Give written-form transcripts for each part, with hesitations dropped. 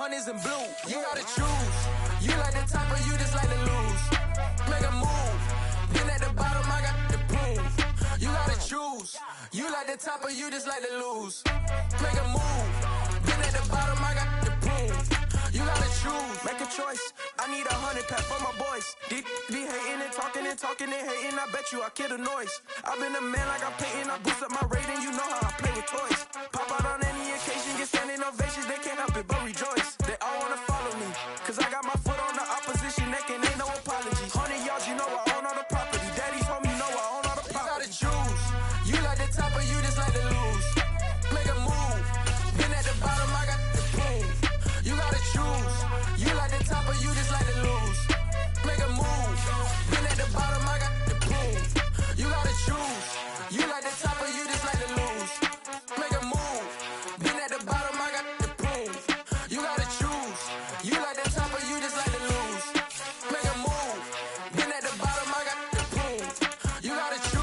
hundreds in blue. You gotta choose. You like the top or you just like to lose. Make a move. Then at the bottom, I got the proof. You gotta choose. You like the top or you just like to lose. Make a move. Then at the bottom, I got the proof. You gotta choose. Make a choice. I need 100 pack for my boys. Be hating and talking and hating. I bet you I kill the noise. I've been a man like I'm Peyton. I boost up my rating. You know how I play with toys. Pop out on any occasion, get standing ovations. They can't help it but rejoice. They all wanna follow me, cause I got my foot on the opposition neck and ain't no apology. 100 yards, you know I own all the property. Daddy's home, you know I own all the property. You gotta choose. You like the top or you just like to lose. Make a move. Then at the bottom, I got the proof. You gotta choose. You like the top or you just like to lose. Make a move. Then at the bottom, I got the proof. You gotta choose. You like the top or you just like to lose. Make a move. Then at the bottom, I got the proof. You gotta choose. You like the top or you just like to lose. Make a move. Then at the bottom, I got the proof. You gotta choose.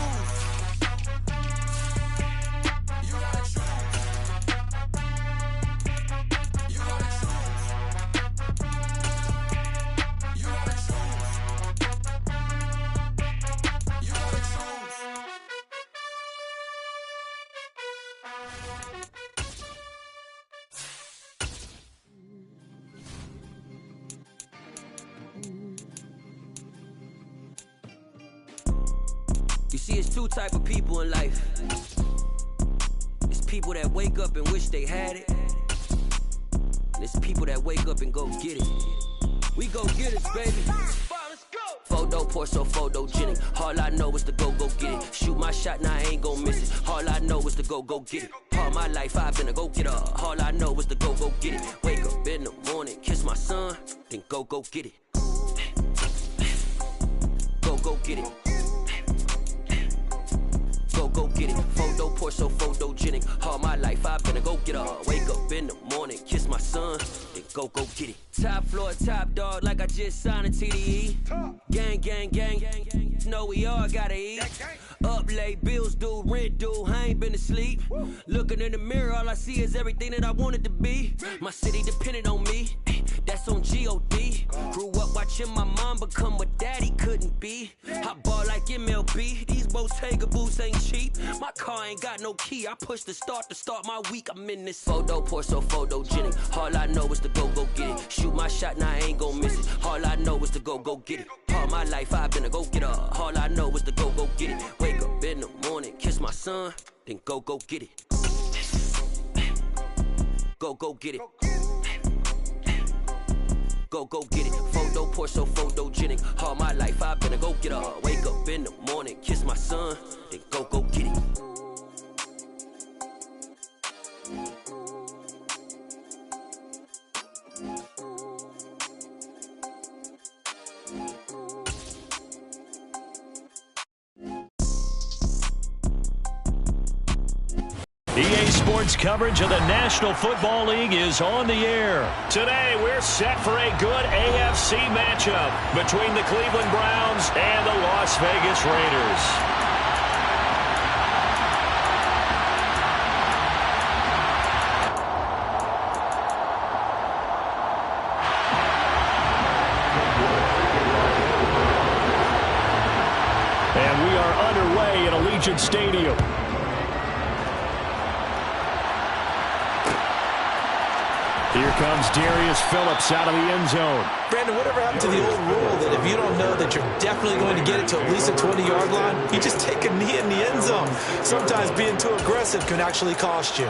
You gotta choose. You gotta choose. You gotta choose. You gotta choose. You see, it's two type of people in life. It's people that wake up and wish they had it. And it's people that wake up and go get it. We go get it, baby. Photo pour so photogenic. All I know is to go get it. Shoot my shot, now I ain't gon' miss it. All I know is to go get it. All my life I've been a go-getter. All I know is to go get it. Wake up in the morning, kiss my son, then go get it. Go get it. Go get it. Photo pour so photogenic. All my life I've been a go-getter. Wake up in the morning, kiss my son, then go get it. Top floor, top dog, like I just signed a TDE. Gang. Know we all gotta eat. Up late, bills due, rent due, I ain't been asleep. Looking in the mirror, all I see is everything that I wanted to be. My city depended on me, that's on G.O.D. Grew up watching my mom become what daddy couldn't be. I ball like MLB, these Bottega boots ain't cheap. My car ain't got no key, I push the start to start my week. I'm in this photo pour so photogenic. All I know is to go get it. Shoot my shot, now I ain't gon' miss it. All I know is to go get it. All my life I've been a go-getter. All I know is to go get it. Wake up in the morning, kiss my son, then go get it. Go get it. Go get it. Photo pour so photogenic. All my life I've been a go-getter. Wake up in the morning, kiss my son, then go get it. EA Sports coverage of the National Football League is on the air. Today, we're set for a good AFC matchup between the Cleveland Browns and the Las Vegas Raiders. And we are underway at Allegiant Stadium. Here comes Darius Phillips out of the end zone. Brandon, whatever happened to the old rule that if you don't know that you're definitely going to get it to at least a 20-yard line, you just take a knee in the end zone. Sometimes being too aggressive can actually cost you.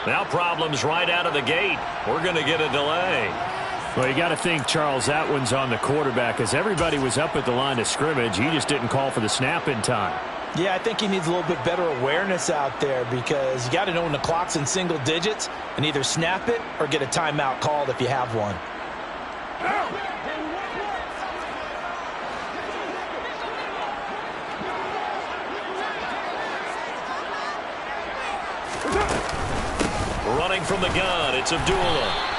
Now problems right out of the gate. We're going to get a delay. Well, you got to think, Charles, that one's on the quarterback, as everybody was up at the line of scrimmage. He just didn't call for the snap in time. Yeah, I think he needs a little bit better awareness out there because you got to know when the clock's in single digits and either snap it or get a timeout called if you have one. Running from the gun, it's Abdullah.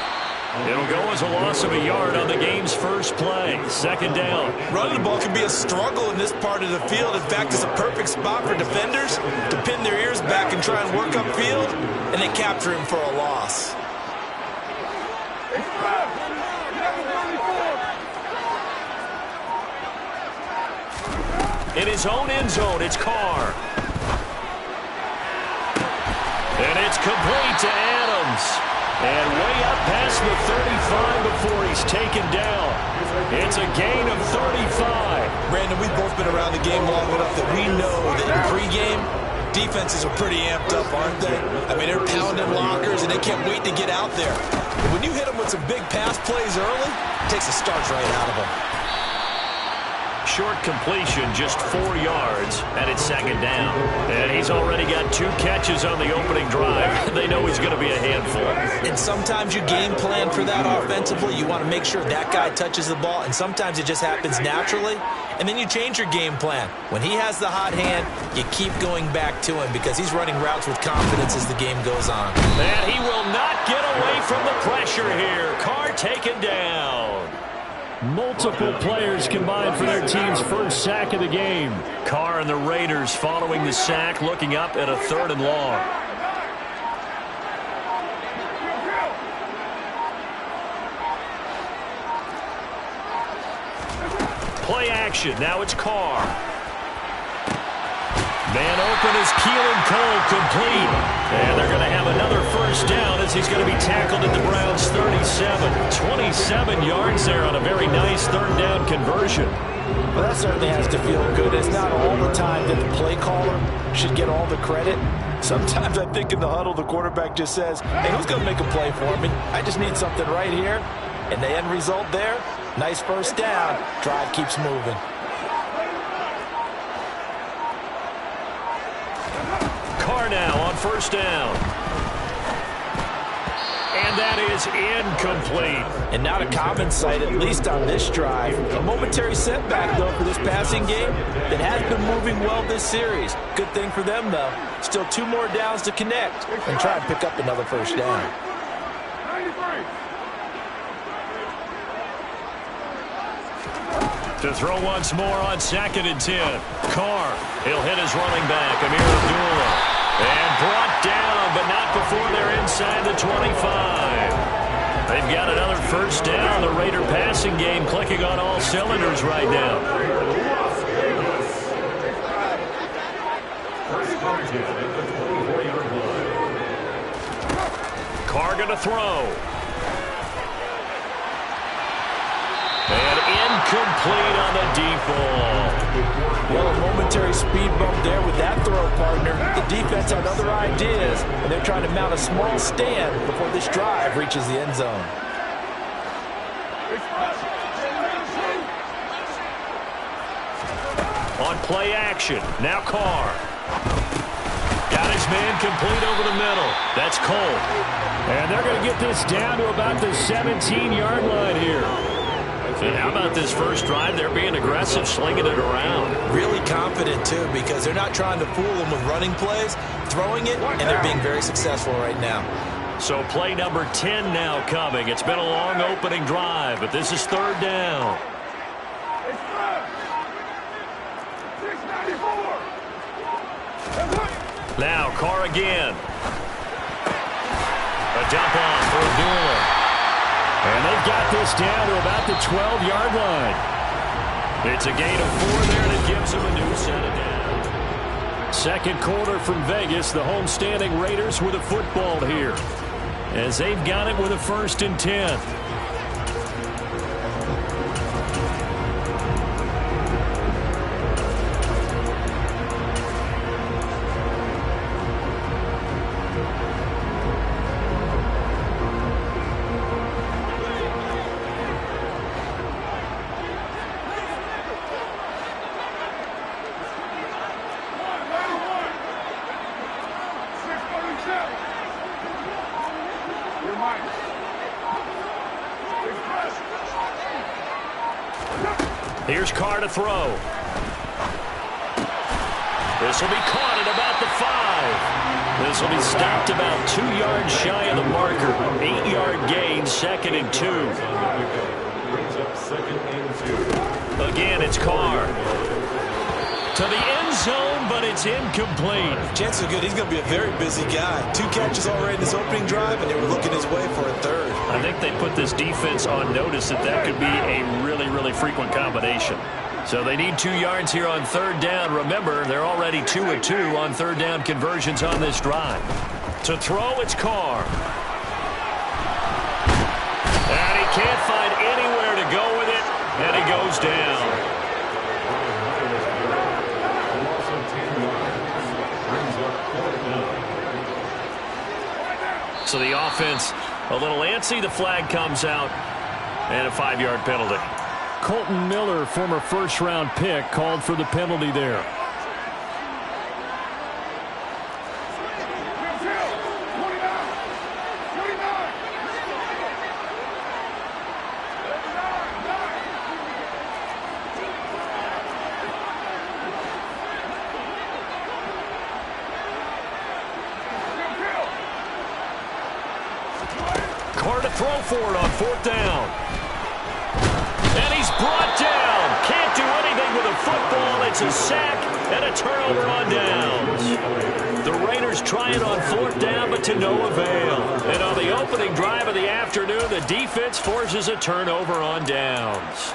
It'll go as a loss of a yard on the game's first play. Second down. Running the ball can be a struggle in this part of the field. In fact, it's a perfect spot for defenders to pin their ears back and try and work upfield, and they capture him for a loss. In his own end zone, it's Carr. And it's complete to Adams. And way up past the 35 before he's taken down. It's a gain of 35. Brandon, we've both been around the game long enough that we know that in pregame, defenses are pretty amped up, aren't they? I mean, they're pounding lockers, and they can't wait to get out there. But when you hit them with some big pass plays early, it takes the starch right out of them. Short completion, just 4 yards, and it's second down. And he's already got 2 catches on the opening drive. They know he's going to be a handful. And sometimes you game plan for that offensively. You want to make sure that guy touches the ball, and sometimes it just happens naturally. And then you change your game plan. When he has the hot hand, you keep going back to him because he's running routes with confidence as the game goes on. And he will not get away from the pressure here. Carr taken down. Multiple players combined for their team's first sack of the game. Carr and the Raiders following the sack, looking up at a 3rd and long. Play action. Now it's Carr. Man open is Keelan Cole, complete. And they're going to have another first down as he's going to be tackled at the Browns' 37. 27 yards there on a very nice 3rd down conversion. Well, that certainly has to feel good. It's not all the time that the play caller should get all the credit. Sometimes I think in the huddle, the quarterback just says, hey, who's going to make a play for me? I just need something right here. And the end result there, nice first down. Drive keeps moving. Carr now on first down. And that is incomplete. And not a common sight, at least on this drive. A momentary setback, though, for this passing game that has been moving well this series. Good thing for them, though. Still 2 more downs to connect and try and pick up another first down. To throw once more on 2nd and 10. Carr, he'll hit his running back, Amir Abdullah. And brought down, but not before they're inside the 25. They've got another first down. The Raider passing game clicking on all cylinders right now. Carr going to throw. And incomplete on the deep ball. Well, a momentary speed bump there with that throw, partner. The defense had other ideas, and they're trying to mount a small stand before this drive reaches the end zone. On play action, now Carr. Got his man complete over the middle. That's Cole. And they're going to get this down to about the 17-yard line here. And how about this first drive? They're being aggressive, slinging it around. Really confident, too, because they're not trying to fool them with running plays, throwing it, and they're being very successful right now. So play number 10 now coming. It's been a long opening drive, but this is 3rd down. Now Carr again. A dump off for Abdullah. And they've got this down to about the 12-yard line. It's a gain of 4 there, and it gives them a new set of down. Second quarter from Vegas, the homestanding Raiders with a football here, as they've got it with a 1st and 10. Here's Carr to throw. This will be caught at about the 5. This will be stopped about 2 yards shy of the marker. 8-yard gain, 2nd and 2. Again, it's Carr. To the end zone, but it's incomplete. Chances are good he's going to be a very busy guy. 2 catches already in his opening drive, and they were looking his way for a 3rd. I think they put this defense on notice that could be a really, really frequent combination. So they need 2 yards here on 3rd down. Remember, they're already 2 of 2 on 3rd down conversions on this drive. To throw, it's Carr. And he can't find anywhere to go with it, and he goes down. So the offense a little antsy. The flag comes out, and a 5-yard penalty. Colton Miller, former first-round pick, called for the penalty there. Carr to throw for it on 4th down. And he's brought down. Can't do anything with a football. It's a sack and a turnover on downs. The Raiders try it on 4th down, but to no avail. And on the opening drive of the afternoon, the defense forces a turnover on downs.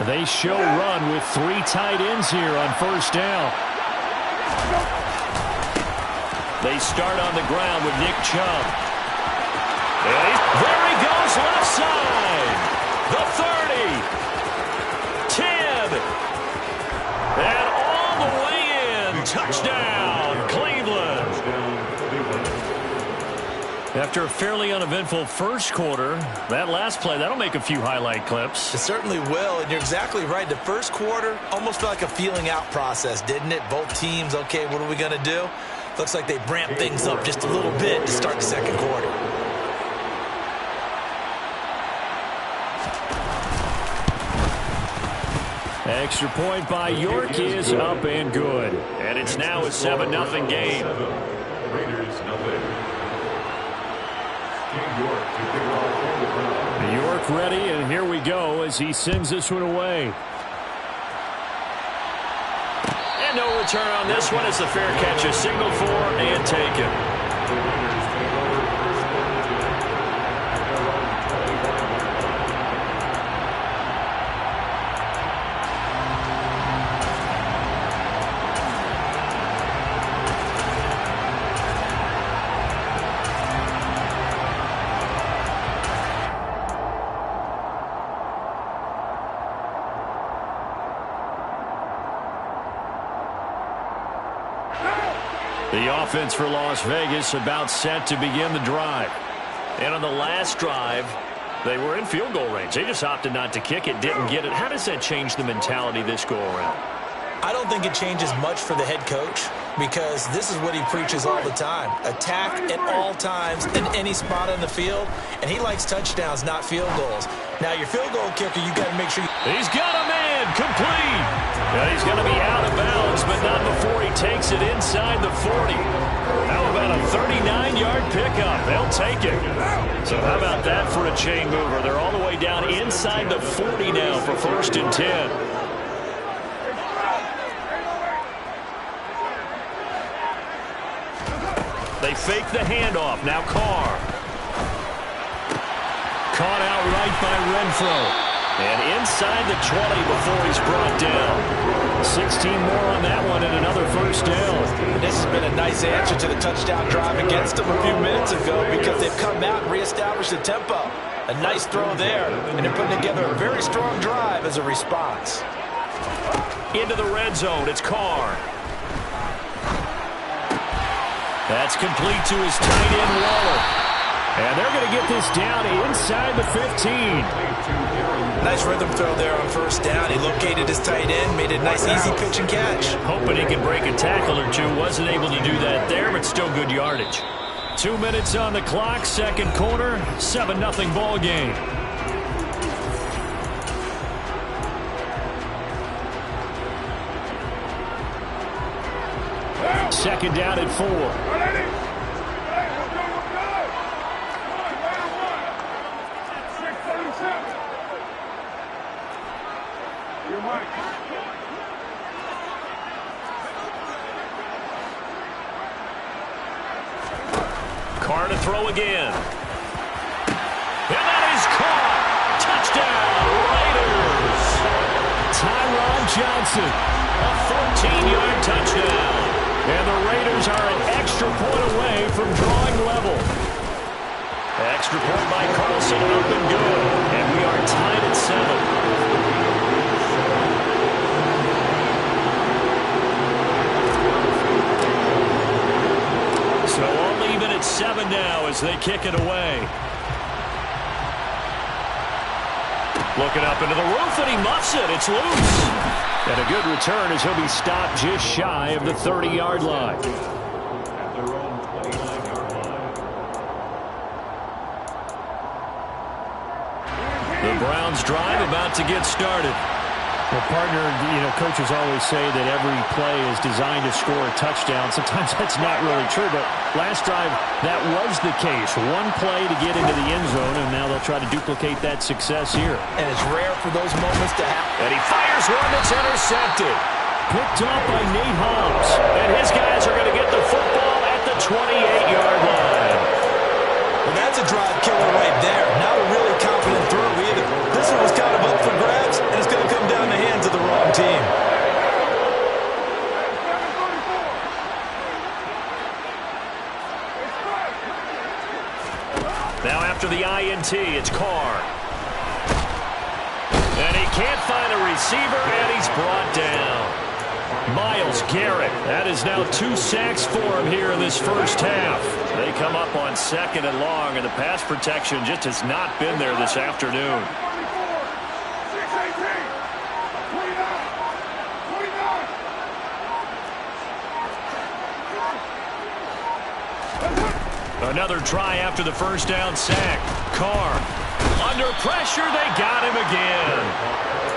They show run with 3 tight ends here on 1st down. They start on the ground with Nick Chubb. And there he goes, left side. The 30. 10. And all the way in. Touchdown, Cleveland. After a fairly uneventful first quarter, that last play, that'll make a few highlight clips. It certainly will, and you're exactly right. The first quarter almost felt like a feeling out process, didn't it? Both teams, okay, what are we going to do? Looks like they ramped things up just a little bit to start the second quarter. Extra point by York is up and good. And it's now a 7-0 game. York ready, and here we go as he sends this one away. And no return on this one as the fair catch is signaled for and taken. The offense for Las Vegas about set to begin the drive. And on the last drive, they were in field goal range. They just opted not to kick it, didn't get it. How does that change the mentality this go-around? I don't think it changes much for the head coach because this is what he preaches all the time. Attack at all times in any spot on the field, and he likes touchdowns, not field goals. Now, your field goal kicker, you got to make sure He's got a man, complete. And he's going to be out of bounds, but not before he takes it inside the 40. How about a 39-yard pickup? They'll take it. So how about that for a chain mover? They're all the way down inside the 40 now for 1st and 10. They fake the handoff. Now Carr. Caught out right by Renfro. And inside the 20 before he's brought down. 16 more on that one and another 1st down. And this has been a nice answer to the touchdown drive against them a few minutes ago because they've come out and reestablished the tempo. A nice throw there, and they're putting together a very strong drive as a response. Into the red zone. It's Carr. That's complete to his tight end, Waller. And they're going to get this down inside the 15. Nice rhythm throw there on 1st down. He located his tight end, made a nice easy pitch and catch. Hoping he could break a tackle or two. Wasn't able to do that there, but still good yardage. 2 minutes on the clock, second quarter, 7-0 ball game. Second down at 4. Carr to throw again. And that is caught. Touchdown, Raiders. Tyron Johnson, a 14-yard touchdown. And the Raiders are an extra point away from drawing level. Extra point by Carlson, up and good. And we are tied at 7. So only even at 7 now as they kick it away. Looking up into the roof, and he muffs it. It's loose. And a good return as he'll be stopped just shy of the 30-yard line. The Browns drive about to get started. Well, partner, coaches always say that every play is designed to score a touchdown. Sometimes that's not really true, but last drive, that was the case. One play to get into the end zone, and now they'll try to duplicate that success here. And it's rare for those moments to happen. And he fires one that's intercepted. Picked off by Nate Hobbs. And his guys are going to get the football at the 28-yard line. Well, that's a drive killer right there. Now a really confident throw either. This one was kind of up for grabs, and it's going to come down the hands of the wrong team. Now after the INT, it's Carr. And he can't find a receiver, and he's brought down. Myles Garrett. That is now 2 sacks for him here in this first half. They come up on 2nd and long, and the pass protection just has not been there this afternoon. Another try after the first down sack. Carr. Under pressure, they got him again.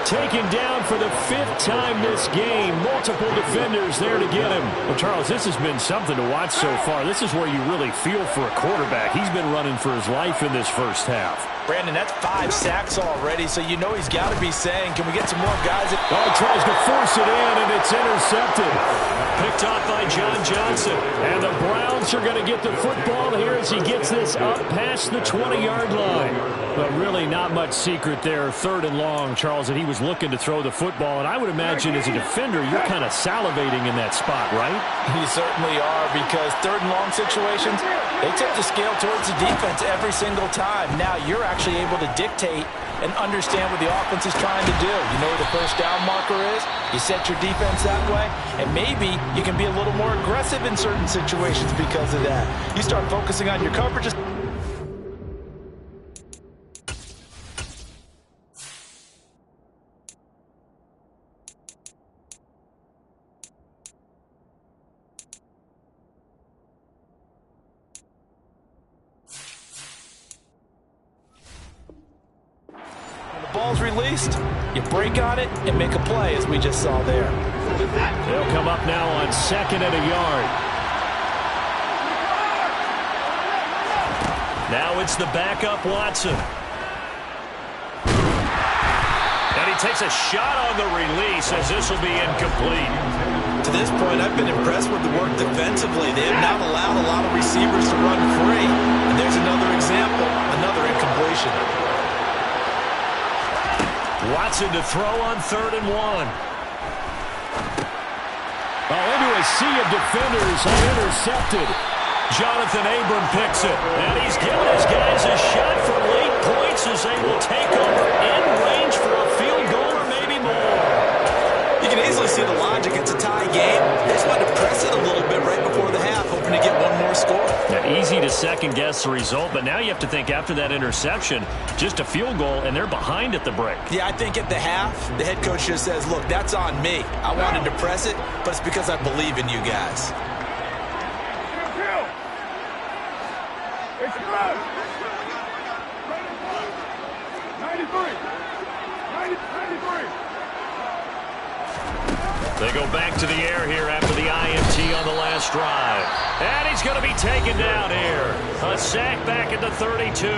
Taken down for the 5th time this game. Multiple defenders there to get him. Well, Charles, this has been something to watch so far. This is where you really feel for a quarterback. He's been running for his life in this first half. Brandon, that's 5 sacks already, so you know he's got to be saying, can we get some more guys? Oh, he tries to force it in, and it's intercepted. Picked off by John Johnson. And the Browns are going to get the football here as he gets this up past the 20-yard line. But really not much secret there, 3rd and long, Charles, that he was looking to throw the football. And I would imagine as a defender, you're kind of salivating in that spot, right? You certainly are, because 3rd and long situations, they tip the scale towards the defense every single time. Now you're actually able to dictate and understand what the offense is trying to do. You know where the first down marker is. You set your defense that way, and maybe you can be a little more aggressive in certain situations because of that. You start focusing on your coverages. Ball's released, you break on it and make a play, as we just saw there. They'll come up now on 2nd and a yard. Now it's the backup Watson. And he takes a shot on the release as this will be incomplete. To this point, I've been impressed with the work defensively. They have not allowed a lot of receivers to run free. And there's another example, another incompletion. Watson to throw on 3rd and 1. Into a sea of defenders, intercepted. Jonathan Abram picks it. And he's giving his guys a shot for late points as they will take over in range for a field goal or maybe more. You can easily see the logic. It's a tie game. They just want to press it a little bit right before the half, hoping to get one more score. Now, easy to second-guess the result, but now you have to think after that interception, just a field goal, and they're behind at the break. Yeah, I think at the half, the head coach just says, look, that's on me. I wanted to press it, but it's because I believe in you guys. They go back to the air here after the INT on the last drive. And he's going to be taken down here. A sack back at the 32.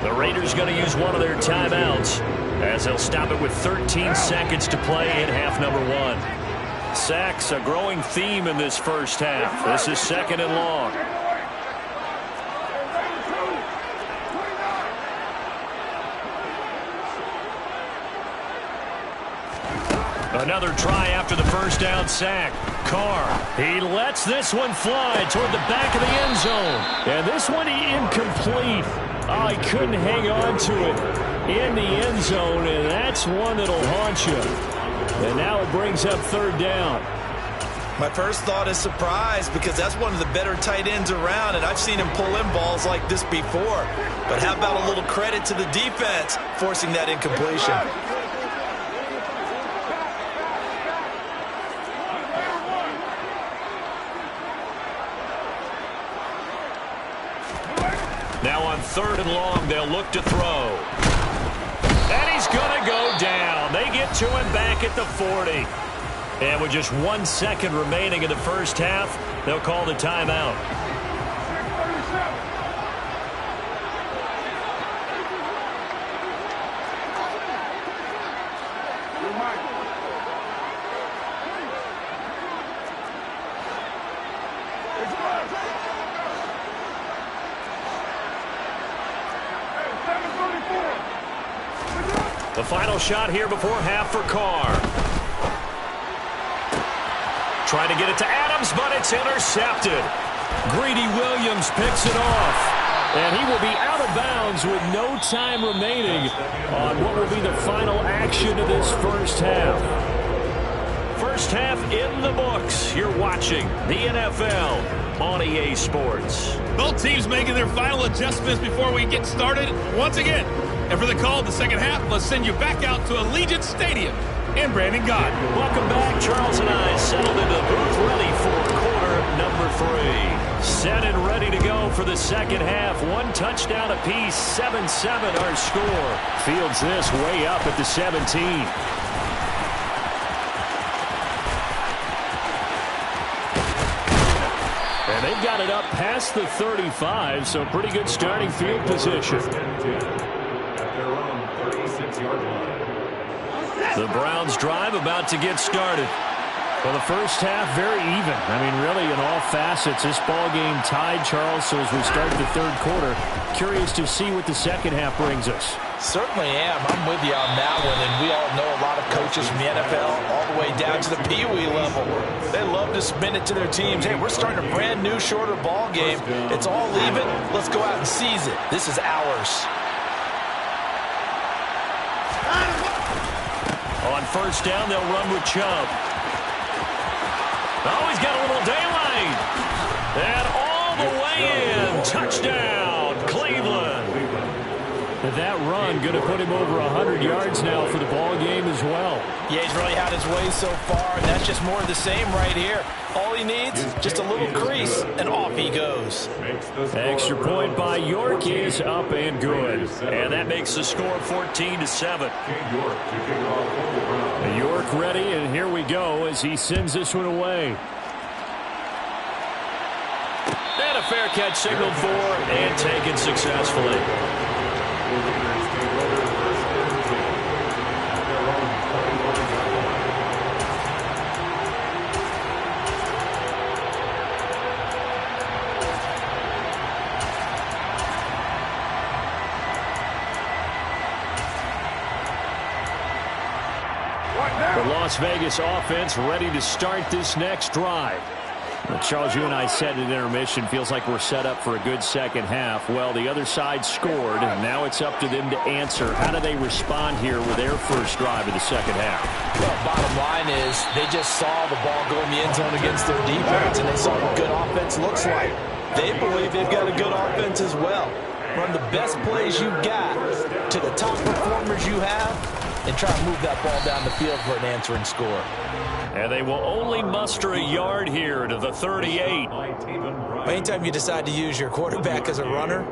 The Raiders going to use one of their timeouts as they'll stop it with 13 seconds to play in half number 1. Sacks, a growing theme in this first half. This is 2nd and long. Another try after the first down sack. Carr, he lets this one fly toward the back of the end zone. And this one incomplete. Oh, he couldn't hang on to it in the end zone, and that's one that'll haunt you. And now it brings up 3rd down. My first thought is surprise, because that's one of the better tight ends around, and I've seen him pull in balls like this before. But how about a little credit to the defense forcing that incompletion? Now on 3rd and long, they'll look to throw. And he's going to go down. They get to him back at the 40. And with just 1 second remaining in the first half, they'll call the timeout. The final shot here before half for Carr. Trying to get it to Adams, but it's intercepted. Greedy Williams picks it off. And he will be out of bounds with no time remaining on what will be the final action of this first half. First half in the books. You're watching the NFL on EA Sports. Both teams making their final adjustments before we get started once again. And for the call of the second half, let's send you back out to Allegiant Stadium and Brandon Gott. Welcome back. Charles and I settled into the booth, ready for quarter number 3. Set and ready to go for the second half. 1 touchdown apiece, 7-7 our score. Fields this way up at the 17. And they've got it up past the 35, so pretty good starting field position. The Browns drive about to get started. Well, the first half, very even. I mean, really, in all facets, this ball game tied, Charles. So as we start the 3rd quarter, curious to see what the second half brings us. Certainly am. I'm with you on that one. And we all know a lot of coaches from the NFL all the way down to the Pee Wee level. They love to spin it to their teams. Hey, we're starting a brand new, shorter ball game. It's all even. Let's go out and seize it. This is ours. On first down, they'll run with Chubb. Oh, he's got a little daylight. And all the way in. Touchdown, Cleveland. That run going to put him over 100 yards now for the ball game as well. Yeah, he's really had his way so far, and that's just more of the same right here. All he needs, just a little crease, and off he goes. Extra point by York is up and good. And that makes the score 14-7. York ready, and here we go as he sends this one away. And a fair catch signaled for and taken successfully. The Las Vegas offense ready to start this next drive. Well, Charles, you and I said at intermission, feels like we're set up for a good second half. Well, the other side scored, and now it's up to them to answer. How do they respond here with their first drive of the second half? Well, bottom line is they just saw the ball go in the end zone against their defense, and they saw what good offense looks like. They believe they've got a good offense as well. Run the best plays you've got to the top performers you have, and try to move that ball down the field for an answering score. And they will only muster a yard here to the 38. Anytime you decide to use your quarterback as a runner,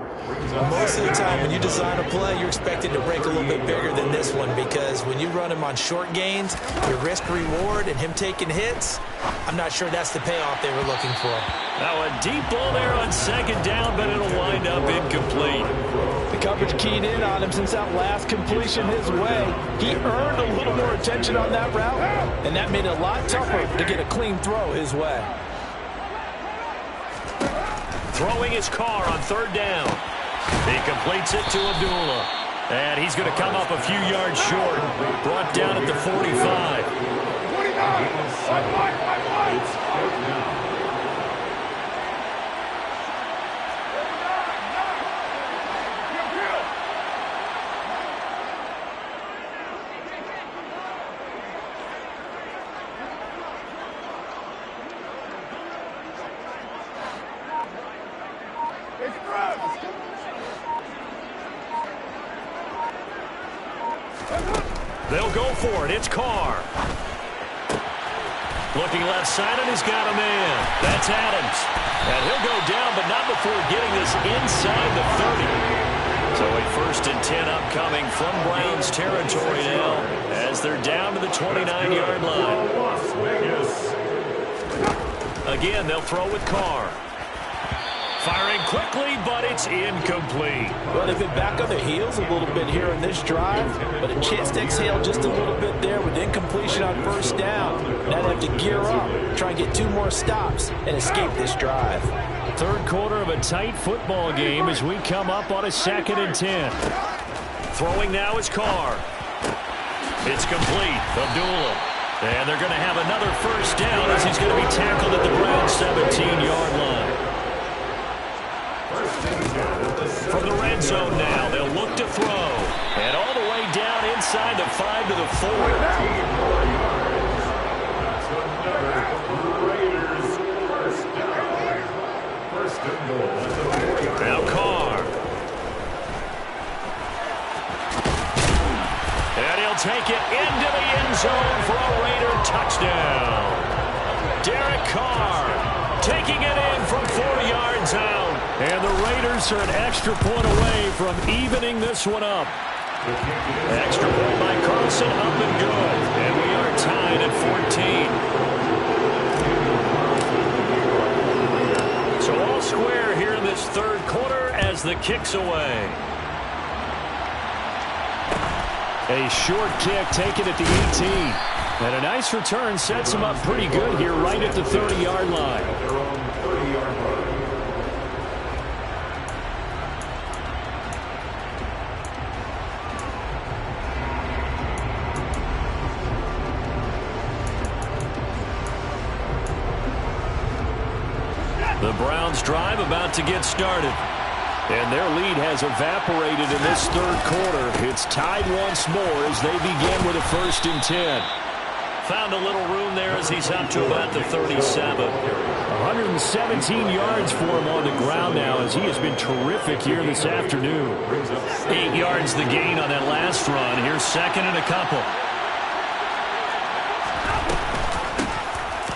most of the time when you design a play, you're expected to break a little bit bigger than this one, because when you run him on short gains, your risk-reward and him taking hits, I'm not sure that's the payoff they were looking for. Now a deep ball there on second down, but it'll wind up incomplete. The coverage keyed in on him since that last completion his way. He earned a little more attention on that route, and that made it a lot tougher to get a clean throw his way. Throwing his car on third down. He completes it to Abdullah. And he's going to come up a few yards short. Brought down at the 45. They'll go for it. It's Carr. Looking left side, and he's got a man. That's Adams. And he'll go down, but not before getting this inside the 30. So a 1st and 10 upcoming from Browns territory now as they're down to the 29-yard line. Again, they'll throw with Carr. Firing quickly, but it's incomplete. Well, they've been back on their heels a little bit here in this drive, but a chance to exhale just a little bit there with incompletion on first down. Now they have to gear up, try and get 2 more stops, and escape this drive. Third quarter of a tight football game as we come up on a 2nd and 10. Throwing now is Carr. It's complete. Abdullah. And they're going to have another first down as he's going to be tackled at the Browns' 17-yard line. From the red zone now, they'll look to throw. And all the way down inside the 5 to the 4. Now Carr. And he'll take it into the end zone for a Raider touchdown. Derek Carr taking it in from 4 yards out. And the Raiders are an extra point away from evening this one up. Extra point by Carlson, up and good. And we are tied at 14. So all square here in this third quarter as the kick's away. A short kick taken at the 18. And a nice return sets him up pretty good here right at the 30-yard line. The Browns drive about to get started. And their lead has evaporated in this third quarter. It's tied once more as they begin with a 1st and 10. Found a little room there as he's up to about the 37. 117 yards for him on the ground now as he has been terrific here this afternoon. 8 yards the gain on that last run. Here's 2nd and a couple.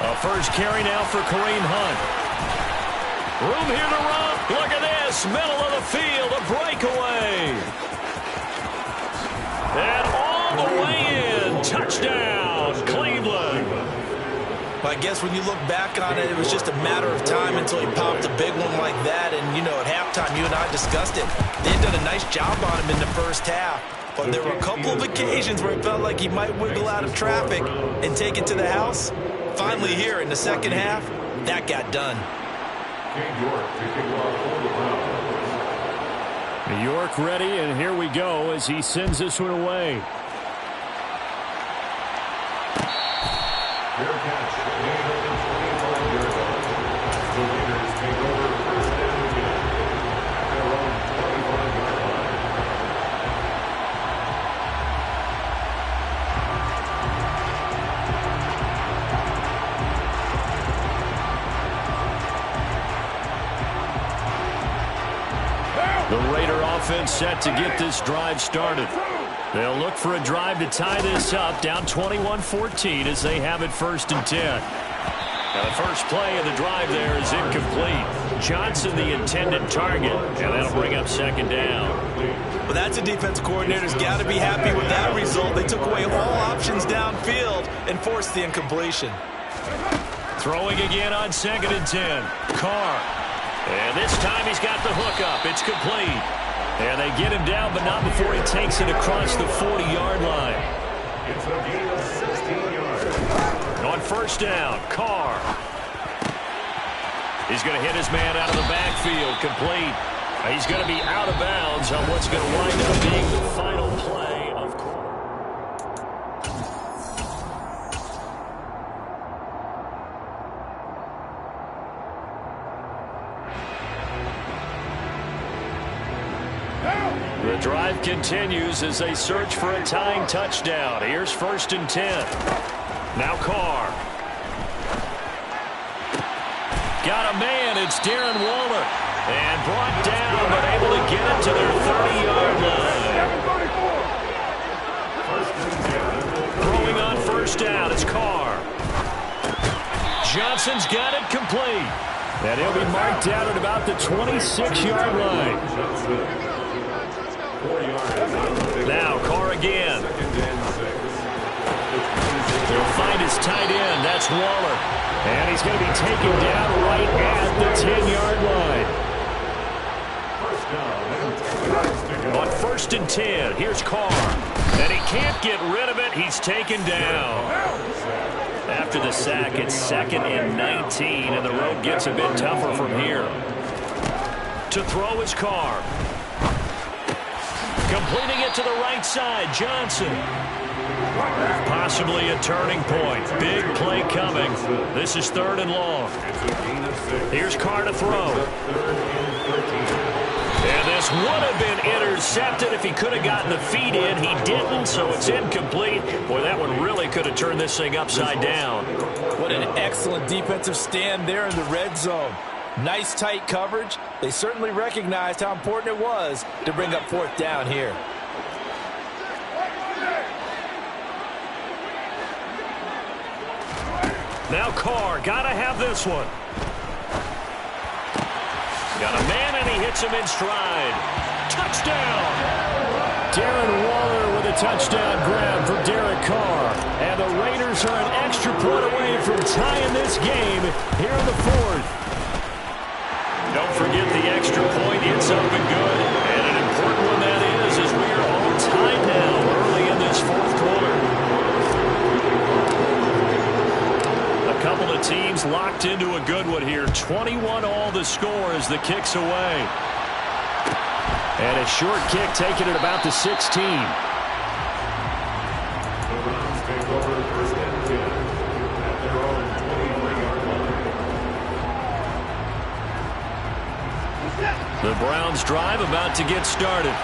A first carry now for Kareem Hunt. Room here to run. Look at this. Middle of the field. A breakaway. And all the way in. Touchdown, Cleveland. Well, I guess when you look back on it, it was just a matter of time until he popped a big one like that. And, you know, at halftime, you and I discussed it. They had done a nice job on him in the first half. But there were a couple of occasions where it felt like he might wiggle out of traffic and take it to the house. Finally here in the second half, that got done. New York ready, and here we go as he sends this one away. The Raider offense set to get this drive started. They'll look for a drive to tie this up, down 21-14 as they have it 1st and 10. Now the first play of the drive there is incomplete. Johnson the intended target, and that'll bring up 2nd down. Well, that's a defense coordinator's got to be happy with that result. They took away all options downfield and forced the incompletion. Throwing again on 2nd and 10. Carr. And this time he's got the hook up. It's complete. And they get him down, but not before he takes it across the 40-yard line. It's a gain of 16 yards. On 1st down, Carr. He's going to hit his man out of the backfield. Complete. He's going to be out of bounds on what's going to wind up being the final play of The drive continues as they search for a tying touchdown. Here's 1st and 10. Now Carr. Got a man. It's Darren Waller. And brought down, but able to get it to their 30-yard line. Throwing on 1st down. It's Carr. Johnson's got it complete. And he'll be marked down at about the 26-yard line. Now Carr again. He'll find his tight end. That's Waller. And he's going to be taken down right at the 10-yard line. On 1st and 10, here's Carr. And he can't get rid of it. He's taken down. After the sack, it's 2nd and 19, and the road gets a bit tougher from here. To throw is Carr. Completing it to the right side, Johnson. Possibly a turning point. Big play coming. This is 3rd and long. Here's Carr to throw. And this would have been intercepted if he could have gotten the feet in. He didn't, so it's incomplete. Boy, that one really could have turned this thing upside down. What an excellent defensive stand there in the red zone. Nice tight coverage. They certainly recognized how important it was to bring up 4th down here. Now Carr, gotta have this one. Got a man and he hits him in stride. Touchdown! Darren Waller with a touchdown grab for Derek Carr. And the Raiders are an extra point away from tying this game here in the 4th. Don't forget the extra point. It's up and good. And an important one that is, as we are all tied now early in this 4th quarter. A couple of teams locked into a good one here. 21-all the score as the kick's away. And a short kick taken at about the 16. The Browns take over 1st and 10 at their own 23-yard line. The Browns drive about to get started.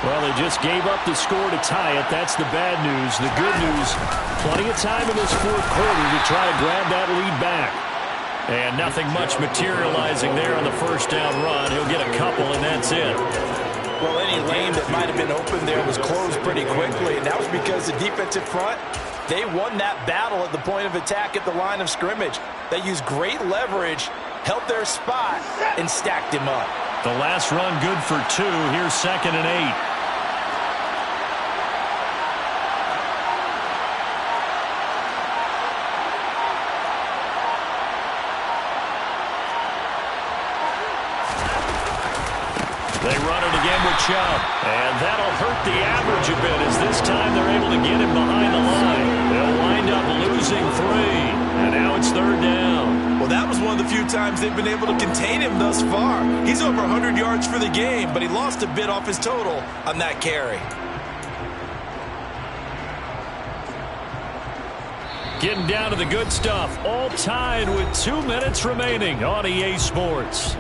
Well, they just gave up the score to tie it. That's the bad news. The good news, plenty of time in this 4th quarter to try to grab that lead back. And nothing much materializing there on the 1st down run. He'll get a couple, and that's it. Well, any lane that might have been open there was closed pretty quickly, and that was because the defensive front, they won that battle at the point of attack at the line of scrimmage. They used great leverage, held their spot, and stacked him up. The last run good for 2. Here's 2nd and 8. They run it again with Chubb. And that'll hurt the average a bit as this time they're able to get him behind the line. They'll wind up losing 3. And now it's 3rd down. Well, that was one of the few times they've been able to contain him thus far. He's over 100 yards for the game, but he lost a bit off his total on that carry. Getting down to the good stuff. All tied with 2 minutes remaining on EA Sports.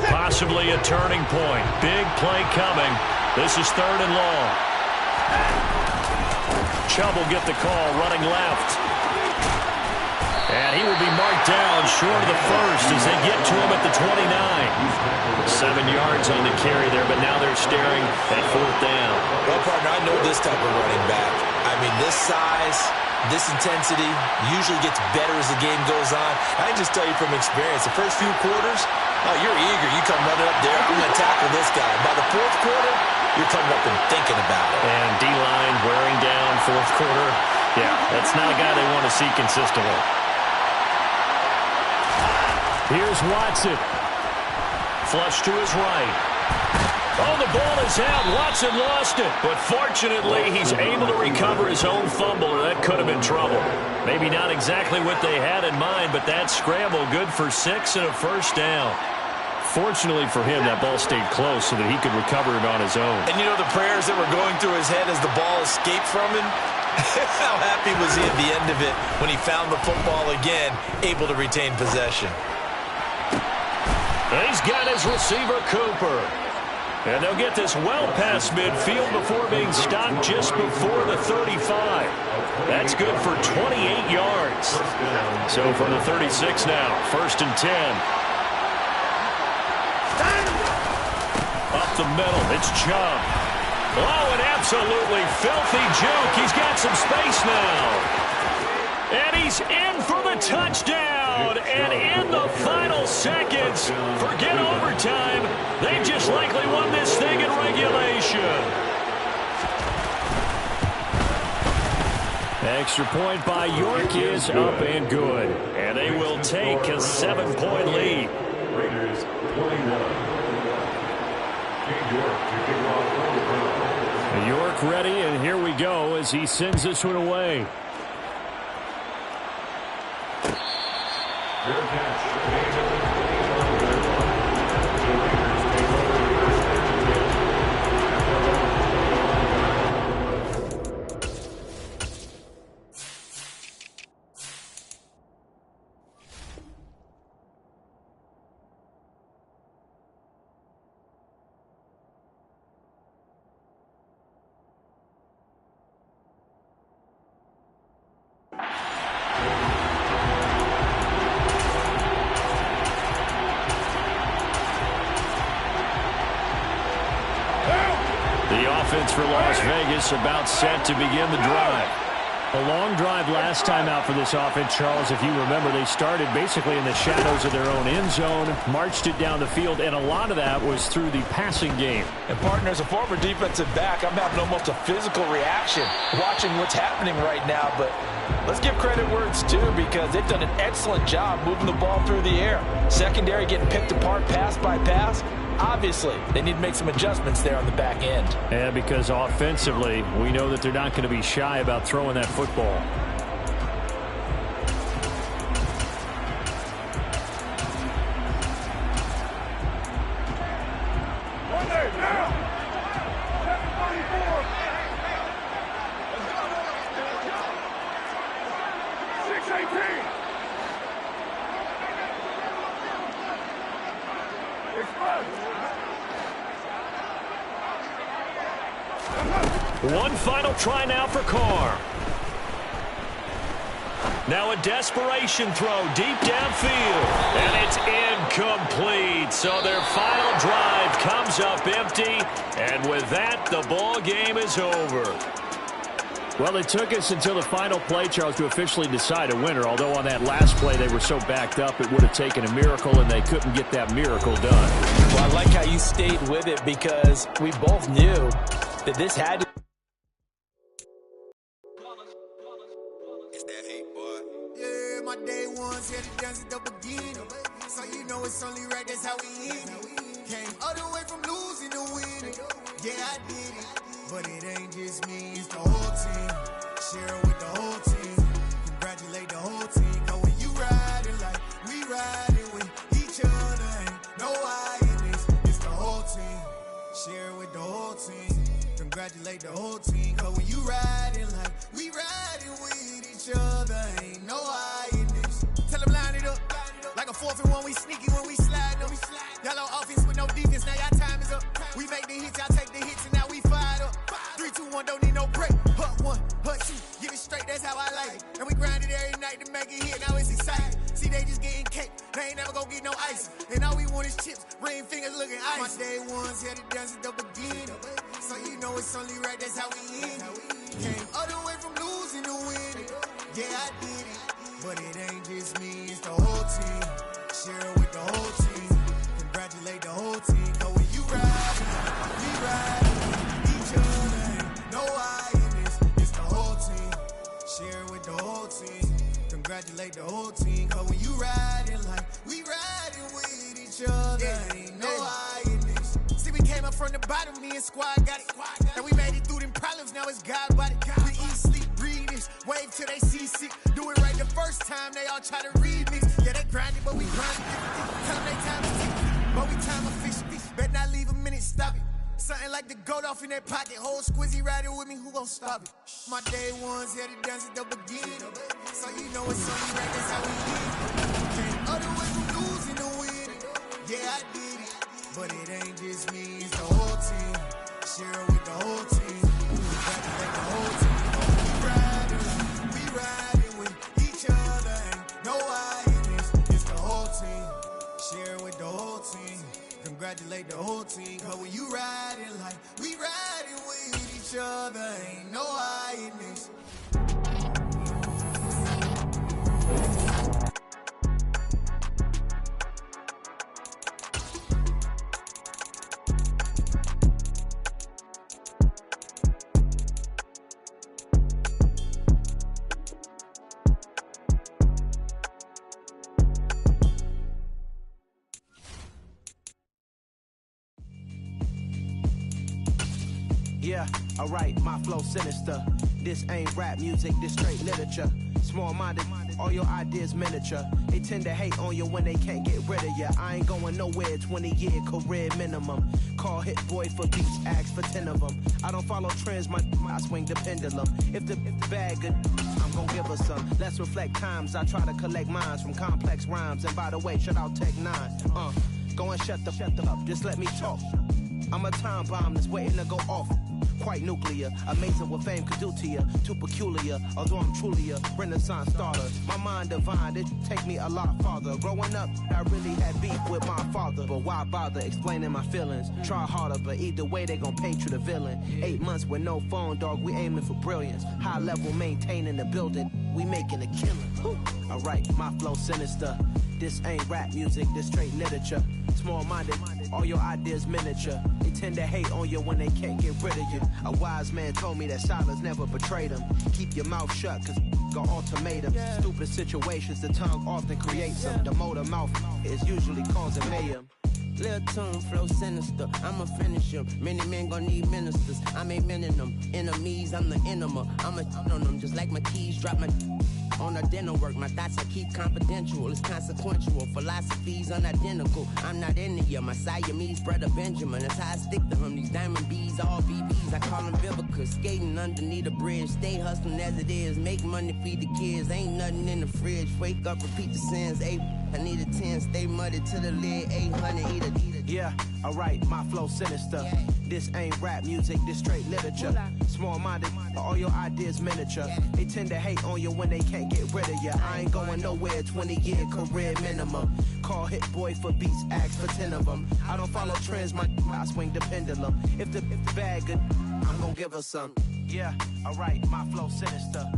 Possibly a turning point. Big play coming. This is 3rd and long. Chubb will get the call running left. And he will be marked down short of the first as they get to him at the 29. 7 yards on the carry there, but now they're staring at 4th down. Well, partner, I know this type of running back. I mean, this size, this intensity usually gets better as the game goes on. I can just tell you from experience, the first few quarters, oh, you're eager. You come running up there, I'm going to tackle this guy. By the 4th quarter, you're coming up and thinking about it. And D-line wearing down 4th quarter. Yeah, that's not a guy they want to see consistently. Here's Watson. Flush to his right. Oh, the ball is out. Watson lost it. But fortunately, he's able to recover his own fumble, or that could have been trouble. Maybe not exactly what they had in mind, but that scramble good for 6 and a first down. Fortunately for him, that ball stayed close so that he could recover it on his own. And you know the prayers that were going through his head as the ball escaped from him? How happy was he at the end of it when he found the football again, able to retain possession? He's got his receiver, Cooper. And they'll get this well past midfield before being stopped just before the 35. That's good for 28 yards. So from the 36 now, 1st and 10. Up the middle, it's Chubb. Oh, an absolutely filthy juke. He's got some space now. And he's in for the touchdown. And in the final seconds, forget overtime. They've just likely won this thing in regulation. Extra point by York is up and good. And they will take a 7-point lead. Raiders 21. York ready, and here we go as he sends this one away. For Las Vegas about set to begin the drive. A long drive last time out for this offense, Charles. If you remember, they started basically in the shadows of their own end zone, marched it down the field, and a lot of that was through the passing game. And partner, as a former defensive back, I'm having almost a physical reaction watching what's happening right now. But let's give credit where it's due, because they've done an excellent job moving the ball through the air. Secondary getting picked apart pass by pass. Obviously, they need to make some adjustments there on the back end. And because offensively, we know that they're not going to be shy about throwing that football. One final try now for Carr. Now a desperation throw deep downfield. And it's incomplete. So their final drive comes up empty. And with that, the ball game is over. Well, it took us until the final play, Charles, to officially decide a winner. Although on that last play they were so backed up, it would have taken a miracle, and they couldn't get that miracle done. Well, I like how you stayed with it, because we both knew that this had to. It's that hate, boy. Yeah, my day ones here to dance at the beginning. So you know it's only right, that's how we end it. Came all the way from losing to winning. Yeah, I did it. But it ain't just me, it's the whole team. Share it with the whole team. Congratulate the whole team. Cause when you riding like we riding with each other, ain't no I in this. It's the whole team. Share it with the whole team. Congratulate the whole team. Cause when you riding like we riding with each other, ain't no I in this. Tell them line it up. Like a 4th and 1, we sneaky when we slide them. Y'all on offense with no defense, now y'all time is up. We make the hits, y'all take the hits, and now we fired up. 3, 2, 1, don't need no break. Hut 1, hut 2, get it straight, that's how I like it. And we grind it every night to make it hit, now it's They ain't never gon' get no ice. And all we want is chips, ring fingers looking ice. My day ones had to dance at the beginning. So you know it's only right, that's how we end it. Came all the way from losing to winning. Yeah, I did it. But it ain't just me, it's the whole team. Share it with the whole team. Congratulate the whole team. Cause when you ride, we ride. Each other, ain't no I in this. It's the whole team. Share it with the whole team. Congratulate the whole team. Cause when you riding like we riding with each other, ain't no I in this. See, we came up from the bottom, me and squad got it. And we made it through them problems, now it's God body. We eat, sleep, breathe this. Wave till they see sick. Do it right the first time, they all try to remix. Yeah, they grinding, but we grinding. Tell them they time is ticking, but we time official. Bet not leave a minute, stop it. Something like the goat off in that pocket. Whole squizzy riding with me, who gon' stop it? My day ones had to dance at the beginning. So you know it's only right, that's how we did it. Came other way from losing to winning. Yeah, I did it. But it ain't just me, it's the whole team. Share it with the whole team. Congratulate the whole team. We riding with each other. Ain't no I in this. It's the whole team. Share it with the whole team. Congratulate the whole team. Cause when you riding like we riding with each other, ain't no I in this. Yeah, alright, my flow sinister. This ain't rap music, this straight literature. Small-minded, all your ideas miniature. They tend to hate on you when they can't get rid of you. I ain't going nowhere, 20-year career minimum. Call hit boy for beats, ask for 10 of them. I don't follow trends, I swing the pendulum. If the bag good, I'm gonna give her some. Let's reflect times, I try to collect minds from complex rhymes. And by the way, shout out Tech 9. Go and shut the up, just let me talk. I'm a time bomb that's waiting to go off. Quite nuclear, amazing what fame could do to you. Too peculiar, although I'm truly a renaissance starter. My mind divine, it take me a lot farther. Growing up, I really had beef with my father. But why bother explaining my feelings? Try harder, but either way they gon' paint you the villain. 8 months with no phone, dog, we aiming for brilliance. High level maintaining the building, we making a killing. Alright, my flow sinister. This ain't rap music, this straight literature. Small-minded, all your ideas miniature. They tend to hate on you when they can't get rid of you. A wise man told me that silence never betrayed him. Keep your mouth shut, cause got ultimatums. Stupid situations, the tongue often creates them. The motor mouth is usually causing mayhem. Lil' tune, flow sinister, I'ma finish him. Many men gon' need ministers, I'm a men in them. Enemies, I'm the enema, I'ma on them. Just like my keys, drop my on the dinner work. My thoughts I keep confidential, it's consequential. Philosophies unidentical, I'm not into you. My Siamese brother Benjamin, that's how I stick to him. These diamond bees, all BBs, I call them Vivica. Skating underneath a bridge, stay hustling as it is. Make money, feed the kids, ain't nothing in the fridge. Wake up, repeat the sins, I need a 10, stay muddy to the lid, 800, eat a. Yeah, alright, my flow sinister. This ain't rap music, this straight literature. Small-minded, all your ideas miniature. They tend to hate on you when they can't get rid of you. I ain't going nowhere, 20-year career minimum. Call hit boy for beats, ask for 10 of them. I don't follow trends, I swing the pendulum. If the bag good, I'm gonna give her some. Yeah, alright, my flow sinister.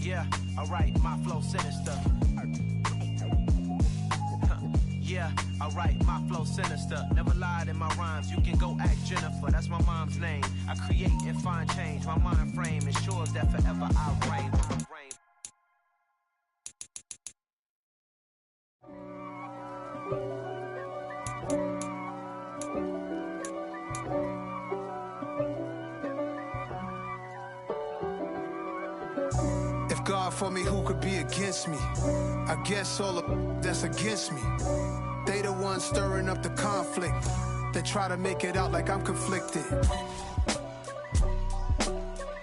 Yeah, alright, my flow sinister. Yeah, alright, my flow sinister. Never lied in my rhymes, you can go ask Jennifer. That's my mom's name. I create and find change. My mind frame ensures that forever I reign. If God for me, who could be against me? I guess all of that's against me. They the ones stirring up the conflict. They try to make it out like I'm conflicted.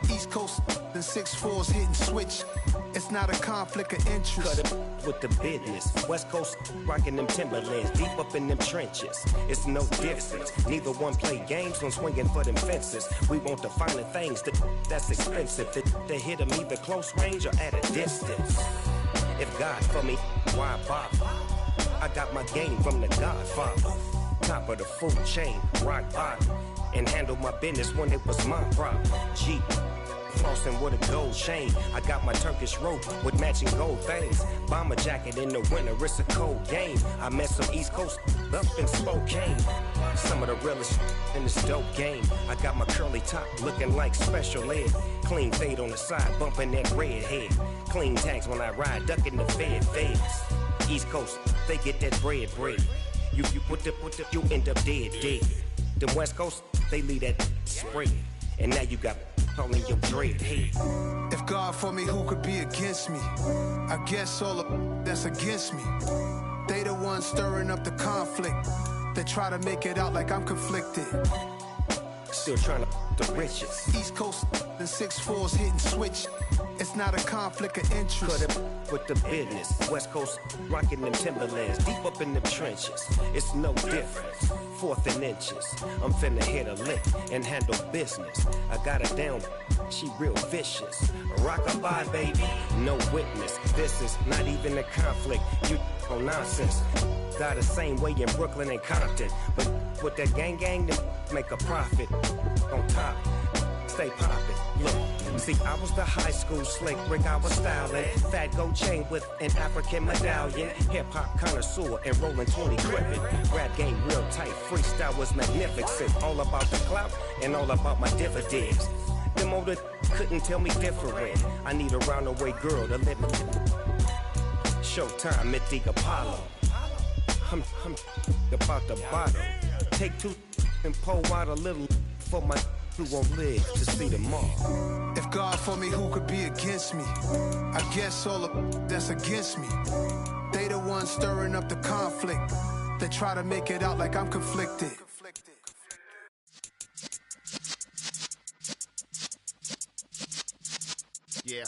East Coast and 6'4's hitting switch. It's not a conflict of interest. Cut it with the business. West Coast rocking them Timberlands, deep up in them trenches. It's no difference. Neither one play games, no swinging for them fences. We want the finer things that's expensive. They hit them either close range or at a distance. If God for me, why bother? I got my game from the Godfather. Top of the food chain, rock bottom. And handle my business when it was my problem. G, flossing with a gold chain. I got my Turkish rope with matching gold things. Bomber jacket in the winter, it's a cold game. I met some East Coast up in Spokane. Some of the realest in this dope game. I got my curly top looking like special ed. Clean fade on the side, bumping that red head. Clean tags when I ride, ducking the feds. East Coast, they get that bread. You you end up dead. Them West Coast, they leave that spread. And now you got all in your dread head. If God for me, who could be against me? I guess all of that's against me. They the ones stirring up the conflict. They try to make it out like I'm conflicted. Still trying to the riches. East Coast and 6'4s hitting switch. It's not a conflict of interest. Cut it with the business. West Coast rocking them Timberlands. Deep up in them trenches. It's no difference. 4th and inches. I'm finna hit a lick and handle business. I got her down. She real vicious. Rock-a-bye, baby. No witness. This is not even a conflict. You on nonsense. Die the same way in Brooklyn and Compton. But with that gang, then make a profit. On top, stay poppin'. Look, see, I was the high school slick Rick, I was styling. Fat gold chain with an African medallion. Hip-hop connoisseur and rolling 20 gripping. Rap game real tight, freestyle was magnificent. All about the clout and all about my dividends. Them older couldn't tell me different. I need a roundaway girl to live with. Showtime at the Apollo. I'm about the bottle. Take 2 and pour out a little for my who won't live to see tomorrow. If God for me, who could be against me? I guess all of that's against me. They the ones stirring up the conflict. They try to make it out like I'm conflicted. Yeah.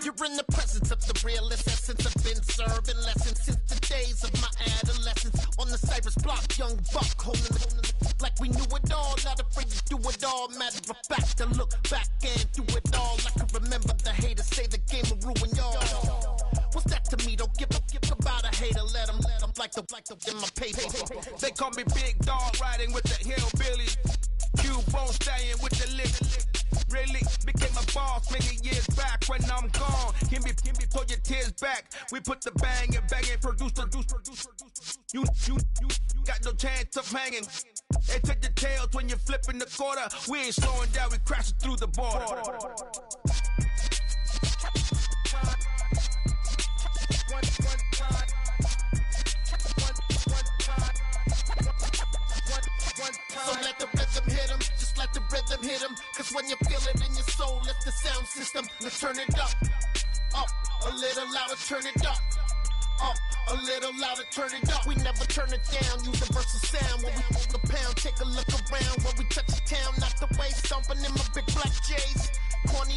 You're in the presence of the realest essence. I've been serving lessons since the days of my adolescence. On the Cypress block, young buck holding the like we knew it all. Not afraid to do it all. Matter of fact, to look back and do it all. I can remember the haters say the game will ruin y'all. What's that to me? Don't give about a hater. Let them like the in my paper. They call me Big Dog, riding with the hillbillies. Q-Bone stallion with the lick. Really became a boss many years back when I'm gone. Can be pull your tears back. We put the bang and produce. You got no chance of hanging. They take your tails when you're flipping the quarter. We ain't slowing down, we crashing through the border. So let the rhythm hit him, just let the rhythm hit him. Cause when you feel it in your soul, lift the sound system. Let's turn it up, a little louder, turn it up, a little louder, turn it up. We never turn it down, universal sound. When we hold the pound, take a look around. When we touch the town, not the way, stomping in my big black J's. Corny,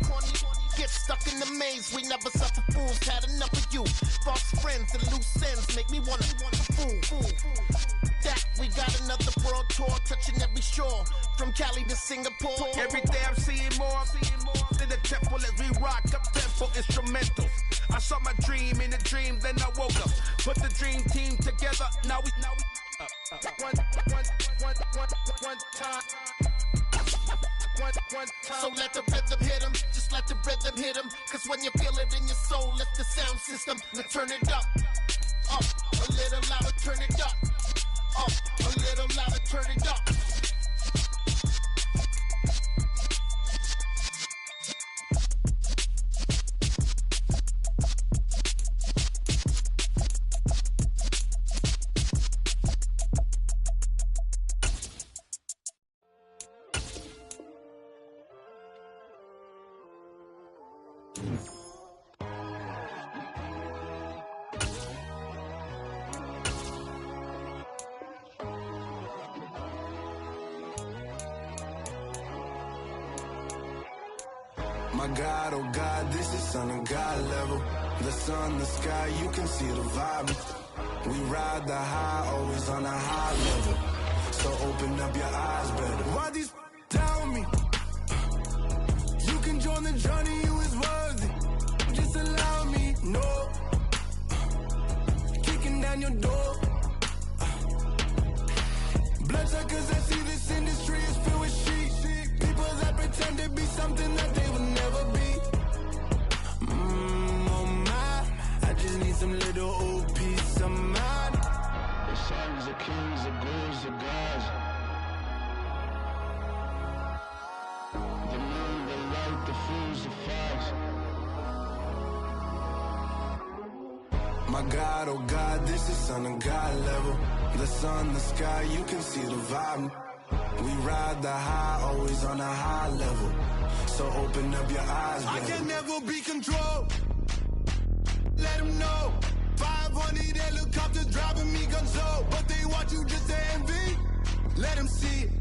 get stuck in the maze. We never suffer fools, had enough of you. False friends and loose ends make me wanna fool. That we got another world tour, touching every shore, from Cali to Singapore. Every day I'm seeing more in the temple as we rock up tempo instrumentals. I saw my dream in a dream, then I woke up. Put the dream team together. Now we one time. So let the rhythm hit him, just let the rhythm hit him. Cause when you feel it in your soul, lift the sound system. Let's turn it up, a little louder, turn it up, a little louder, turn it up. My God, oh God, this is son of God level. The sun, the sky, you can see the vibe. We ride the high, always on a high level. So open up your eyes better. Why these tell me? You can join on the journey, you is worthy. Just allow me, no. Kicking down your door. Bloodsuckers, I see this industry is filled with sheep. People that pretend to be something that they will never be. Oh my, I just need some little old peace of mind. The sons of kings, the ghouls, the gods. The moon, the light, the fools, the fogs. My God, oh God, this is Son of God level. The sun, the sky, you can see the vibe. We ride the high, always on a high level. So open up your eyes, baby. I can never be controlled. Let them know. 500 helicopters driving me gonzo. But they want you just to envy. Let them see it.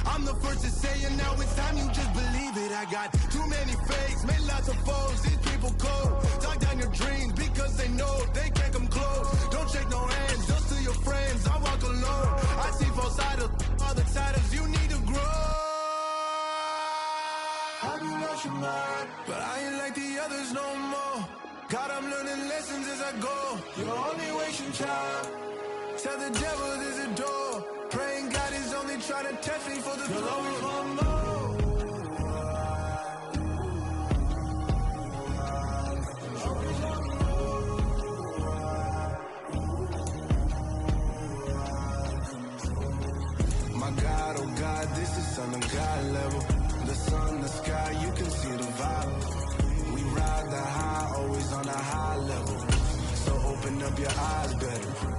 I'm the first to say it, now it's time you just believe it. I got too many fakes, made lots of foes. These people cold. Talk down your dreams because they know they can't come close. Don't shake no hands, just to your friends. I walk alone. I see both sides of other siders. You need to grow. Have you lost your mind? But I ain't like the others no more. God, I'm learning lessons as I go. You're only wasting time. Tell the devil there's a door. Praying God is only trying to test me for the glory. My God, oh God, this is Son of God level. The sun, the sky, you can see the vibe. We ride the high, always on a high level. So open up your eyes, better.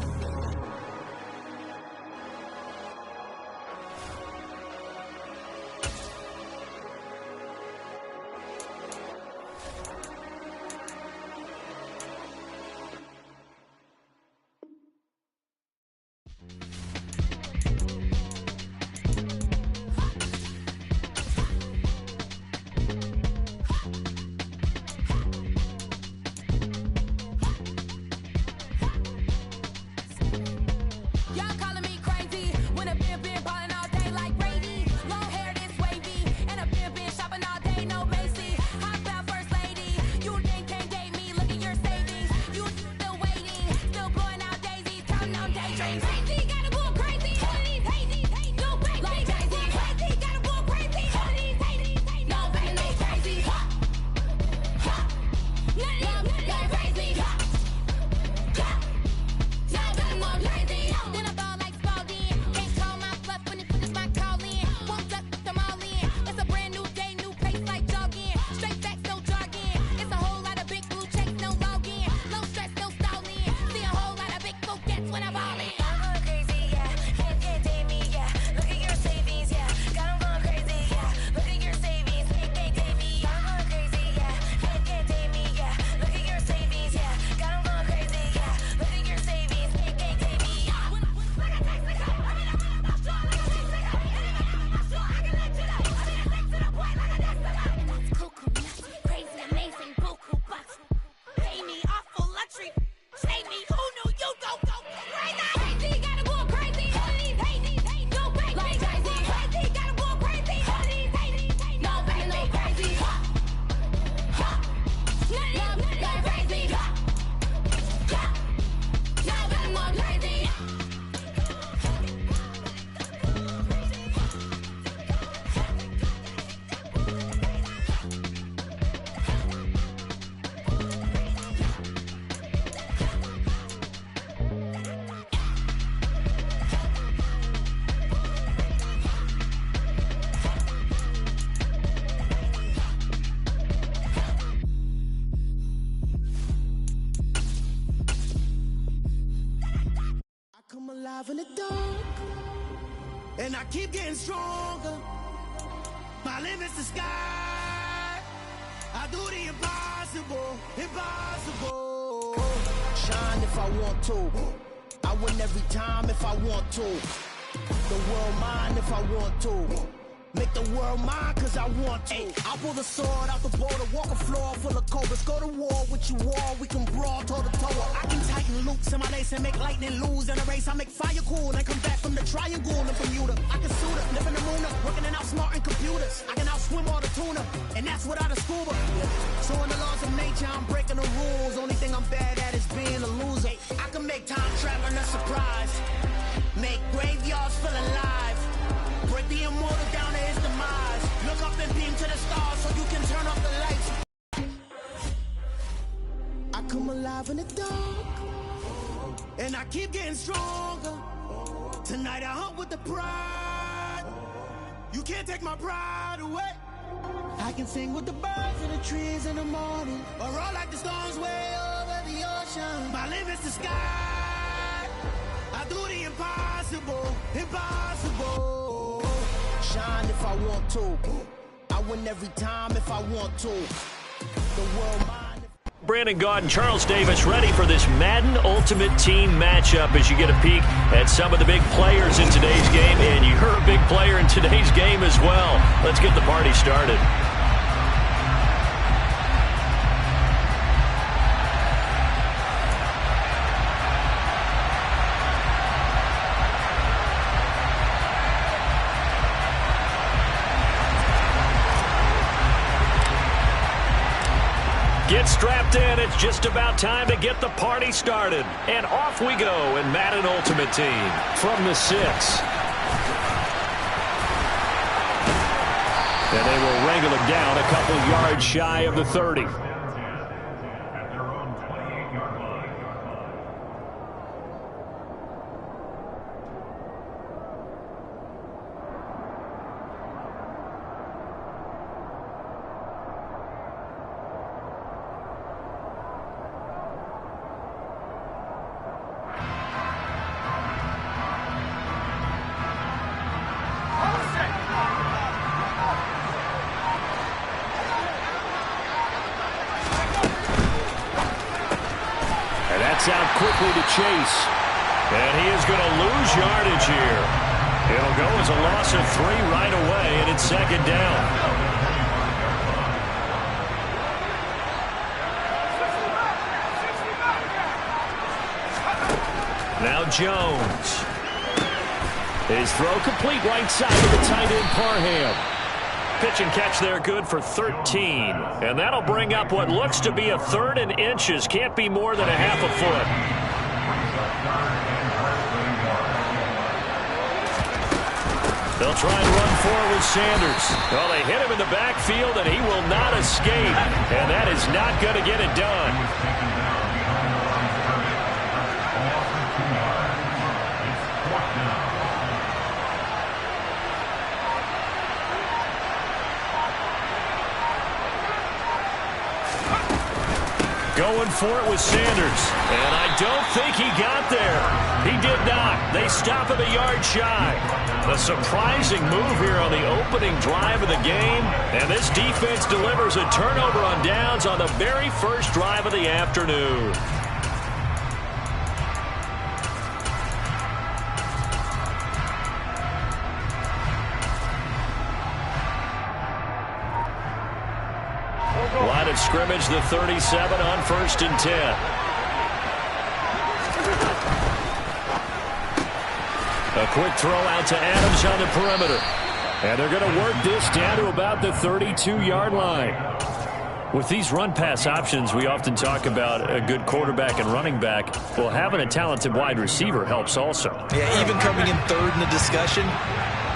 In the dark, and I keep getting stronger. My limit's the sky. I do the impossible, impossible. Shine if I want to. I win every time if I want to. The world mine if I want to. Make the world mine cause I want to. I'll pull the sword out the border, walk a floor full of cobras. Go to war with you all, we can brawl toe to toe. I can tighten loops in my lace and make lightning lose in a race. I make fire cool and come back from the triangle in Bermuda. I can suit up, live in the moon, working and outsmarting computers. I can outswim all the tuna, and that's without a scuba. So in the laws of nature, I'm breaking the rules. Only thing I'm bad at is being a loser. I can make time traveling a surprise. Make graveyards feel alive. Break the immortal down to his demise. Look up and beam to the stars so you can turn off the lights. I come alive in the dark, and I keep getting stronger. Tonight I hunt with the pride. You can't take my pride away. I can sing with the birds and the trees in the morning, or roll like the storms way over the ocean. My limit's the sky. I do the impossible, impossible. Shine if I want to. I win every time if I want to. The world mine. Brandon Gaud and Charles Davis ready for this Madden Ultimate Team matchup as you get a peek at some of the big players in today's game. And you're a big player in today's game as well. Let's get the party started. Get strapped in. It's just about time to get the party started. And off we go in Madden Ultimate Team. From the 6. And they will wrangle him down a couple yards shy of the 30. Out quickly to chase. And he is going to lose yardage here. It'll go as a loss of 3 right away, and it's second down. Now Jones. His throw complete right side of the tight end Parham. Pitch and catch there, good for 13. And that'll bring up what looks to be a 3rd and inches. Can't be more than a half a foot. They'll try and run forward with Sanders. Well, they hit him in the backfield, and he will not escape. And that is not going to get it done. Going for it with Sanders. And I don't think he got there. He did not. They stop him a yard shy. A surprising move here on the opening drive of the game. And this defense delivers a turnover on downs on the very first drive of the afternoon. Line of scrimmage, the 37 on 1st and 10. A quick throw out to Adams on the perimeter. And they're going to work this down to about the 32-yard line. With these run-pass options, we often talk about a good quarterback and running back. Well, having a talented wide receiver helps also. Yeah, even coming in 3rd in the discussion,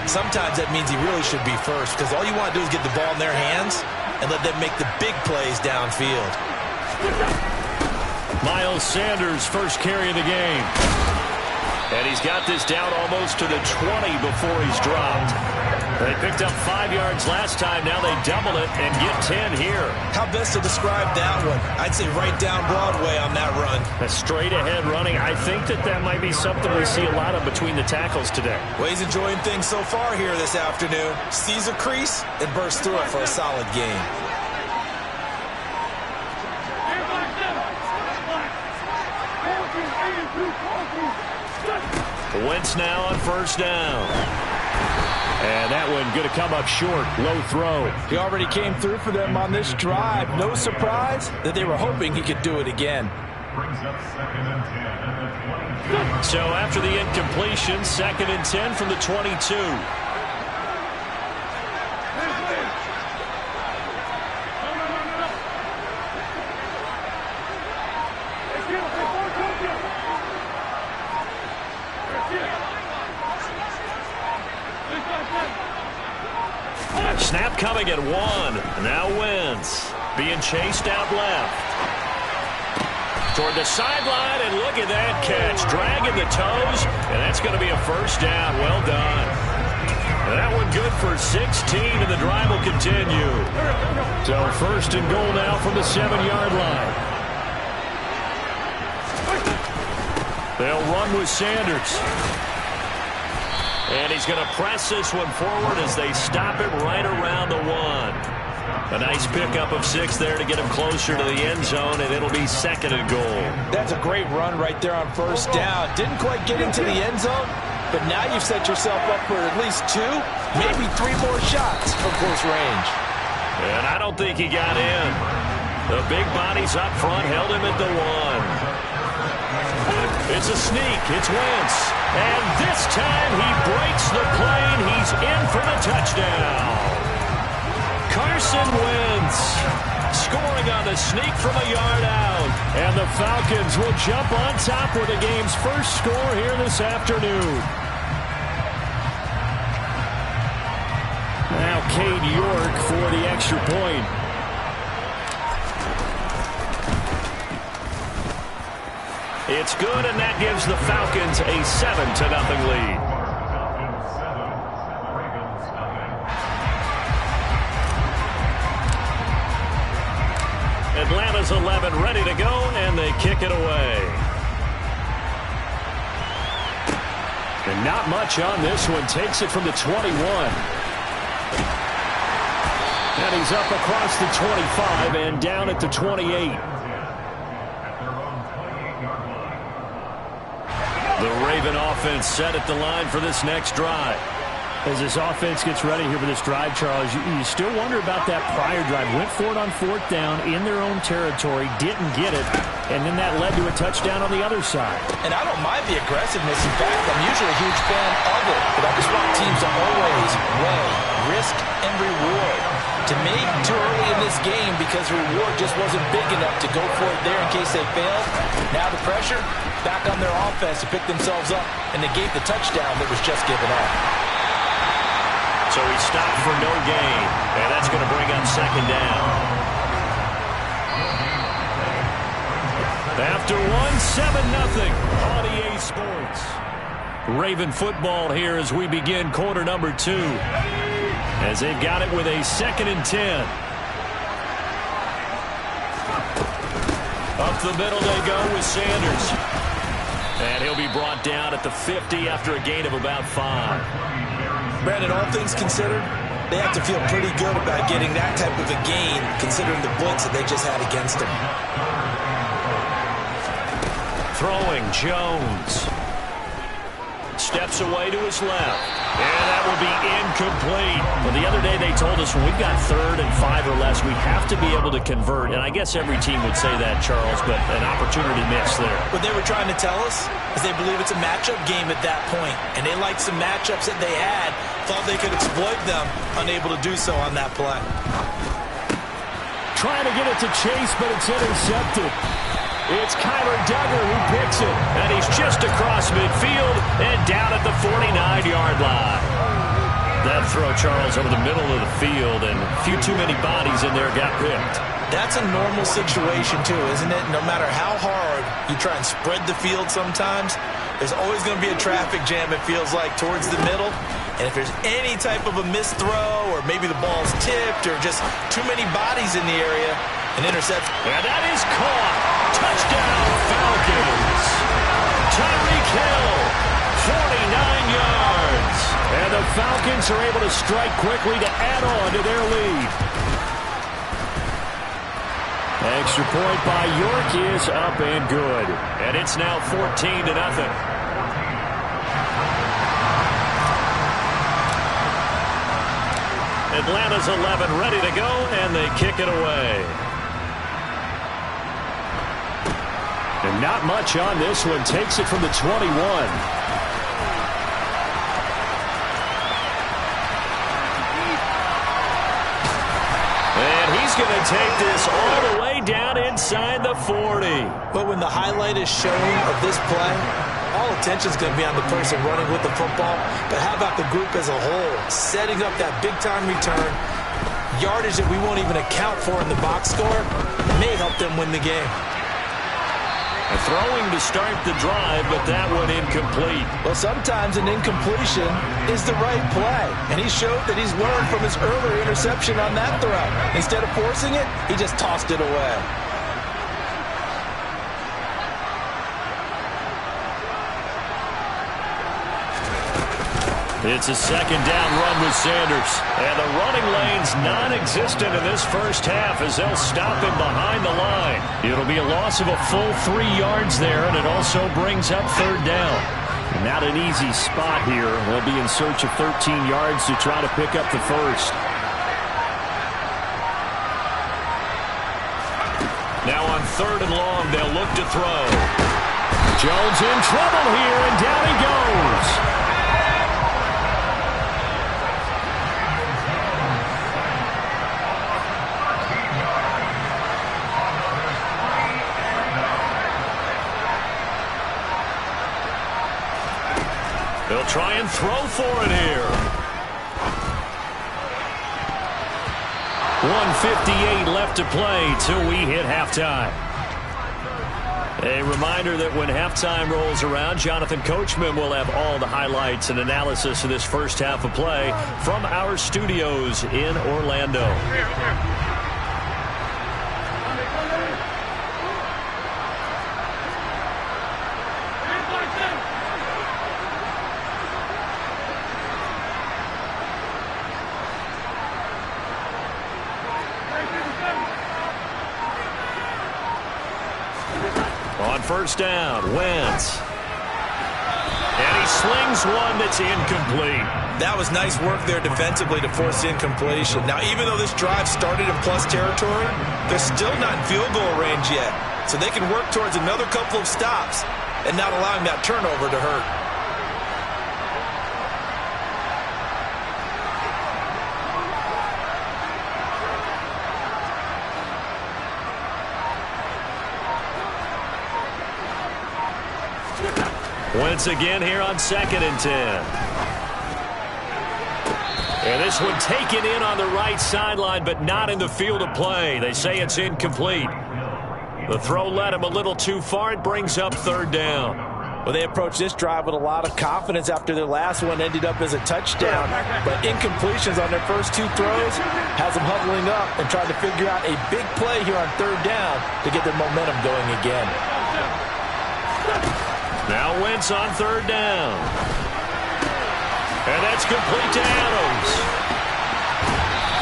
sometimes that means he really should be first, because all you want to do is get the ball in their hands and let them make the big plays downfield. Miles Sanders, first carry of the game. And he's got this down almost to the 20 before he's dropped. They picked up 5 yards last time. Now they double it and get 10 here. How best to describe that one? I'd say right down Broadway on that run. A straight-ahead running. I think that might be something we see a lot of between the tackles today. Well, he's enjoying things so far here this afternoon. Sees a crease and bursts through it for a solid gain. Wentz now on 1st down. And that one going to come up short. Low throw. He already came through for them on this drive. No surprise that they were hoping he could do it again. Brings up 2nd and 10 at the 20. So after the incompletion, 2nd and 10 from the 22. Snap coming at 1. Now Wentz being chased out left. Toward the sideline, and look at that catch. Dragging the toes, and that's going to be a first down. Well done. That one good for 16, and the drive will continue. So 1st and goal now from the 7-yard line. They'll run with Sanders. And he's going to press this one forward as they stop it right around the 1. A nice pickup of 6 there to get him closer to the end zone, and it'll be 2nd and goal. That's a great run right there on 1st down. Didn't quite get into the end zone, but now you've set yourself up for at least 2, maybe 3 more shots from close range. And I don't think he got in. The big bodies up front held him at the 1. It's a sneak. It's Wentz. And this time he breaks the plane. He's in for the touchdown. Carson Wentz scoring on the sneak from a yard out. And the Falcons will jump on top with the game's first score here this afternoon. Now Cade York for the extra point. It's good, and that gives the Falcons a 7-0 lead. Atlanta's 11 ready to go, and they kick it away. And not much on this one. Takes it from the 21. And he's up across the 25 and down at the 28. The Raven offense set at the line for this next drive. As this offense gets ready here for this drive, Charles, you still wonder about that prior drive. Went for it on 4th down in their own territory, didn't get it, and then that led to a touchdown on the other side. And I don't mind the aggressiveness. In fact, I'm usually a huge fan of it, but I just want teams to always weigh risk and reward. To me, too early in this game because the reward just wasn't big enough to go for it there in case they failed. Now the pressure back on their offense to pick themselves up and negate the touchdown that was just given up. So he stopped for no gain, and that's going to bring up 2nd down. After 7-0 on EA Sports. Raven football here as we begin quarter number 2. As they've got it with a 2nd and 10. Up the middle they go with Sanders. And he'll be brought down at the 50 after a gain of about 5. Brandon, all things considered, they have to feel pretty good about getting that type of a gain considering the blitz that they just had against them. Throwing Jones. Steps away to his left. And that will be incomplete. Well, the other day they told us when we've got 3rd and 5 or less, we have to be able to convert. And I guess every team would say that, Charles, but an opportunity missed there. What they were trying to tell us is they believe it's a matchup game at that point. And they liked some matchups that they had, thought they could exploit them, unable to do so on that play. Trying to get it to Chase, but it's intercepted. It's Kyler Duggar who picks it. And he's just across midfield and down at the 49-yard line. That throw, Charles, over the middle of the field, and a few too many bodies in there got picked. That's a normal situation, too, isn't it? No matter how hard you try and spread the field sometimes, there's always going to be a traffic jam, it feels like, towards the middle. And if there's any type of a missed throw or maybe the ball's tipped or just too many bodies in the area, an interception. And that is caught. Touchdown, Falcons. Tyreek Hill, 49 yards. And the Falcons are able to strike quickly to add on to their lead. Extra point by York is up and good. And it's now 14-0. Atlanta's 11 ready to go, and they kick it away. And not much on this one. Takes it from the 21. And he's going to take this all the way down inside the 40. But when the highlight is shown of this play, all attention is going to be on the person running with the football. But how about the group as a whole? Setting up that big-time return, yardage that we won't even account for in the box score, may help them win the game. A throwing to start the drive, but that one incomplete. Well, sometimes an incompletion is the right play. And he showed that he's learned from his earlier interception on that throw. Instead of forcing it, he just tossed it away. It's a second down run with Sanders. And the running lane's non-existent in this first half as they'll stop him behind the line. It'll be a loss of a full 3 yards there, and it also brings up third down. Not an easy spot here. They'll be in search of 13 yards to try to pick up the first. Now on third and long, they'll look to throw. Jones in trouble here, and down he goes. They'll try and throw for it here. 1:58 left to play till we hit halftime. A reminder that when halftime rolls around, Jonathan Coachman will have all the highlights and analysis of this first half of play from our studios in Orlando. On first down, Wentz. And he slings one that's incomplete. That was nice work there defensively to force incompletion. Now, even though this drive started in plus territory, they're still not in field goal range yet. So they can work towards another couple of stops and not allowing that turnover to hurt. Wentz again here on 2nd and 10. And this one taken in on the right sideline, but not in the field of play. They say it's incomplete. The throw led him a little too far. It brings up third down. Well, they approached this drive with a lot of confidence after their last one ended up as a touchdown. But incompletions on their first 2 throws has them huddling up and trying to figure out a big play here on third down to get their momentum going again. Now Wentz on third down. And that's complete to Adams.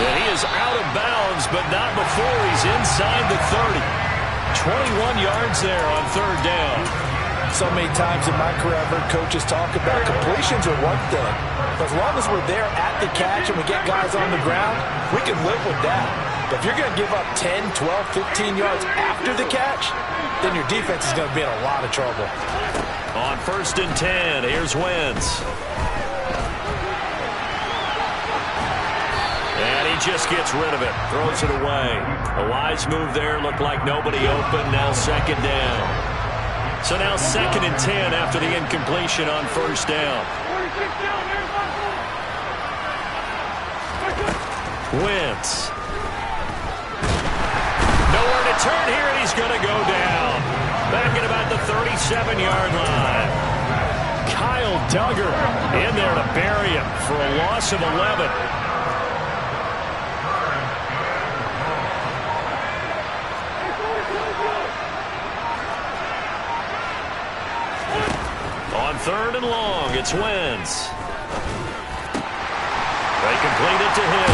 And he is out of bounds, but not before he's inside the 30. 21 yards there on third down. So many times in my career I've heard coaches talk about completions are one thing. But as long as we're there at the catch and we get guys on the ground, we can live with that. But if you're going to give up 10, 12, 15 yards after the catch, then your defense is going to be in a lot of trouble. On 1st and 10, here's Wentz. And he just gets rid of it, throws it away. A wise move there, looked like nobody open, now 2nd down. So now 2nd and 10 after the incompletion on first down. Wentz. Nowhere to turn here, and he's going to go down. Back at about the 37-yard line. Kyle Duggar in there to bury him for a loss of 11. On 3rd and long, it's Wentz. They complete it to him.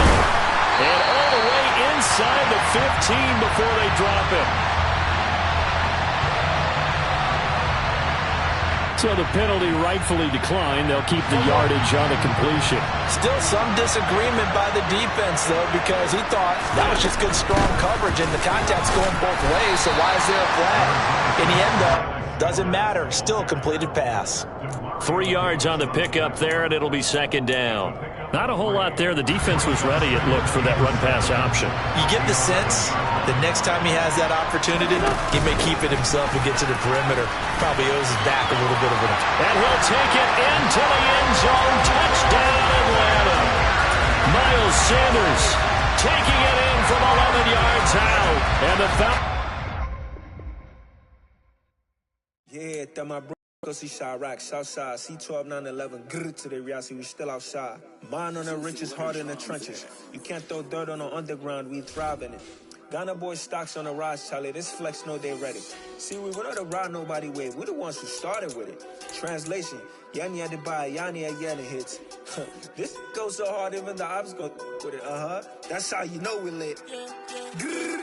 And all the way inside the 15 before they drop him. So the penalty rightfully declined. They'll keep the yardage on the completion. Still some disagreement by the defense, though, because he thought that was just good, strong coverage, and the contact's going both ways, so why is there a flag? In the end, though, doesn't matter. Still a completed pass. 3 yards on the pickup there, and it'll be second down. Not a whole lot there. The defense was ready, it looked, for that run-pass option. You get the sense that next time he has that opportunity, he may keep it himself and get to the perimeter. Probably owes his back a little bit of it. And he'll take it into the end zone. Touchdown, Atlanta. Miles Sanders taking it in from 11 yards out. And the foul. Yeah, that my bro. Go see Chirac, Southside, C12, 911, grrr to the reality, we still outside. Mine on the riches, hard in the trenches. You can't throw dirt on the underground, we thrive in it. Ghana boys stocks on the rise, Charlie, this flex know they ready. See, we were not to ride nobody with, we're the ones who started with it. Translation, Yanni had to buy, Yanni again hits. This goes so hard, even the ops go with it, That's how you know we lit. Grrr,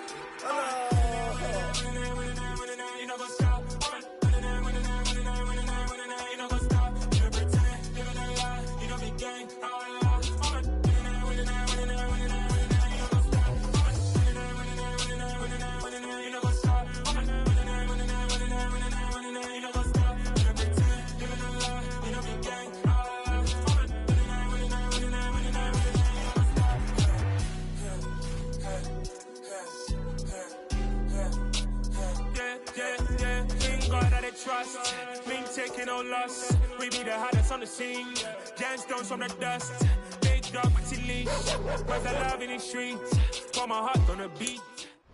trust, me taking no loss. We be the hottest on the scene. Gemstones from the dust. Big dog with your leash. Cause I love in the streets. Put my heart on the beat.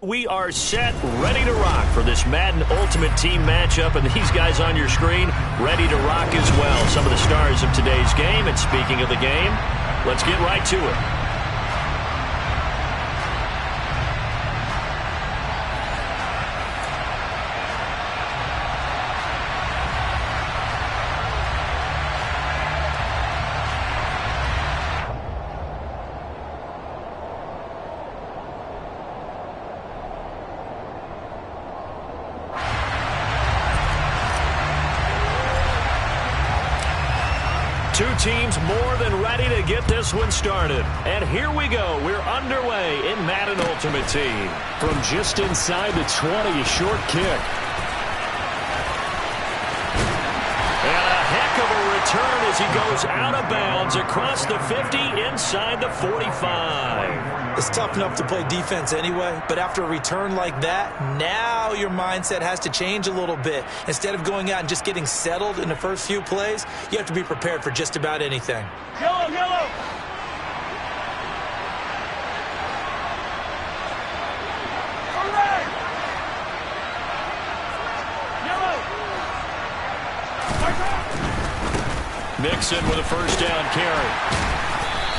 We are set, ready to rock for this Madden Ultimate Team matchup, and these guys on your screen ready to rock as well. Some of the stars of today's game, and speaking of the game, let's get right to it. Two teams more than ready to get this one started. And here we go. We're underway in Madden Ultimate Team. From just inside the 20, a short kick. And a heck of a return as he goes out of bounds across the 50 inside the 45. It's tough enough to play defense anyway, but after a return like that, now your mindset has to change a little bit. Instead of going out and just getting settled in the first few plays, you have to be prepared for just about anything. Yellow, yellow! Mixon with a first down carry.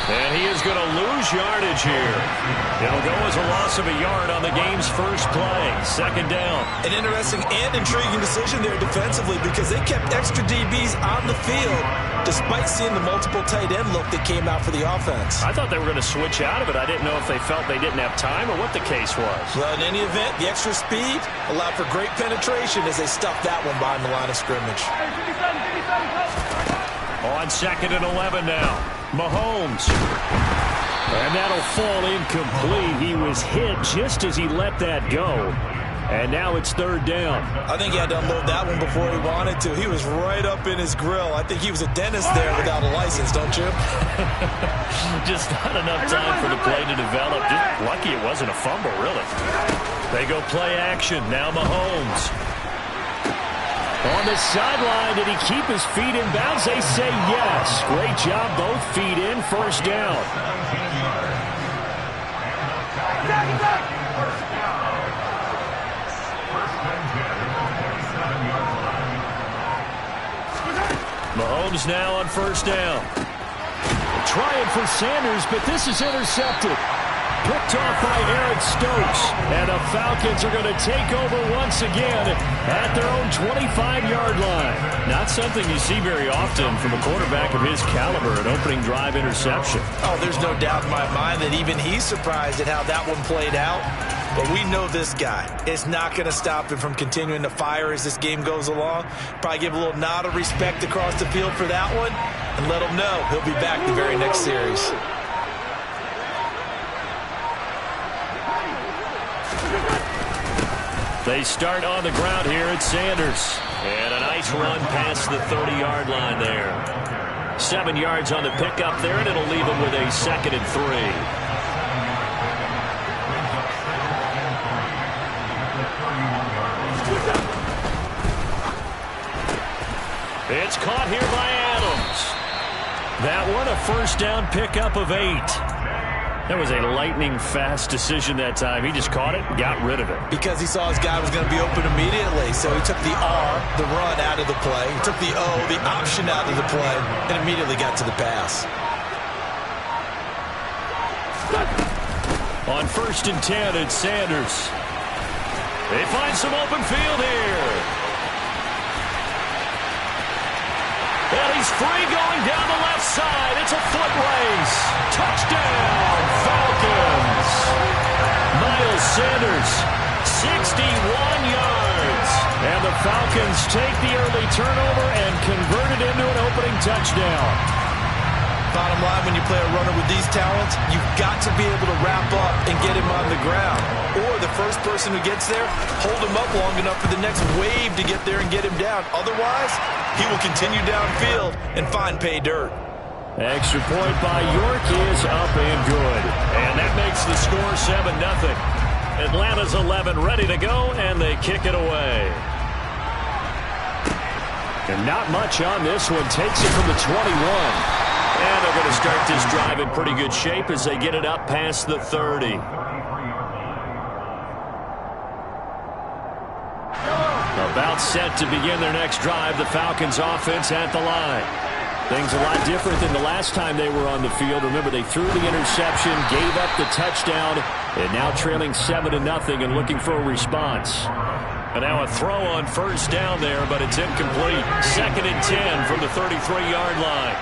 And he is going to lose yardage here. It'll go as a loss of a yard on the game's first play. Second down. An interesting and intriguing decision there defensively because they kept extra DBs on the field despite seeing the multiple tight end look that came out for the offense. I thought they were going to switch out of it. I didn't know if they felt they didn't have time or what the case was. Well, in any event, the extra speed allowed for great penetration as they stuffed that one behind the line of scrimmage. On second and 11 now. Mahomes. And that'll fall incomplete. He was hit just as he let that go. And now it's third down. I think he had to unload that one before he wanted to. He was right up in his grill. I think he was a dentist there without a license, don't you? Just not enough time for the play to develop. Just lucky it wasn't a fumble, really. They go play action. Now Mahomes. On the sideline, did he keep his feet in bounds? They say yes. Great job, both feet in, first down. Mahomes now on first down. Trying for Sanders, but this is intercepted. Picked off by Eric Stokes. And the Falcons are going to take over once again at their own 25-yard line. Not something you see very often from a quarterback of his caliber, an opening drive interception. Oh, there's no doubt in my mind that even he's surprised at how that one played out. But we know this guy. It's not going to stop him from continuing to fire as this game goes along. Probably give a little nod of respect across the field for that one and let him know he'll be back the very next series. They start on the ground here at Sanders. And a nice run past the 30-yard line there. 7 yards on the pickup there, and it'll leave him with a 2nd and 3. It's caught here by Adams. That one, a first down pickup of 8. That was a lightning-fast decision that time. He just caught it and got rid of it. Because he saw his guy was going to be open immediately, so he took the R, the run, out of the play. He took the O, the option, out of the play, and immediately got to the pass. On 1st and 10, it's Sanders. They find some open field here. And he's free going down the left side. It's a foot race. Touchdown, Falcons. Miles Sanders, 61 yards. And the Falcons take the early turnover and convert it into an opening touchdown. Bottom line, when you play a runner with these talents, you've got to be able to wrap up and get him on the ground. Or the first person who gets there, hold him up long enough for the next wave to get there and get him down. Otherwise, he will continue downfield and find pay dirt. Extra point by York is up and good. And that makes the score 7-0. Atlanta's 11 ready to go, and they kick it away. And not much on this one. Takes it from the 21. And they're going to start this drive in pretty good shape as they get it up past the 30. About set to begin their next drive, the Falcons offense at the line. Things a lot different than the last time they were on the field. Remember, they threw the interception, gave up the touchdown, and now trailing 7-0 and looking for a response. And now a throw on first down there, but it's incomplete. 2nd and 10 from the 33-yard line.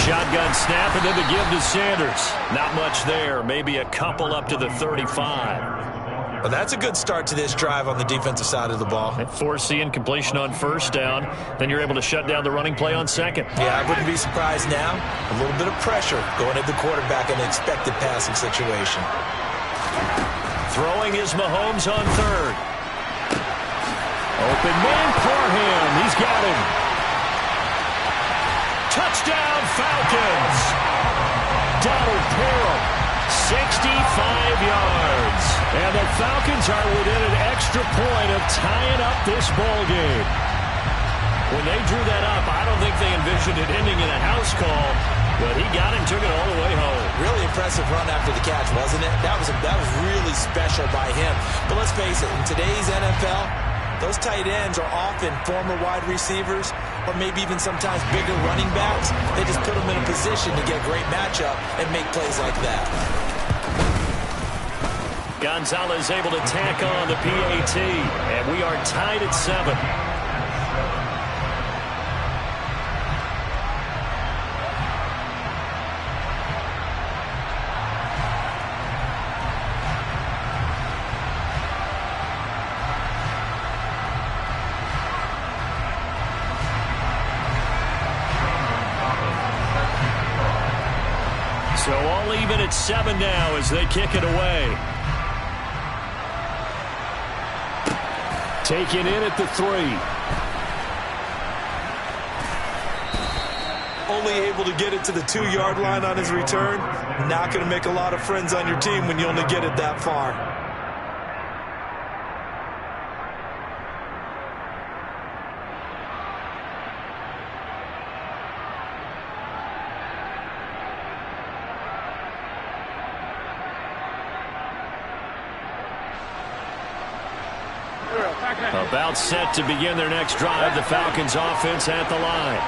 Shotgun snap, and then the give to Sanders. Not much there. Maybe a couple up to the 35. Well, that's a good start to this drive on the defensive side of the ball. And forcing completion on first down. Then you're able to shut down the running play on 2nd. Yeah, I wouldn't be surprised now. A little bit of pressure going at the quarterback in an expected passing situation. Throwing is Mahomes on 3rd. Open man for him. He's got him. Touchdown, Falcons. Donald Parham, 65 yards. And the Falcons are within an extra point of tying up this ball game. When they drew that up, I don't think they envisioned it ending in a house call, but he got it and took it all the way home. Really impressive run after the catch, wasn't it? That was really special by him. But let's face it, in today's NFL, those tight ends are often former wide receivers or maybe even sometimes bigger running backs. They just put them in a position to get a great matchup and make plays like that. Gonzalez able to tack on the PAT, and we are tied at 7. So all even at 7 now as they kick it away. Taken in at the 3. Only able to get it to the 2-yard line on his return. Not going to make a lot of friends on your team when you only get it that far. About set to begin their next drive, the Falcons offense at the line.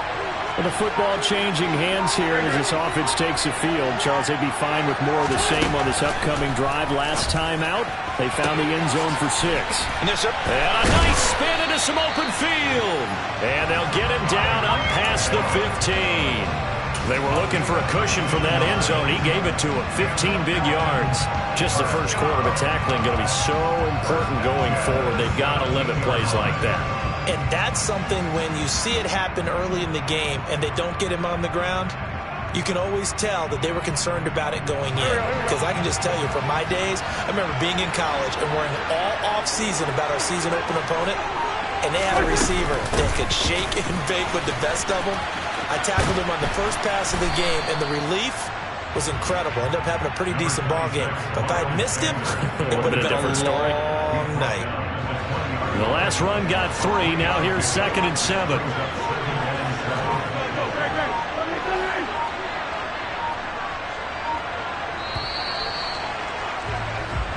Well, the football changing hands here as this offense takes the field. Charles, they'd be fine with more of the same on this upcoming drive. Last time out, they found the end zone for 6. And a nice spin into some open field. And they'll get him down up past the 15. They were looking for a cushion from that end zone. He gave it to him. 15 big yards. Just the first quarter, but tackling going to be so important going forward. They've got to limit plays like that. And that's something when you see it happen early in the game and they don't get him on the ground, you can always tell that they were concerned about it going in. Because I can just tell you from my days, I remember being in college and worrying all off-season about our season open opponent, and they had a receiver that could shake and bake with the best of them. I tackled him on the first pass of the game, and the relief was incredible. Ended up having a pretty decent ball game. But if I had missed him, it would have been a long night. The last run got 3. Now here's 2nd and 7.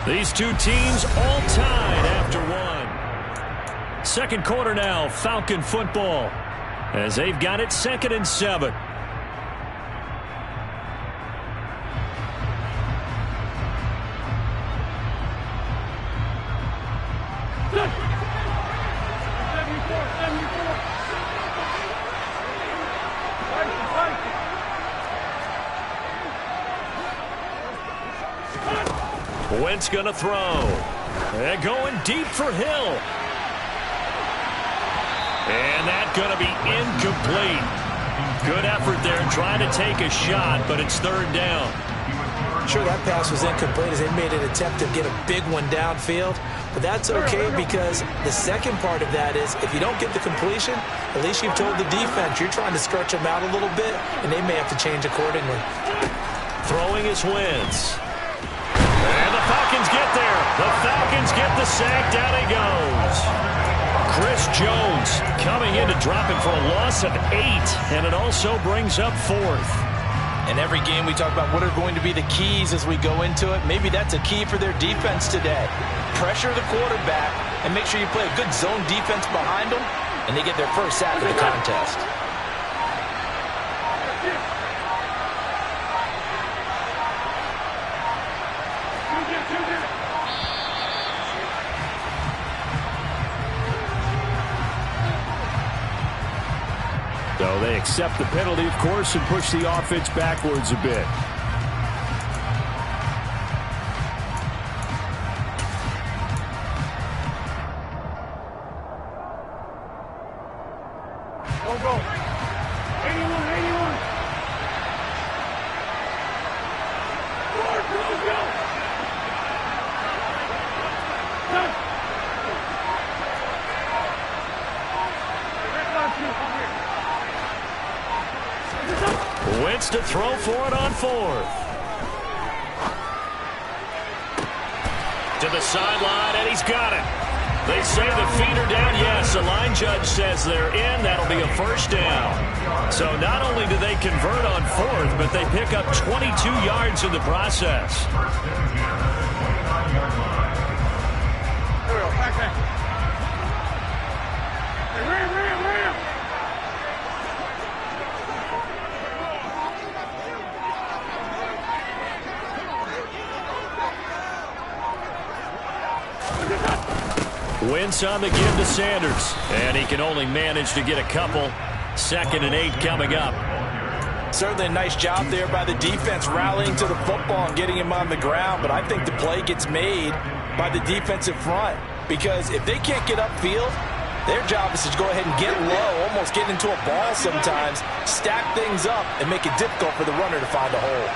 These two teams all tied after 1. Second quarter now, Falcon football, as they've got it 2nd and 7. Wentz going to throw. They're going deep for Hill. And that's going to be incomplete. Good effort there trying to take a shot, but it's 3rd down. Sure, that pass was incomplete as they made an attempt to get a big one downfield. But that's okay because the second part of that is if you don't get the completion, at least you've told the defense you're trying to stretch them out a little bit, and they may have to change accordingly. Throwing is Wentz. And the Falcons get there. The Falcons get the sack. Down he goes. Chris Jones coming in to drop it for a loss of 8, and it also brings up 4th. And every game we talk about what are going to be the keys as we go into it. Maybe that's a key for their defense today. Pressure the quarterback and make sure you play a good zone defense behind them, and they get their first sack of the contest. So they accept the penalty, of course, and push the offense backwards a bit. Go. 81. Wentz to throw for it on 4th. To the sideline, and he's got it. They say the feet are down. Yes, the line judge says they're in. That'll be a first down. So not only do they convert on 4th, but they pick up 22 yards in the process. Wentz on the give to Sanders, and he can only manage to get a couple. 2nd and 8 coming up. Certainly a nice job there by the defense rallying to the football and getting him on the ground, but I think the play gets made by the defensive front because if they can't get upfield, their job is to go ahead and get low, almost get into a ball sometimes, stack things up, and make it difficult for the runner to find a hole.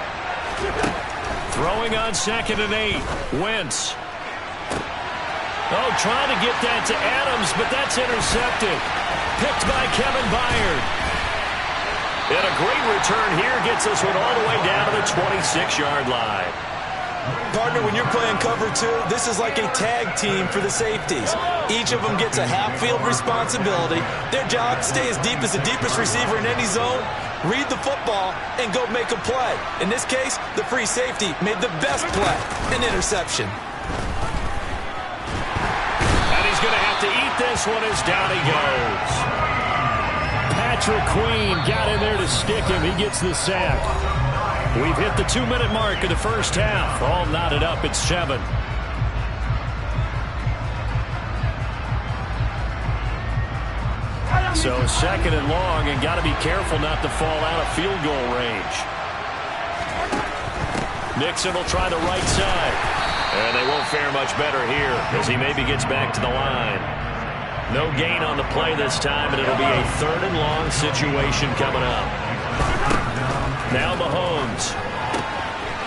Throwing on 2nd and 8, Wentz. Oh, trying to get that to Adams, but that's intercepted. Picked by Kevin Byard. And a great return here gets this one all the way down to the 26-yard line. Partner, when you're playing cover 2, this is like a tag team for the safeties. Each of them gets a half-field responsibility. Their job, stay as deep as the deepest receiver in any zone, read the football, and go make a play. In this case, the free safety made the best play, an interception. And he's going to have to eat this one as down he goes. Patrick Queen got in there to stick him. He gets the sack. We've hit the 2-minute mark of the first half. All knotted up at 7. So 2nd and long, and got to be careful not to fall out of field goal range. Nixon will try the right side. And they won't fare much better here as he maybe gets back to the line. No gain on the play this time, and it'll be a 3rd and long situation coming up. Now Mahomes.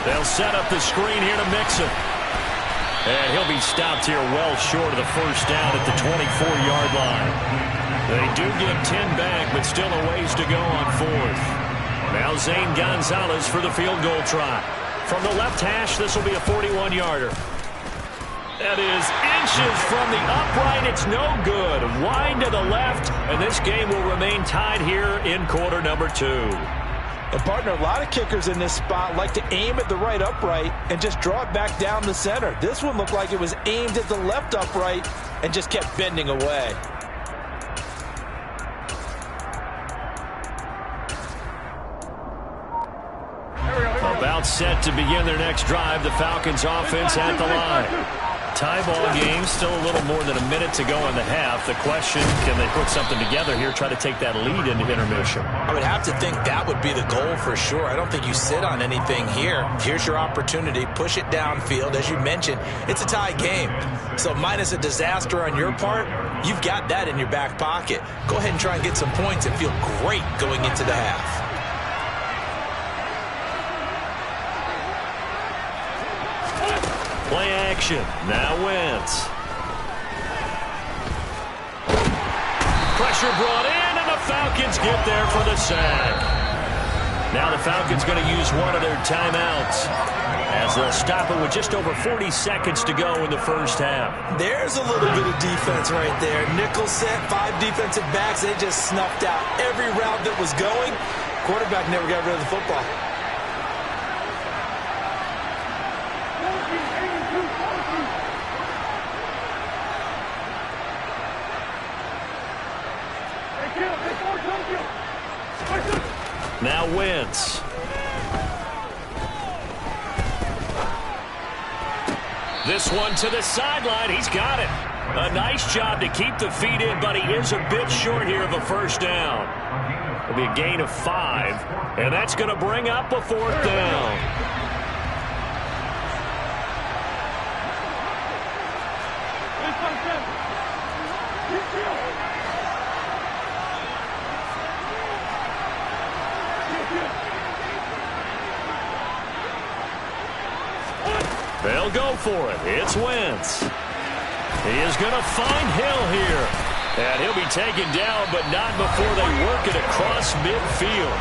They'll set up the screen here to Mixon. And he'll be stopped here well short of the first down at the 24-yard line. They do get 10 back, but still a ways to go on 4th. Now Zane Gonzalez for the field goal try. From the left hash, this will be a 41-yarder. That is inches from the upright. It's no good. Wide to the left, and this game will remain tied here in quarter number 2. And, partner, a lot of kickers in this spot like to aim at the right upright and just draw it back down the center. This one looked like it was aimed at the left upright and just kept bending away. About set to begin their next drive. The Falcons offense at the line. Tie ball game, still a little more than a minute to go in the half. The question, can they put something together here, try to take that lead into intermission? I would have to think that would be the goal for sure. I don't think you sit on anything here. Here's your opportunity. Push it downfield. As you mentioned, it's a tie game. So minus a disaster on your part, you've got that in your back pocket. Go ahead and try and get some points and feel great going into the half. Play action. Now Wentz. Pressure brought in, and the Falcons get there for the sack. Now the Falcons going to use one of their timeouts as they'll stop it with just over 40 seconds to go in the first half. There's a little bit of defense right there. Nickel set, 5 defensive backs. They just snuffed out every route that was going. Quarterback never got rid of the football. Now Wentz. This one to the sideline. He's got it. A nice job to keep the feet in, but he is a bit short here of a first down. It'll be a gain of 5, and that's going to bring up a 4th down. They'll go for it. It's Wentz. He is going to find Hill here. And he'll be taken down, but not before they work it across midfield.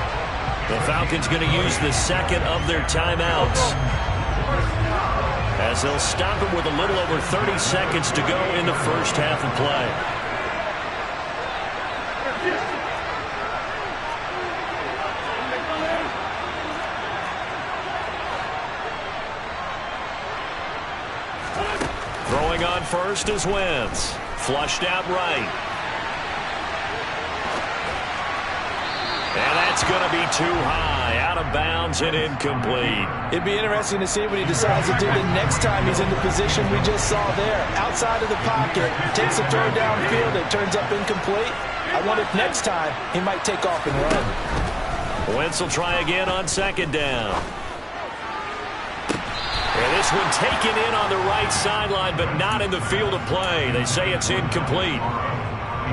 The Falcons going to use the second of their timeouts, as they'll stop it with a little over 30 seconds to go in the first half of play. Throwing on first is Wentz. Flushed out right. And that's going to be too high. Out of bounds and incomplete. It'd be interesting to see what he decides to do the next time he's in the position we just saw there. Outside of the pocket. Takes a throw downfield. It turns up incomplete. I wonder if next time he might take off and run. Wentz will try again on second down. And this one taken in on the right sideline, but not in the field of play. They say it's incomplete.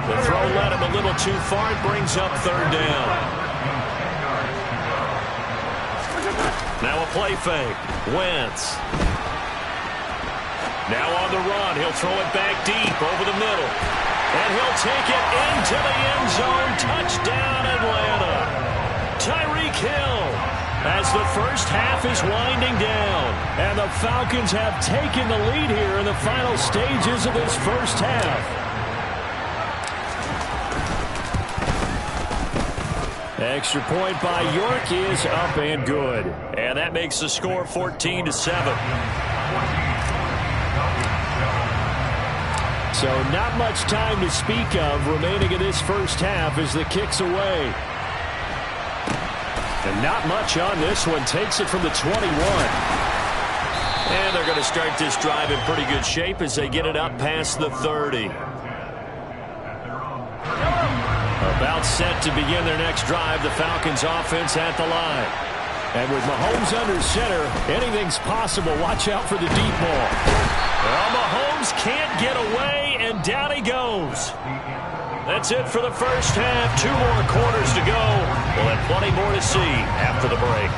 The throw led him a little too far. It brings up third down. Now a play fake. Wentz. Now on the run. He'll throw it back deep over the middle. And he'll take it into the end zone. Touchdown, Atlanta. Tyreek Hill. As the first half is winding down. And the Falcons have taken the lead here in the final stages of this first half. Extra point by York is up and good. And that makes the score 14-7. So not much time to speak of remaining in this first half as the kick's away. And not much on this one. Takes it from the 21. And they're going to start this drive in pretty good shape as they get it up past the 30. About set to begin their next drive. The Falcons offense at the line. And with Mahomes under center, anything's possible. Watch out for the deep ball. Well, Mahomes can't get away, and down he goes. That's it for the first half. 2 more quarters to go. We'll have plenty more to see after the break.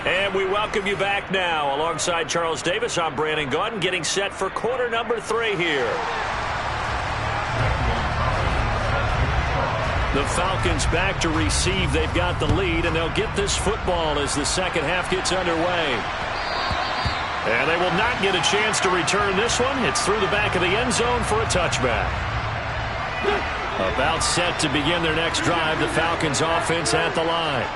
And we welcome you back now. Alongside Charles Davis, I'm Brandon Gaudin, getting set for quarter number 3 here. The Falcons back to receive. They've got the lead, and they'll get this football as the second half gets underway. And they will not get a chance to return this one. It's through the back of the end zone for a touchback. About set to begin their next drive. The Falcons offense at the line.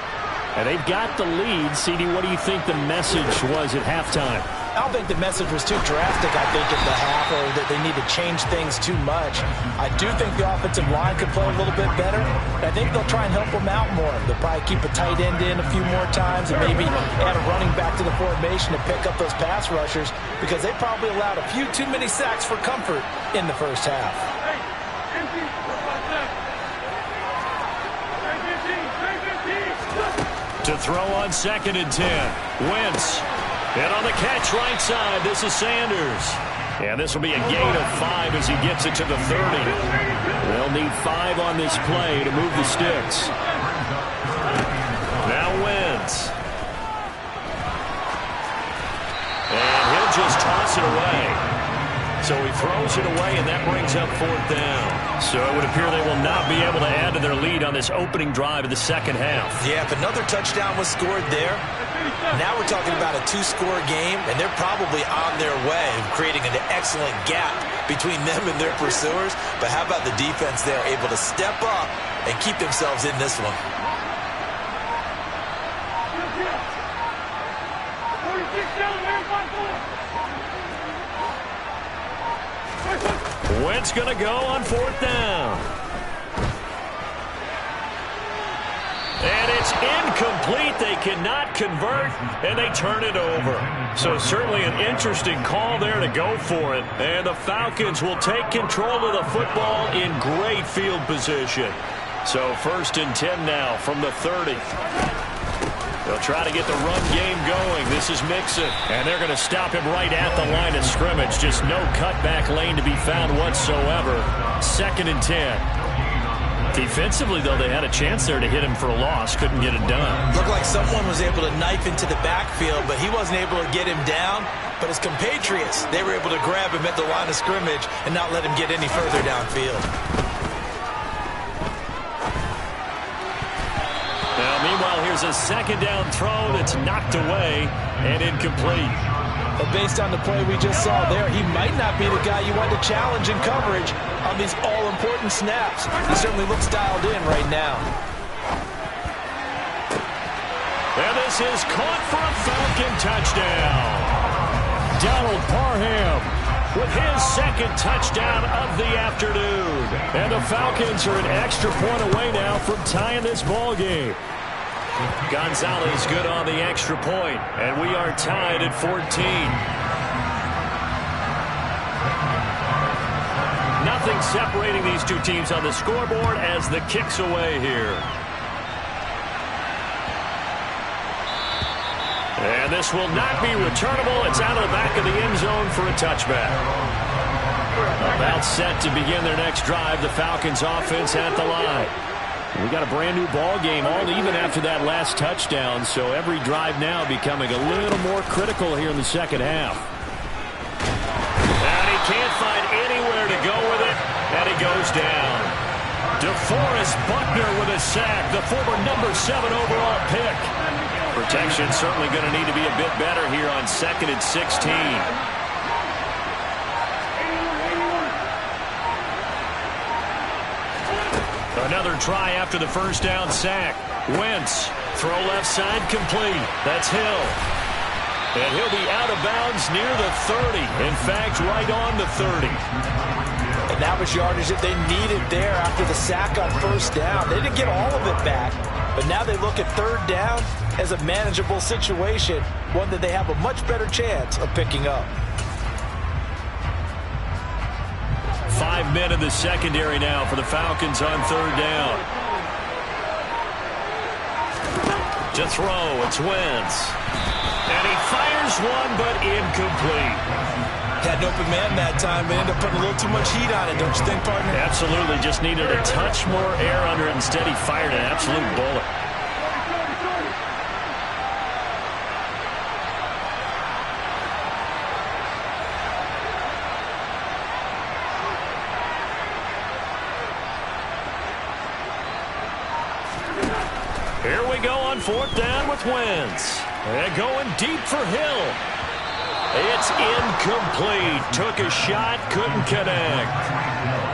And they've got the lead. CD, what do you think the message was at halftime? I don't think the message was too drastic, I think, at the half, or that they need to change things too much. I do think the offensive line could play a little bit better. I think they'll try and help them out more. They'll probably keep a tight end in a few more times and maybe add a running back to the formation to pick up those pass rushers, because they probably allowed a few too many sacks for comfort in the first half. To throw on 2nd and 10. Wentz. And on the catch right side, this is Sanders. And this will be a gain of 5 as he gets it to the 30. They'll need 5 on this play to move the sticks. Now Wentz. And he'll just toss it away. So he throws it away, and that brings up 4th down. So it would appear they will not be able to add to their lead on this opening drive of the second half. Yeah, if another touchdown was scored there, now we're talking about a 2-score game, and they're probably on their way of creating an excellent gap between them and their pursuers. But how about the defense there, able to step up and keep themselves in this one? Wentz going to go on 4th down. And it's incomplete. They cannot convert, and they turn it over. So certainly an interesting call there to go for it. And the Falcons will take control of the football in great field position. So 1st and 10 now from the 30. They'll try to get the run game going. This is Mixon. And they're going to stop him right at the line of scrimmage. Just no cutback lane to be found whatsoever. 2nd and 10. Defensively, though, they had a chance there to hit him for a loss. Couldn't get it done. Looked like someone was able to knife into the backfield, but he wasn't able to get him down. But his compatriots, they were able to grab him at the line of scrimmage and not let him get any further downfield. Meanwhile, here's a 2nd down throw that's knocked away and incomplete. But based on the play we just saw there, he might not be the guy you want to challenge in coverage on these all-important snaps. He certainly looks dialed in right now. And this is caught for a Falcon touchdown. Donald Parham with his 2nd touchdown of the afternoon. And the Falcons are an extra point away now from tying this ball game. Gonzalez good on the extra point, and we are tied at 14. Nothing separating these two teams on the scoreboard as the kick's away here. And this will not be returnable. It's out of the back of the end zone for a touchback. About set to begin their next drive. The Falcons offense at the line. We got a brand new ball game, all even after that last touchdown. So every drive now becoming a little more critical here in the second half. And he can't find anywhere to go with it, and he goes down. DeForest Buckner with a sack, the former number 7 overall pick. Protection certainly going to need to be a bit better here on 2nd and 16. Another try after the first down sack. Wentz, throw left side complete. That's Hill. And he'll be out of bounds near the 30. In fact, right on the 30. And that was yardage that they needed there after the sack on first down. They didn't get all of it back, but now they look at third down as a manageable situation, one that they have a much better chance of picking up. 5 men in the secondary now for the Falcons on third down. To throw, it's Wentz. And he fires one, but incomplete. Had an open man that time, but ended up putting a little too much heat on it, don't you think, partner? Absolutely, just needed a touch more air under it. Instead, he fired an absolute bullet. Here we go on fourth down with Wentz. And going deep for Hill. It's incomplete. Took a shot, couldn't connect.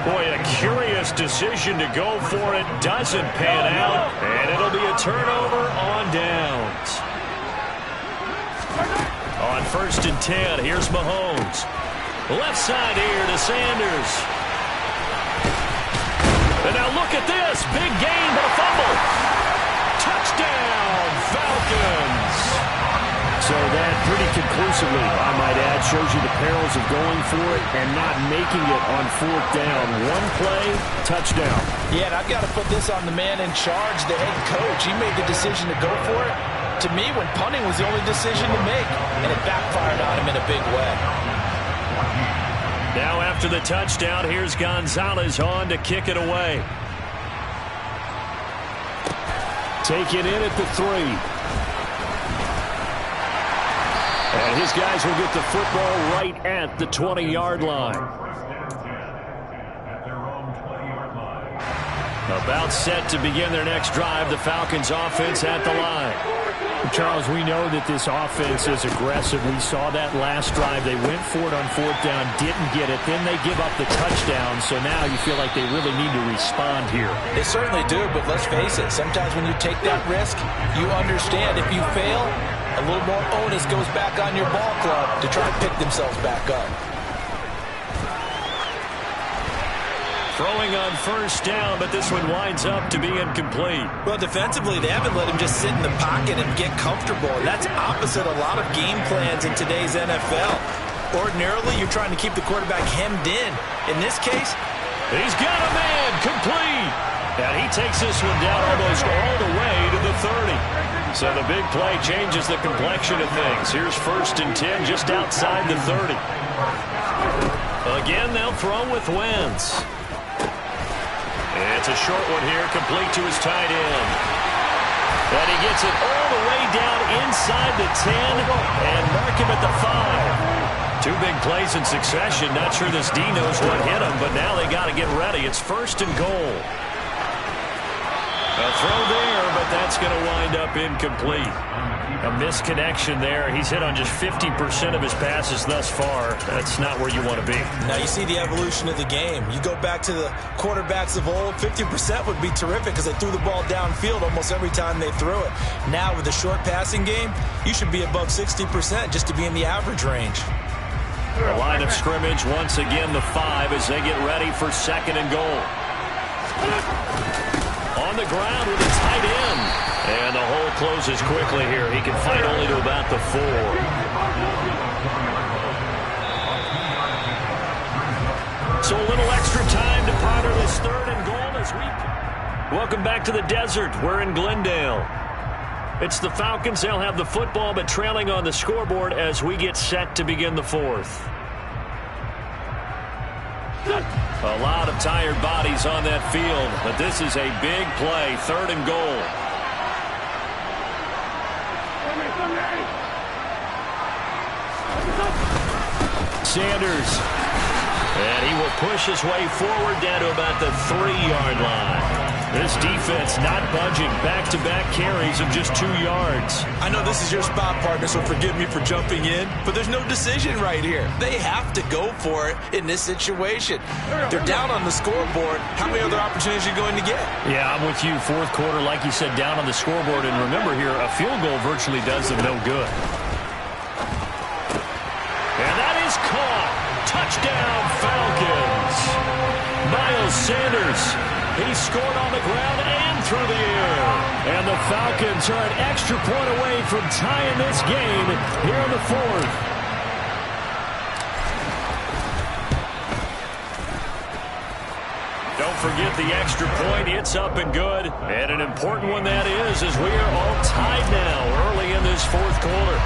Boy, a curious decision to go for it. Doesn't pan out. And it'll be a turnover on downs. On 1st and 10, here's Mahomes. Left side here to Sanders. And now look at this. Big gain, but a fumble. Touchdown, Falcons. So that pretty conclusively, I might add, shows you the perils of going for it and not making it on fourth down. One play, touchdown. Yeah, and I've got to put this on the man in charge, the head coach. He made the decision to go for it. To me, when punting was the only decision to make, and it backfired on him in a big way. Now after the touchdown, here's Gonzalez on to kick it away. Take it in at the 3. And his guys will get the football right at the 20-yard line. About set to begin their next drive. The Falcons offense at the line. Charles, we know that this offense is aggressive. We saw that last drive. They went for it on fourth down, didn't get it. Then they give up the touchdown. So now you feel like they really need to respond here. They certainly do, but let's face it. Sometimes when you take that risk, you understand if you fail, a little more onus goes back on your ball club to try to pick themselves back up. Throwing on first down, but this one winds up to be incomplete. Well, defensively, they haven't let him just sit in the pocket and get comfortable. That's opposite a lot of game plans in today's NFL. Ordinarily, you're trying to keep the quarterback hemmed in. In this case, he's got a man, complete. And he takes this one down almost all the way to the 30. So the big play changes the complexion of things. Here's 1st and 10 just outside the 30. Again, they'll throw with Wentz. It's a short one here, complete to his tight end. And he gets it all the way down inside the 10 and mark him at the 5. 2 big plays in succession. Not sure this D knows what hit him, but now they got to get ready. It's 1st and goal. A throw there, but that's going to wind up incomplete. A misconnection there. He's hit on just 50% of his passes thus far. That's not where you want to be. Now you see the evolution of the game. You go back to the quarterbacks of old, 50% would be terrific because they threw the ball downfield almost every time they threw it. Now with the short passing game, you should be above 60% just to be in the average range. The line of scrimmage, once again the 5 as they get ready for 2nd and goal. On the ground with a tight end. And the hole closes quickly here. He can fight only to about the 4. So a little extra time to ponder this 3rd and goal as we... Welcome back to the desert. We're in Glendale. It's the Falcons. They'll have the football, but trailing on the scoreboard as we get set to begin the 4th. A lot of tired bodies on that field, but this is a big play. 3rd and goal. Sanders. And he will push his way forward down to about the 3-yard line. This defense not budging. Back-to-back carries of just 2 yards. I know this is your spot, partner, so forgive me for jumping in, but there's no decision right here. They have to go for it in this situation. They're down on the scoreboard. How many other opportunities are you going to get? Yeah, I'm with you. Fourth quarter, like you said, down on the scoreboard. And remember here, a field goal virtually does them no good. And that is caught. Touchdown, Falcons. Miles Sanders. He scored on the ground and through the air. And the Falcons are an extra point away from tying this game here in the fourth. Don't forget the extra point. It's up and good. And an important one that is, as we are all tied now early in this fourth quarter.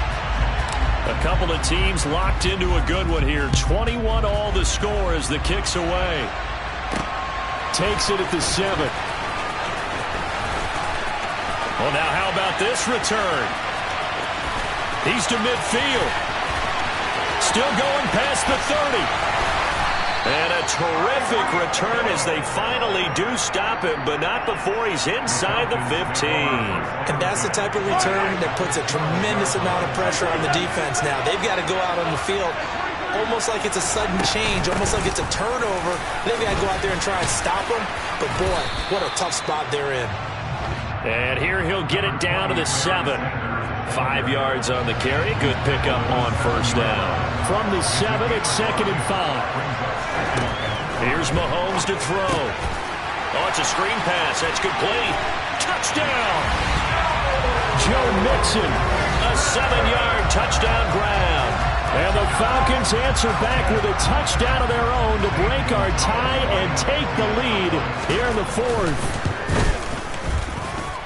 A couple of teams locked into a good one here. 21 all the score as the kick's away. Takes it at the 7. Well, now how about this return? He's to midfield. Still going past the 30. And a terrific return as they finally do stop him, but not before he's inside the 15. And that's the type of return that puts a tremendous amount of pressure on the defense now. They've got to go out on the field almost like it's a sudden change, almost like it's a turnover. They've got to go out there and try and stop them. But, boy, what a tough spot they're in. And here he'll get it down to the 7. 5 yards on the carry. Good pickup on first down. From the 7, it's 2nd and 5. Here's Mahomes to throw. Oh, it's a screen pass. That's complete. Touchdown! Joe Mixon, a 7-yard touchdown grab. And the Falcons answer back with a touchdown of their own to break our tie and take the lead here in the fourth.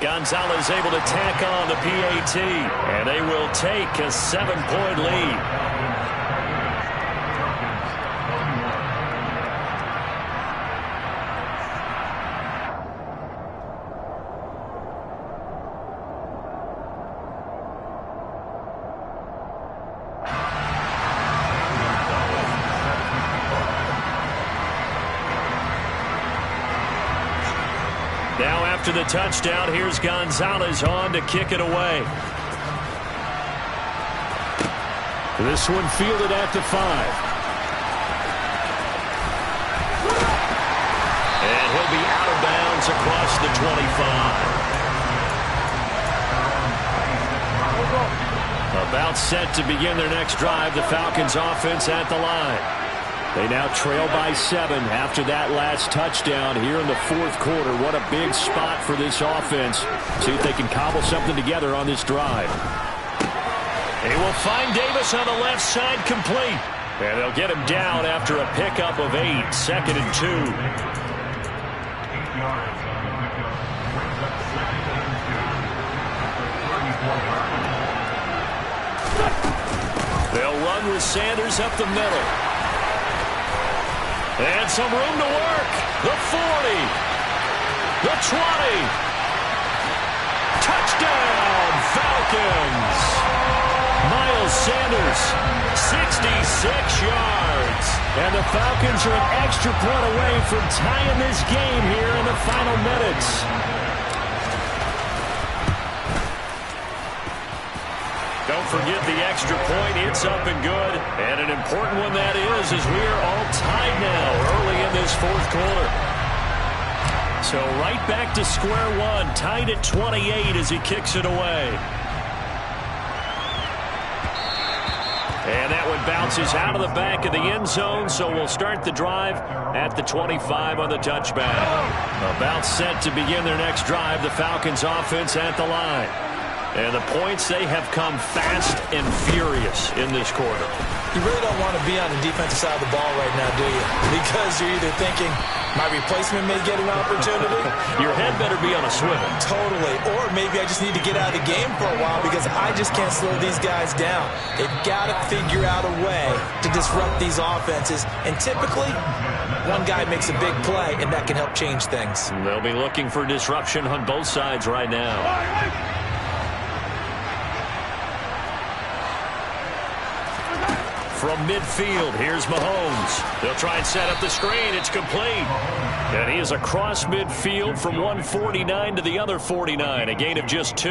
Gonzalez able to tack on the PAT, and they will take a 7-point lead. Now after the touchdown, here's Gonzalez on to kick it away. This one fielded at the 5. And he'll be out of bounds across the 25. About set to begin their next drive, the Falcons offense at the line. They now trail by 7 after that last touchdown here in the fourth quarter. What a big spot for this offense. See if they can cobble something together on this drive. They will find Davis on the left side complete. And they'll get him down after a pickup of 8. 2nd and 2. 8 yards on the pickup. Brings up 2nd and 2. They'll run with Sanders up the middle. And some room to work. The 40. The 20. Touchdown, Falcons. Miles Sanders, 66 yards. And the Falcons are an extra point away from tying this game here in the final minutes. Don't forget the extra point. It's up and good. And an important one that is, as we are all tied now early in this fourth quarter. So right back to square one, tied at 28 as he kicks it away. And that one bounces out of the back of the end zone, so we'll start the drive at the 25 on the touchback. About set to begin their next drive, the Falcons offense at the line. And the points, they have come fast and furious in this quarter. You really don't want to be on the defensive side of the ball right now, do you? Because you're either thinking, my replacement may get an opportunity. Your head better be on a swivel. Totally. Or maybe I just need to get out of the game for a while because I just can't slow these guys down. They've got to figure out a way to disrupt these offenses. And typically, one guy makes a big play, and that can help change things. They'll be looking for disruption on both sides right now. From midfield, here's Mahomes. They'll try and set up the screen. It's complete. And he is across midfield from one 49 to the other 49, a gain of just 2.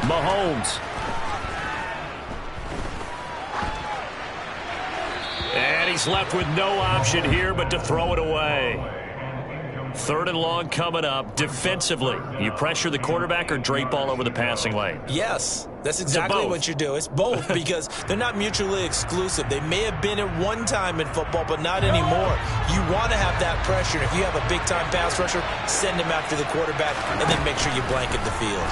Mahomes. And he's left with no option here but to throw it away. 3rd and long coming up. Defensively, you pressure the quarterback or drape all over the passing lane? Yes, that's exactly what you do. It's both because they're not mutually exclusive. They may have been at one time in football, but not anymore. You want to have that pressure. If you have a big-time pass rusher, send him after the quarterback and then make sure you blanket the field.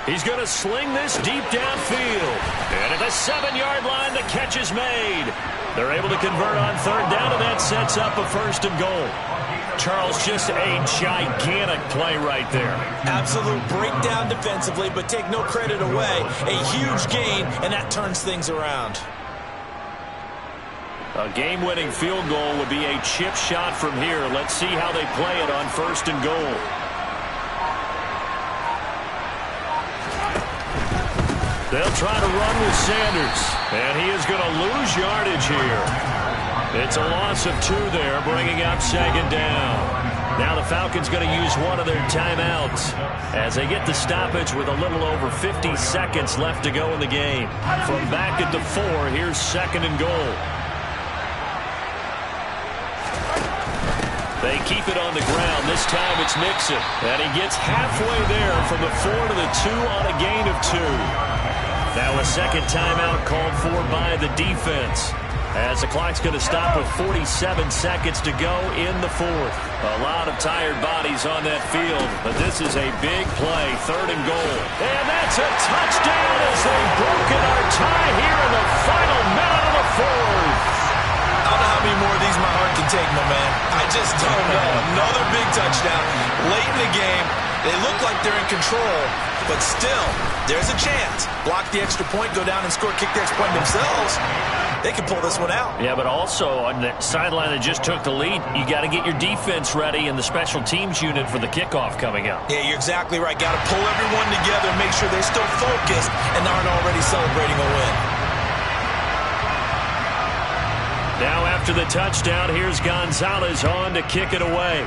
He's going to sling this deep downfield. And at the 7-yard line, the catch is made. They're able to convert on 3rd down, and that sets up a 1st and goal. Charles, just a gigantic play right there. Absolute breakdown defensively, but take no credit away. A huge gain, and that turns things around. A game-winning field goal would be a chip shot from here. Let's see how they play it on 1st and goal. They'll try to run with Sanders, and he is going to lose yardage here. It's a loss of 2 there, bringing up 2nd down. Now the Falcons going to use one of their timeouts as they get the stoppage with a little over 50 seconds left to go in the game. From back at the 4, here's 2nd and goal. They keep it on the ground. This time it's Mixon, and he gets halfway there from the 4 to the 2 on a gain of 2. Now a 2nd timeout called for by the defense as the clock's going to stop with 47 seconds to go in the 4th. A lot of tired bodies on that field, but this is a big play, 3rd and goal. And that's a touchdown as they've broken our tie here in the final minute of the 4th. I don't know how many more of these my heart can take, my man. I just don't know. Another big touchdown late in the game. They look like they're in control, but still, there's a chance. Block the extra point, go down and score, kick the extra point themselves. They can pull this one out. Yeah, but also on the sideline that just took the lead, you got to get your defense ready and the special teams unit for the kickoff coming up. Yeah, you're exactly right. Got to pull everyone together and make sure they're still focused and aren't already celebrating a win. Now after the touchdown, here's Gonzalez on to kick it away.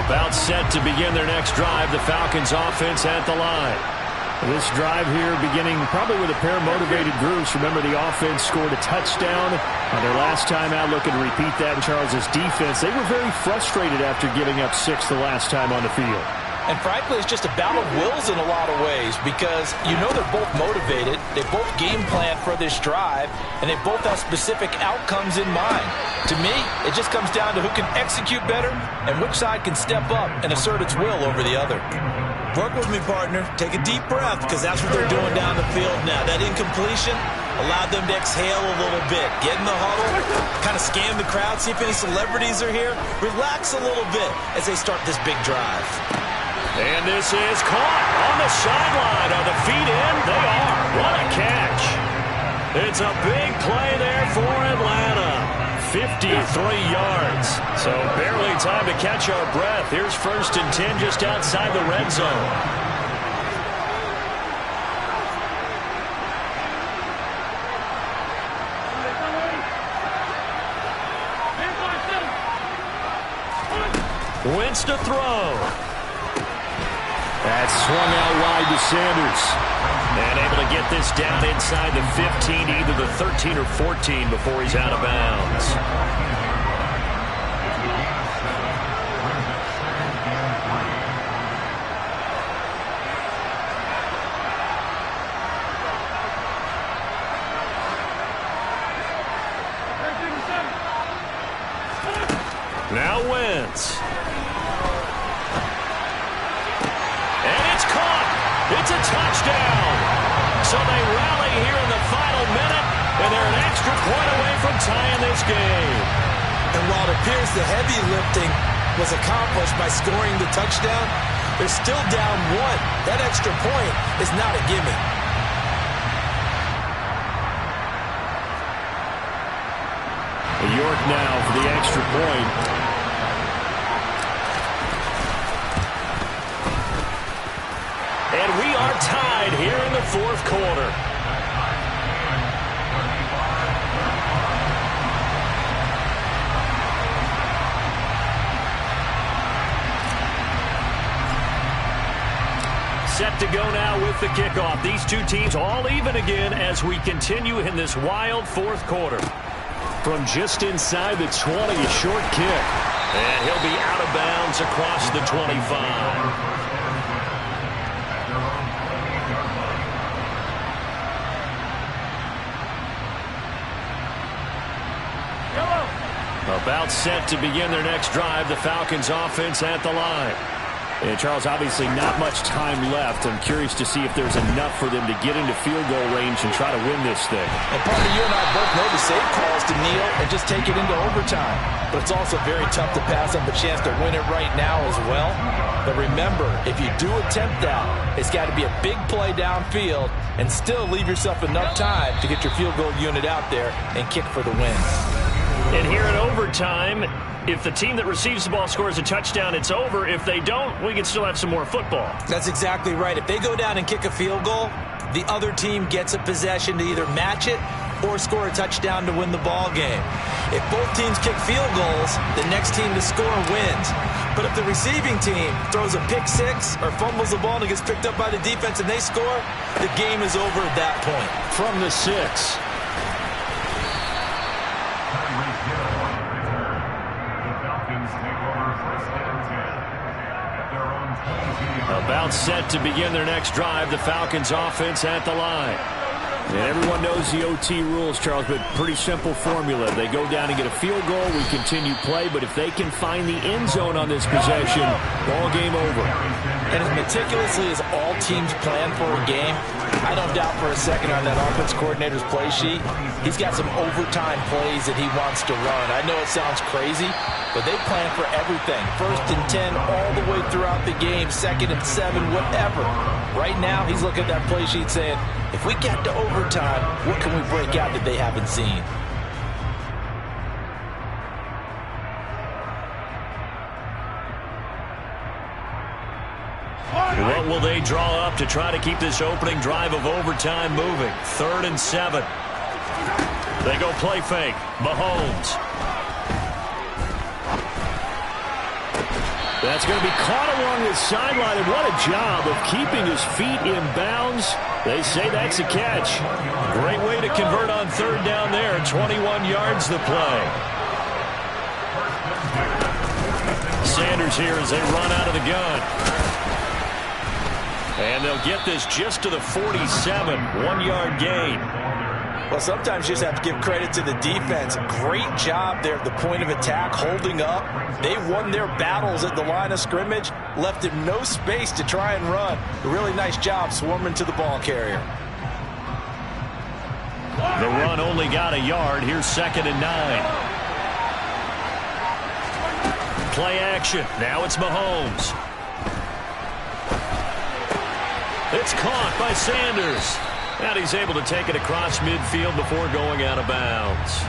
About set to begin their next drive, the Falcons offense at the line. This drive here beginning probably with a pair of motivated groups. Remember, the offense scored a touchdown on their last time out. Looking to repeat that in Charles's defense. They were very frustrated after giving up 6 the last time on the field. And frankly, it's just a battle of wills in a lot of ways because you know they're both motivated. They both game plan for this drive, and they both have specific outcomes in mind. To me, it just comes down to who can execute better and which side can step up and assert its will over the other. Work with me, partner. Take a deep breath because that's what they're doing down the field now. That incompletion allowed them to exhale a little bit. Get in the huddle, kind of scan the crowd, see if any celebrities are here. Relax a little bit as they start this big drive. And this is caught on the sideline. Are the feet in? They are. What a catch. It's a big play there for Atlanta. 53 yards. So barely time to catch our breath. Here's 1st and 10 just outside the red zone. Wentz to throw. That's swung out wide to Sanders. And able to get this down inside the 15, either the 13 or 14 before he's out of bounds. Now Wentz. It's a touchdown. So they rally here in the final minute, and they're an extra point away from tying this game. And while it appears the heavy lifting was accomplished by scoring the touchdown. They're still down 1. That extra point is not a gimme. York now for the extra point. And we are tied here in the fourth quarter. Set to go now with the kickoff. These two teams all even again as we continue in this wild fourth quarter. From just inside the 20, a short kick. And he'll be out of bounds across the 25. About set to begin their next drive, the Falcons offense at the line. And Charles, obviously not much time left. I'm curious to see if there's enough for them to get into field goal range and try to win this thing. And partner, you and I both know the safe call is to kneel and just take it into overtime. But it's also very tough to pass up a chance to win it right now as well. But remember, if you do attempt that, it's got to be a big play downfield and still leave yourself enough time to get your field goal unit out there and kick for the win. And here in overtime, if the team that receives the ball scores a touchdown, it's over. If they don't, we can still have some more football. That's exactly right. If they go down and kick a field goal, the other team gets a possession to either match it or score a touchdown to win the ball game. If both teams kick field goals, the next team to score wins. But if the receiving team throws a pick six or fumbles the ball and it gets picked up by the defense and they score, the game is over at that point. From the 6. About set to begin their next drive, the Falcons offense at the line. And everyone knows the OT rules, Charles, but pretty simple formula. They go down and get a field goal, we continue play, but if they can find the end zone on this possession, ball game over. And as meticulously as all teams plan for a game, I don't doubt for a second on that offense coordinator's play sheet, he's got some overtime plays that he wants to run. I know it sounds crazy, but they plan for everything. 1st and 10 all the way throughout the game, 2nd and 7, whatever. Right now, he's looking at that play sheet saying, if we get to overtime, what can we break out that they haven't seen? What will they draw up to try to keep this opening drive of overtime moving? 3rd and 7. They go play fake. Mahomes. That's going to be caught along the sideline, and what a job of keeping his feet in bounds. They say that's a catch. Great way to convert on 3rd down there. 21 yards the play. Sanders here as they run out of the gun. And they'll get this just to the 47. 1-yard gain. Well, sometimes you just have to give credit to the defense. Great job there at the point of attack, holding up. They won their battles at the line of scrimmage, left him no space to try and run. A really nice job swarming to the ball carrier. The run only got a yard. Here's 2nd and 9. Play action. Now it's Mahomes. It's caught by Sanders. And he's able to take it across midfield before going out of bounds.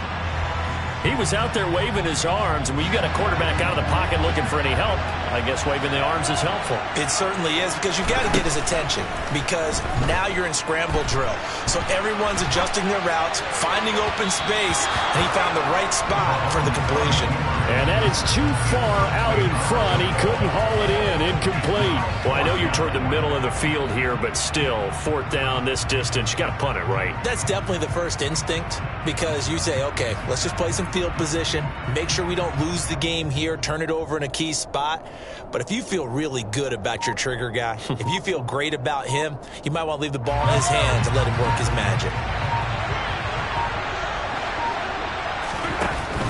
He was out there waving his arms, and when you got a quarterback out of the pocket looking for any help, I guess waving the arms is helpful. It certainly is, because you got to get his attention, because now you're in scramble drill. So everyone's adjusting their routes, finding open space, and he found the right spot for the completion. And that is too far out in front. He couldn't haul it in. Incomplete. Well, I know you're toward the middle of the field here, but still, 4th down this distance, you got to punt it right. That's definitely the first instinct, because you say, okay, let's just play some field position, make sure we don't lose the game here, turn it over in a key spot. But if you feel really good about your trigger guy, if you feel great about him, you might want to leave the ball in his hands and let him work his magic.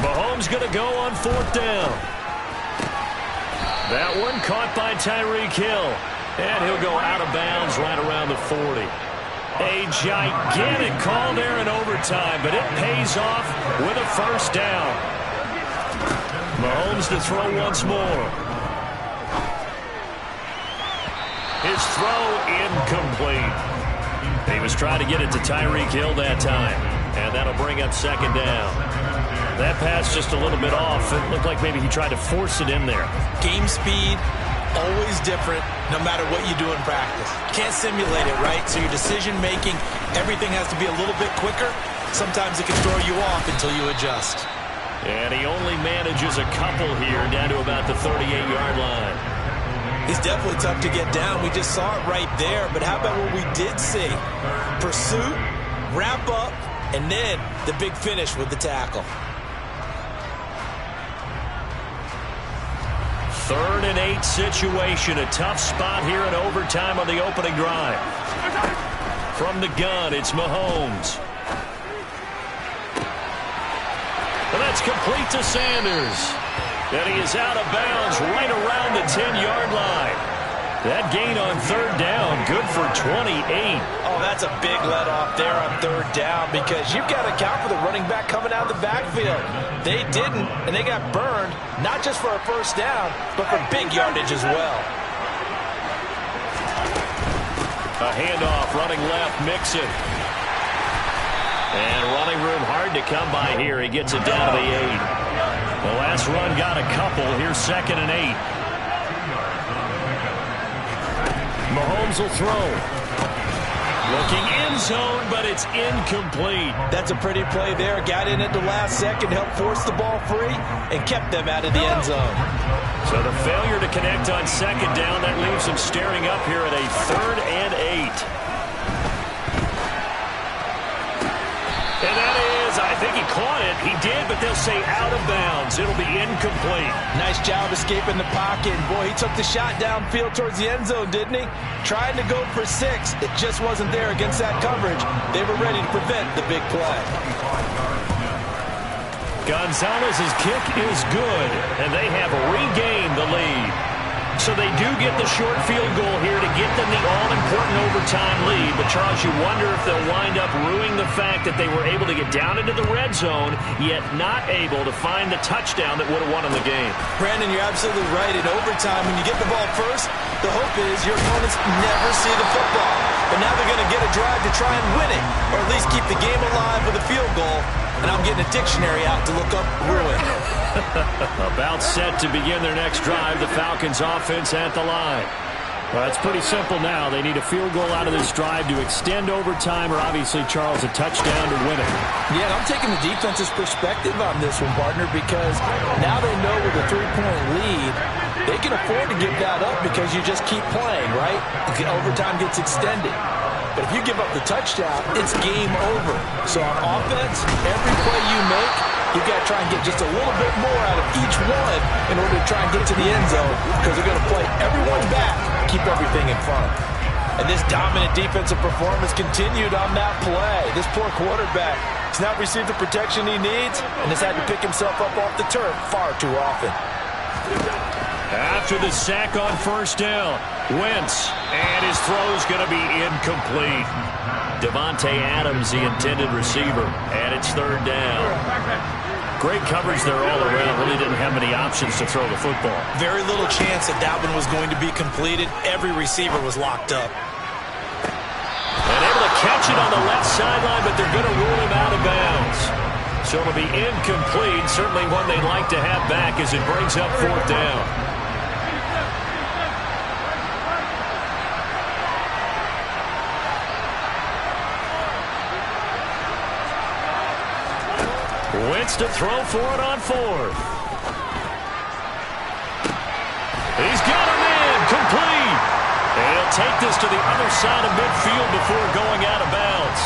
Mahomes going to go on 4th down. That one caught by Tyreek Hill. And he'll go out of bounds right around the 40. A gigantic call there in overtime, but it pays off with a 1st down. Mahomes to throw once more. His throw incomplete. He was trying to get it to Tyreek Hill that time, and that'll bring up second down. That pass just a little bit off. It looked like maybe he tried to force it in there. Game speed, always different no matter what you do in practice. You can't simulate it, right? So your decision-making, everything has to be a little bit quicker. Sometimes it can throw you off until you adjust. And he only manages a couple here down to about the 38-yard line. He's definitely tough to get down. We just saw it right there. But how about what we did see? Pursuit, wrap up, and then the big finish with the tackle. 3rd and 8 situation. A tough spot here in overtime on the opening drive. From the gun, it's Mahomes. And that's complete to Sanders. And he is out of bounds right around the 10-yard line. That gain on 3rd down, good for 28. Oh, that's a big let off there on 3rd down because you've got to account for the running back coming out of the backfield. They didn't, and they got burned, not just for a 1st down, but for big yardage as well. A handoff, running left, Mixon. And running room hard to come by here. He gets it down to the 8. The last run got a couple. Here's 2nd and 8. Mahomes will throw. Looking end zone, but it's incomplete. That's a pretty play there. Got in at the last second, helped force the ball free, and kept them out of the end zone. So the failure to connect on 2nd down, that leaves them staring up here at a 3rd and 8. And that is, I think he caught it. He did, but they'll say out of bounds. It'll be incomplete. Nice job escaping the pocket. Boy, he took the shot downfield towards the end zone, didn't he? Trying to go for 6. It just wasn't there against that coverage. They were ready to prevent the big play. Gonzalez's kick is good, and they have regained the lead. So they do get the short field goal here to get them the all-important overtime lead. But, Charles, you wonder if they'll wind up ruining the fact that they were able to get down into the red zone, yet not able to find the touchdown that would have won them the game. Brandon, you're absolutely right. In overtime, when you get the ball first, the hope is your opponents never see the football. But now they're going to get a drive to try and win it, or at least keep the game alive with a field goal. And I'm getting a dictionary out to look up ruin. About set to begin their next drive, the Falcons offense at the line. Well, it's pretty simple now. They need a field goal out of this drive to extend overtime, or obviously, Charles, a touchdown to win it. Yeah, and I'm taking the defense's perspective on this one, partner, because now they know with a 3-point lead, they can afford to give that up because you just keep playing, right? The overtime gets extended. But if you give up the touchdown, it's game over. So on offense, every play you make, you've got to try and get just a little bit more out of each one in order to try and get to the end zone because they're going to play everyone back, keep everything in front. And this dominant defensive performance continued on that play. This poor quarterback has not received the protection he needs and has had to pick himself up off the turf far too often. After the sack on 1st down, Wentz, and his throw's going to be incomplete. Devontae Adams, the intended receiver, and it's 3rd down. Great coverage there all around. Really didn't have many options to throw the football. Very little chance that that one was going to be completed. Every receiver was locked up. And able to catch it on the left sideline, but they're going to rule him out of bounds. So it'll be incomplete. Certainly one they'd like to have back as it brings up 4th down. Wentz to throw for it on 4th. He's got him in, complete. And he'll take this to the other side of midfield before going out of bounds.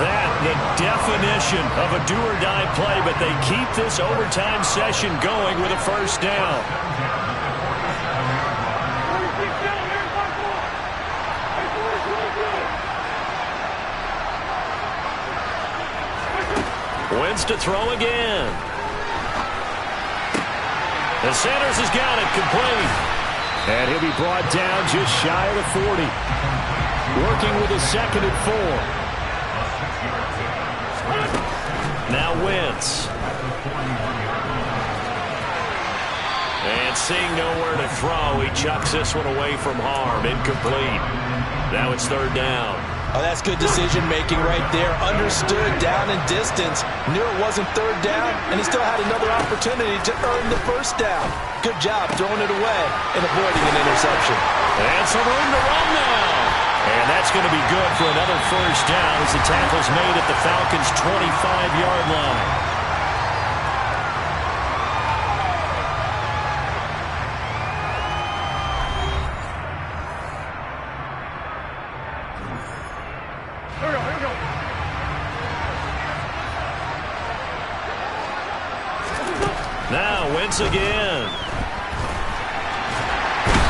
That, the definition of a do-or-die play, but they keep this overtime session going with a 1st down. Wentz to throw again. The Sanders has got it, complete. And he'll be brought down just shy of the 40. Working with a 2nd and 4. Now Wentz. And seeing nowhere to throw, he chucks this one away from harm. Incomplete. Now it's third down. Oh, that's good decision-making right there. Understood down and distance. Knew it wasn't third down, and he still had another opportunity to earn the first down. Good job throwing it away and avoiding an interception. And some room to run now. And that's going to be good for another first down as the tackle's made at the Falcons' 25-yard line. Now Wentz again.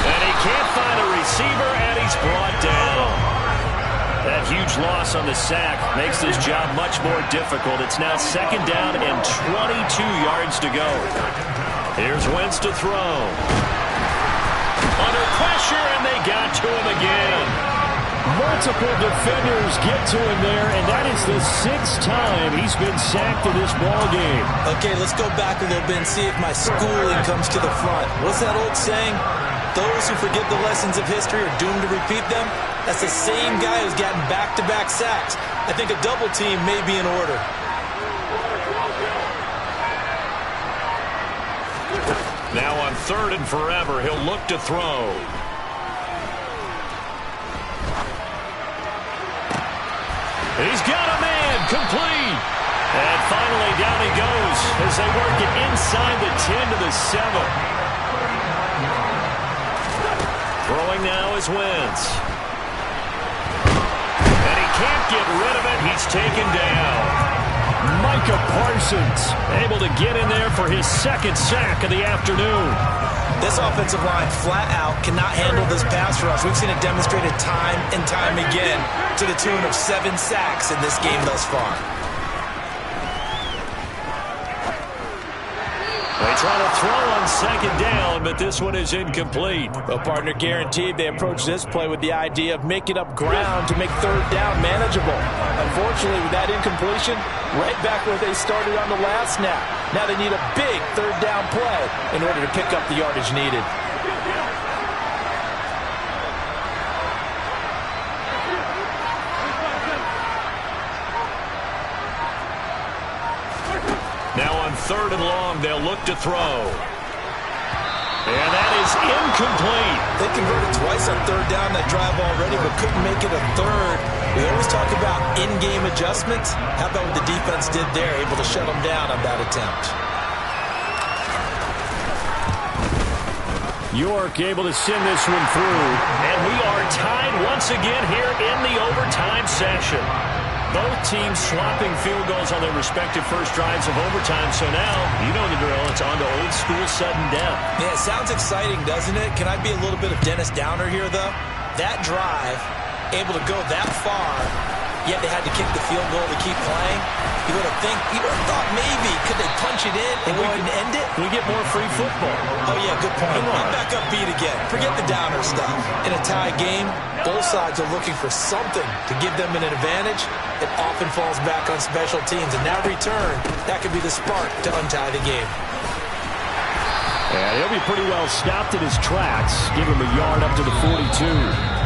And he can't find a receiver, and he's brought down. That huge loss on the sack makes this job much more difficult. It's now second down and 22 yards to go. Here's Wentz to throw. Under pressure, and they got to him again. Multiple defenders get to him there, and that is the 6th time he's been sacked in this ballgame. Okay, let's go back a little bit and see if my schooling comes to the front. What's that old saying? Those who forget the lessons of history are doomed to repeat them. That's the same guy who's gotten back-to-back sacks. I think a double team may be in order. Now on third and forever, he'll look to throw. He's got a man, complete. And finally down he goes as they work it inside the 10 to the 7. Throwing now is Wentz. And he can't get rid of it. He's taken down. Micah Parsons able to get in there for his second sack of the afternoon. This offensive line flat out cannot handle this pass rush. We've seen it demonstrated time and time again to the tune of 7 sacks in this game thus far. They try to throw on second down, but this one is incomplete. Well, partner, guaranteed they approach this play with the idea of making up ground to make third down manageable. Unfortunately, with that incompletion, right back where they started on the last snap. Now they need a big third down play in order to pick up the yardage needed. Now on third and long, they'll look to throw. And that is incomplete. They converted twice on third down that drive already, but couldn't make it a third. We always talk about in-game adjustments. How about what the defense did there, able to shut them down on that attempt? York able to send this one through. And we are tied once again here in the overtime session. Both teams swapping field goals on their respective first drives of overtime. So now, you know the drill. It's on to old school sudden death. Yeah, it sounds exciting, doesn't it? Can I be a little bit of Dennis Downer here, though? That drive, able to go that far, yet they had to kick the field goal to keep playing. You would have thought maybe, could they punch it in and go ahead and end it? We get more free football. Oh, yeah, good point. I'm back up beat again. Forget the Downer stuff. In a tie game, both sides are looking for something to give them an advantage. It often falls back on special teams. And that return, that could be the spark to untie the game. And he'll be pretty well stopped in his tracks. Give him a yard up to the 42.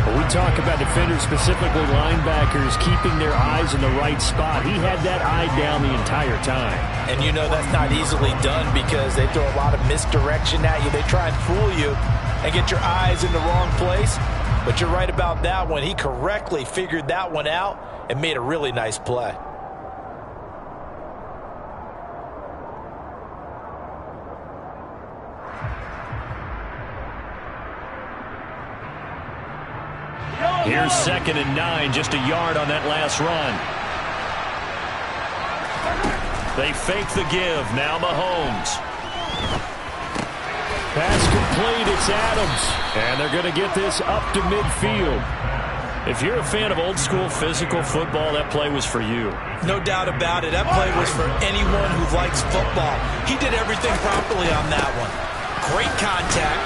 When we talk about defenders, specifically linebackers, keeping their eyes in the right spot, he had that eye down the entire time. And you know that's not easily done because they throw a lot of misdirection at you. They try and fool you and get your eyes in the wrong place. But you're right about that one. He correctly figured that one out and made a really nice play. Here's 2nd and 9, just a yard on that last run. They fake the give, now Mahomes. Pass complete, it's Adams. And they're going to get this up to midfield. If you're a fan of old school physical football, that play was for you. No doubt about it. That play was for anyone who likes football. He did everything properly on that one. Great contact,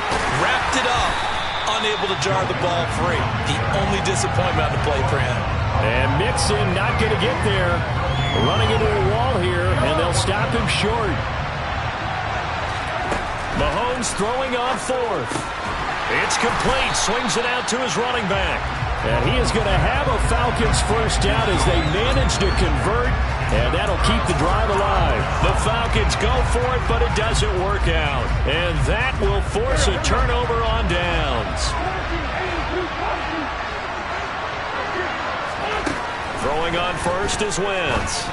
wrapped it up. Unable to jar the ball free. The only disappointment on the play for him. And Mixon not going to get there. Running into a wall here, and they'll stop him short. Mahomes throwing on fourth. It's complete. Swings it out to his running back. And he is going to have a Falcons first down as they manage to convert, and that'll keep the drive alive. The Falcons go for it, but it doesn't work out. And that will force a turnover on downs. Throwing on first is Wentz.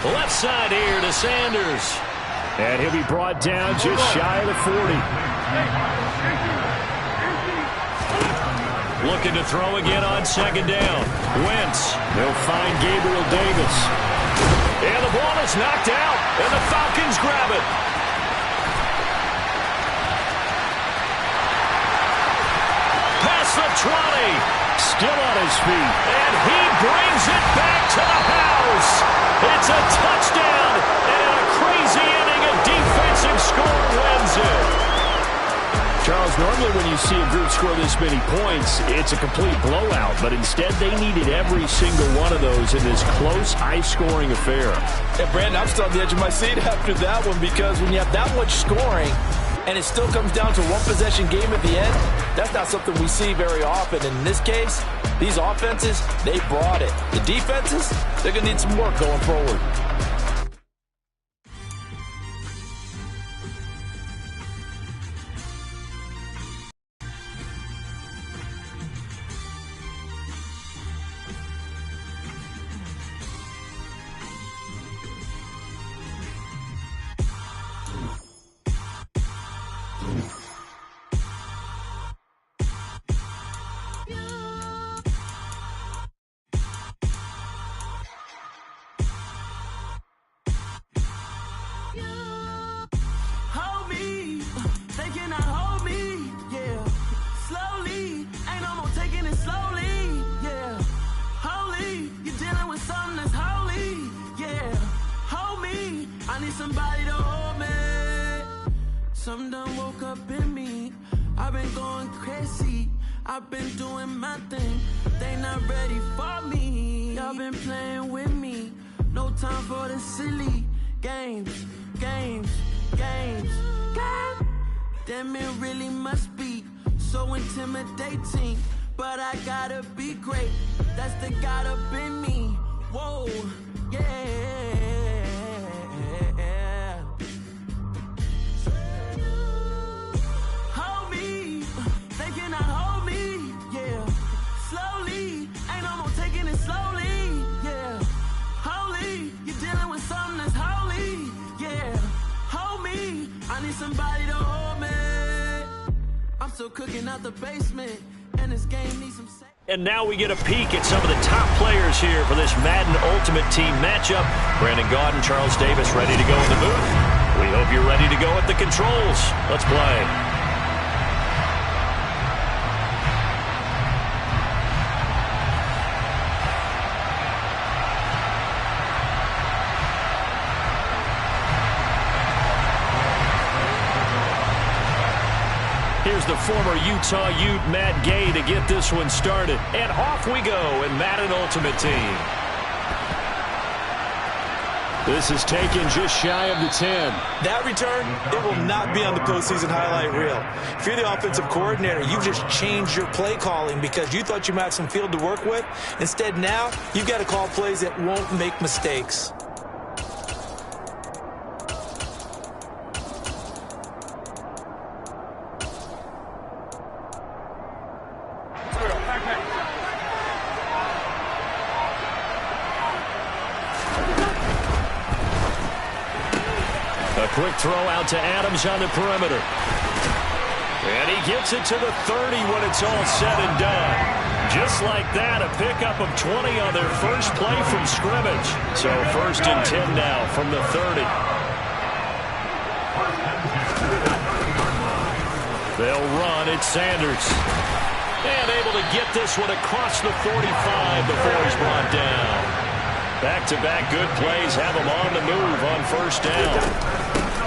Left side here to Sanders. And he'll be brought down just shy of the 40. Looking to throw again on second down. Wentz. They'll find Gabriel Davis. And the ball is knocked out, and the Falcons grab it. Past the 20. Still on his feet. And he brings it back to the house. It's a touchdown, and a crazy inning, a defensive score wins it. Charles, normally when you see a group score this many points, it's a complete blowout. But instead, they needed every single one of those in this close, high-scoring affair. And Brandon, I'm still on the edge of my seat after that one, because when you have that much scoring and it still comes down to one possession game at the end, that's not something we see very often. And in this case, these offenses, they brought it. The defenses, they're going to need some work going forward. Somebody to hold me. Something done woke up in me. I've been going crazy. I've been doing my thing. They not ready for me. Y'all been playing with me. No time for the silly games. God damn, it really must be so intimidating. But I gotta be great. That's the God up in me. Whoa, yeah. Somebody to hold me. I'm still cooking out the basement, and this game needs some. And now we get a peek at some of the top players here for this Madden Ultimate Team matchup. Brandon Gaud and Charles Davis ready to go in the booth. We hope you're ready to go at the controls. Let's play. Here's the former Utah Ute, Matt Gay, to get this one started. And off we go in Madden Ultimate Team. This is taken just shy of the 10. That return, it will not be on the postseason highlight reel. If you're the offensive coordinator, you've just changed your play calling because you thought you might have some field to work with. Instead, now, you've got to call plays that won't make mistakes. Quick throw out to Adams on the perimeter. And he gets it to the 30 when it's all said and done. Just like that, a pickup of 20 on their first play from scrimmage. So 1st and 10 now from the 30. They'll run. It's Sanders. And able to get this one across the 45 before he's brought down. Back-to-back good plays have him on the move on 1st down.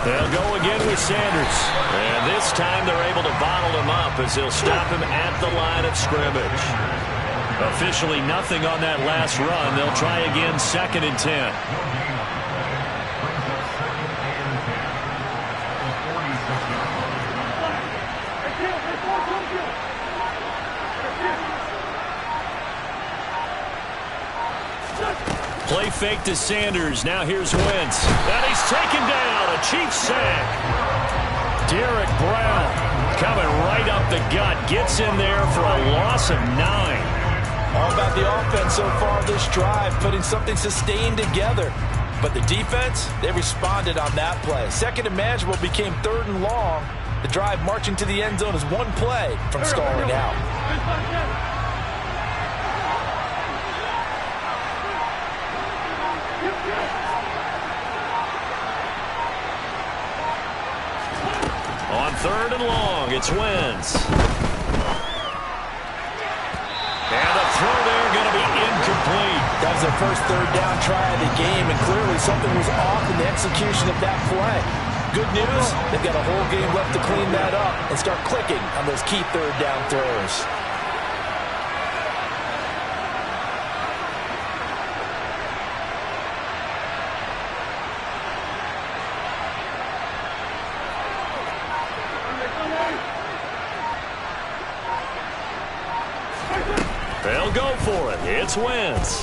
They'll go again with Sanders. And this time they're able to bottle him up as they'll stop him at the line of scrimmage. Officially nothing on that last run. They'll try again 2nd and 10. Play fake to Sanders. Now here's Wentz. And he's taken down. A Chiefs sack. Derek Brown coming right up the gut. Gets in there for a loss of 9. All about the offense so far this drive, putting something sustained together. But the defense, they responded on that play. Second and manageable became 3rd and long. The drive marching to the end zone is one play from stalling out. On 3rd and long, it's Wentz. And the throw there going to be incomplete. That was their first 3rd down try of the game, and clearly something was off in the execution of that play. Good news, they've got a whole game left to clean that up and start clicking on those key 3rd down throws. They'll go for it. It's Wentz.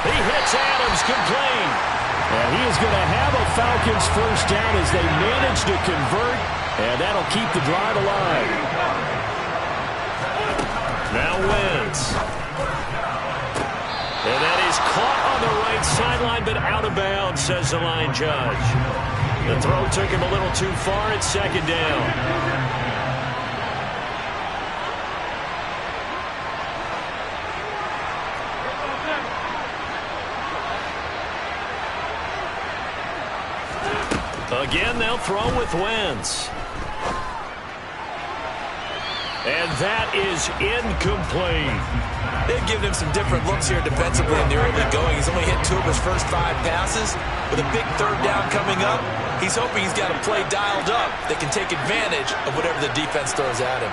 He hits Adams complete. And he is going to have a Falcons first down as they manage to convert, and that'll keep the drive alive. Now Wentz. And that is caught on the right sideline, but out of bounds, says the line judge. The throw took him a little too far. It's 2nd down. Again, they'll throw with Wentz. And that is incomplete. They've given him some different looks here defensively in the early going. He's only hit 2 of his first 5 passes. With a big 3rd down coming up, he's hoping he's got a play dialed up that can take advantage of whatever the defense throws at him.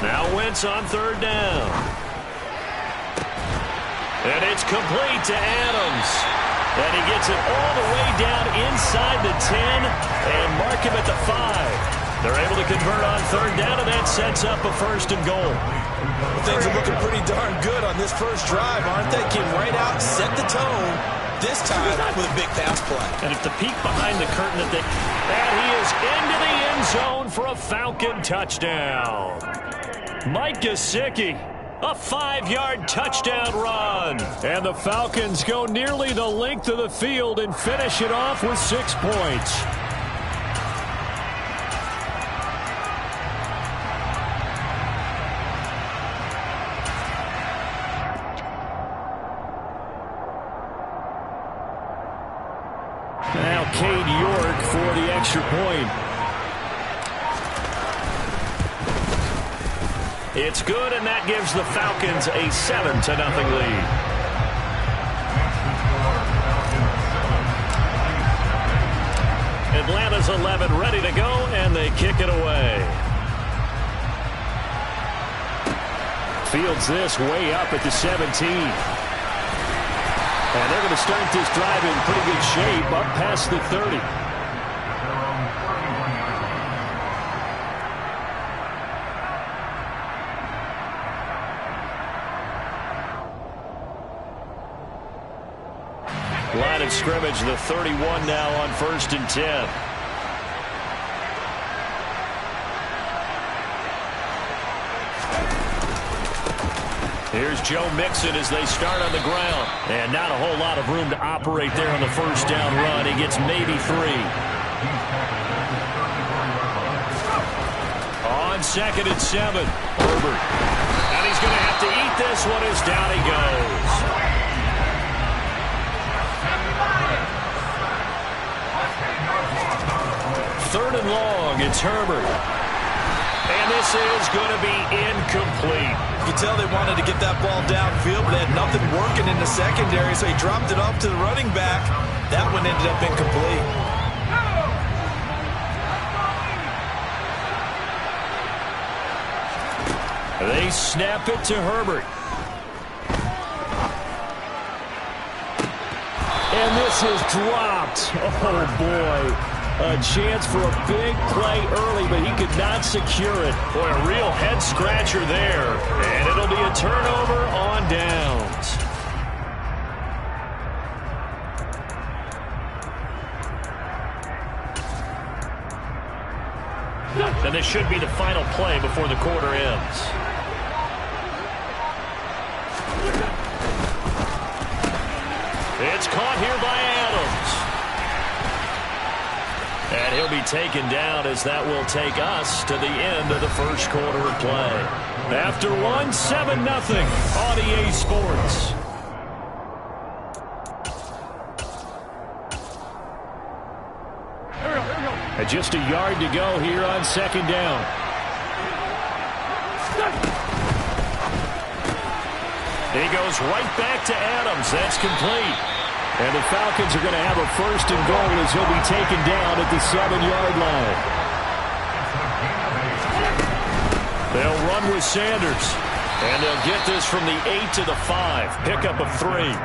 Now Wentz on 3rd down. And it's complete to Adams. And he gets it all the way down inside the 10 and mark him at the 5. They're able to convert on 3rd down, and that sets up a 1st and goal. Well, things are looking pretty darn good on this first drive, aren't they? Came right out, set the tone, this time with a big pass play. And if the peek behind the curtain that they... And he is into the end zone for a Falcon touchdown. Mike Gesicki. A 5-yard touchdown run. And the Falcons go nearly the length of the field and finish it off with 6 points. Now Cade York for the extra point. It's good, and that gives the Falcons a 7-0 lead. Atlanta's 11 ready to go, and they kick it away. Fields this way up at the 17. And they're going to start this drive in pretty good shape up past the 30. Line of scrimmage, the 31 now on 1st and 10. Here's Joe Mixon as they start on the ground. And not a whole lot of room to operate there on the first down run. He gets maybe 3. On 2nd and 7, Herbert. And he's going to have to eat this one as down he goes. 3rd and long, it's Herbert. And this is going to be incomplete. You can tell they wanted to get that ball downfield, but they had nothing working in the secondary, so he dropped it off to the running back. That one ended up incomplete. They snap it to Herbert. And this is dropped. Oh, boy. A chance for a big play early, but he could not secure it. Boy, a real head-scratcher there. And it'll be a turnover on downs. And this should be the final play before the quarter ends. It's caught here by Adams. And he'll be taken down as that will take us to the end of the first quarter of play. After one, 7-0 on EA Sports. And just a yard to go here on second down. He goes right back to Adams. That's complete. And the Falcons are going to have a first and goal as he'll be taken down at the 7-yard line. They'll run with Sanders. And they'll get this from the 8 to the 5. Pickup of 3.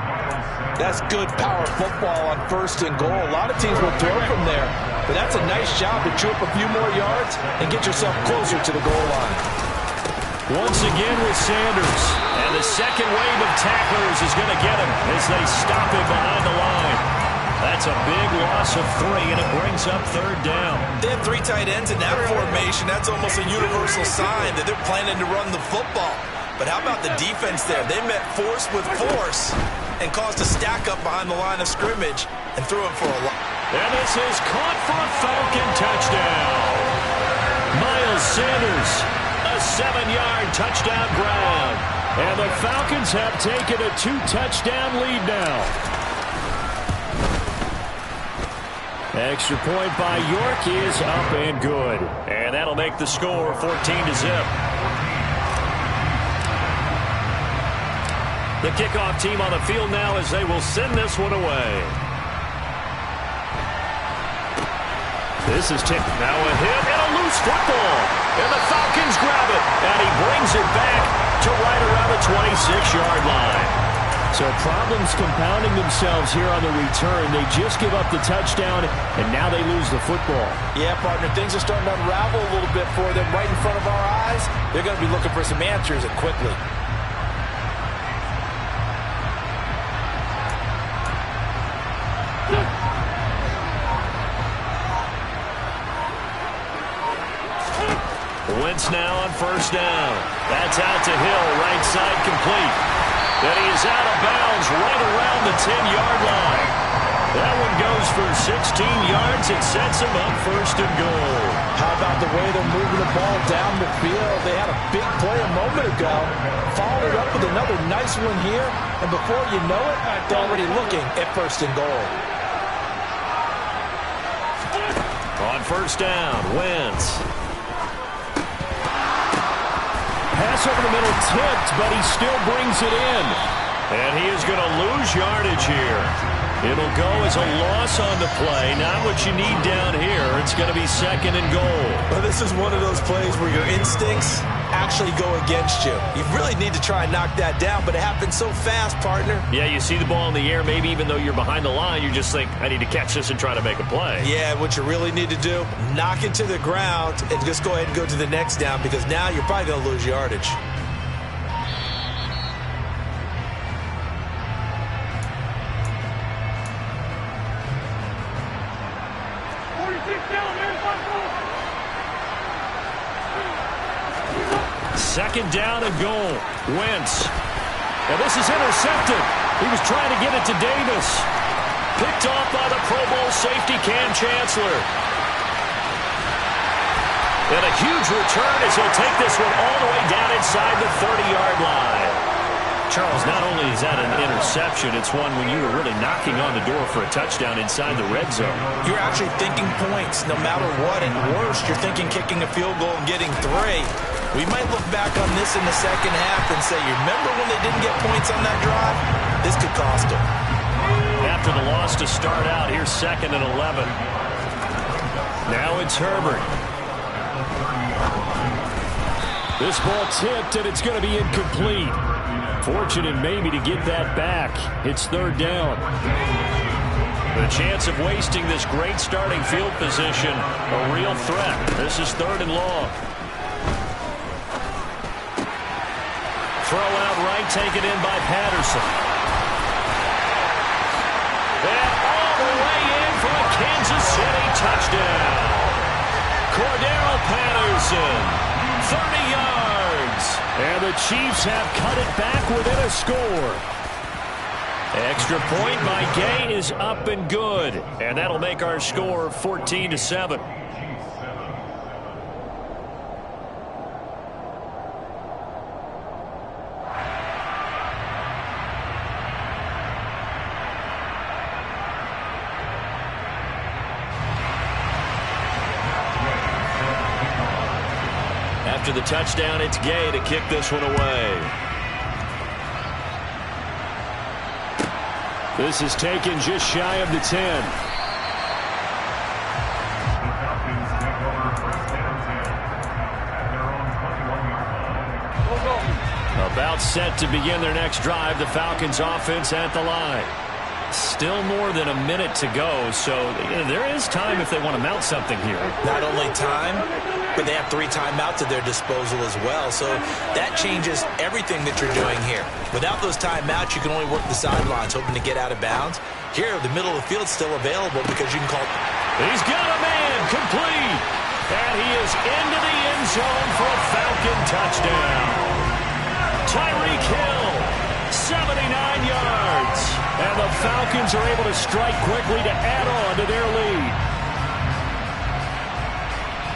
That's good power football on first and goal. A lot of teams will throw from there. But that's a nice job to chew up a few more yards and get yourself closer to the goal line. Once again with Sanders. And the second wave of tacklers is going to get him as they stop him behind the line. That's a big loss of 3, and it brings up third down. They have 3 tight ends in that formation. That's almost a universal sign that they're planning to run the football. But how about the defense there? They met force with force and caused a stack up behind the line of scrimmage and threw him for a lot. And this is caught for a Falcon touchdown. Miles Sanders, a 7-yard touchdown grab. And the Falcons have taken a 2-touchdown lead now. Extra point by York is up and good. And that'll make the score 14-0. The kickoff team on the field now as they will send this one away. This is tipped. Now a hit and a loose football. And the Falcons grab it. And he brings it back to right around the 26-yard line. So problems compounding themselves here on the return. They just give up the touchdown, and now they lose the football. Yeah, partner, things are starting to unravel a little bit for them right in front of our eyes. They're going to be looking for some answers and quickly. Wentz now on first down. That's out to Hill, right side complete. Then he is out of bounds right around the 10-yard line. That one goes for 16 yards. It sets him up first and goal. How about the way they're moving the ball down the field? They had a big play a moment ago. Followed up with another nice one here. And before you know it, they're already looking at first and goal. On first down, Wentz. Pass over the middle tipped, but he still brings it in. And he is going to lose yardage here. It'll go as a loss on the play. Not what you need down here. It's going to be second and goal. Well, this is one of those plays where your instincts actually go against you. You really need to try and knock that down, but it happens so fast, partner. Yeah, you see the ball in the air. Maybe even though you're behind the line, you just think, I need to catch this and try to make a play. Yeah, what you really need to do, knock it to the ground and just go ahead and go to the next down, because now you're probably going to lose yardage. Second down and goal. Wentz. And this is intercepted. He was trying to get it to Davis. Picked off by the Pro Bowl safety Cam Chancellor. And a huge return as he'll take this one all the way down inside the 30-yard line. Charles, not only is that an interception, it's one when you were really knocking on the door for a touchdown inside the red zone. You're actually thinking points no matter what, and worse, you're thinking kicking a field goal and getting 3. We might look back on this in the second half and say, you remember when they didn't get points on that drive? This could cost them. After the loss to start out, here's 2nd and 11. Now it's Herbert. This ball tipped, and it's going to be incomplete. Fortunate maybe to get that back. It's third down. The chance of wasting this great starting field position, a real threat. This is 3rd and long. Throw out right, taken in by Patterson. And all the way in for a Kansas City touchdown. Cordero Patterson, 30 yards. And the Chiefs have cut it back within a score. Extra point by Gay is up and good. And that'll make our score 14-7. After the touchdown, it's Gay to kick this one away. This is taken just shy of the 10. About set to begin their next drive. The Falcons offense at the line. Still more than a minute to go, so there is time if they want to mount something here. Not only time, but they have 3 timeouts at their disposal as well, so that changes everything that you're doing here. Without those timeouts, you can only work the sidelines, hoping to get out of bounds. Here, the middle of the field's still available because you can call. He's got a man, complete, and he is into the end zone for a Falcon touchdown. Tyreek Hill, 79 yards. And the Falcons are able to strike quickly to add on to their lead.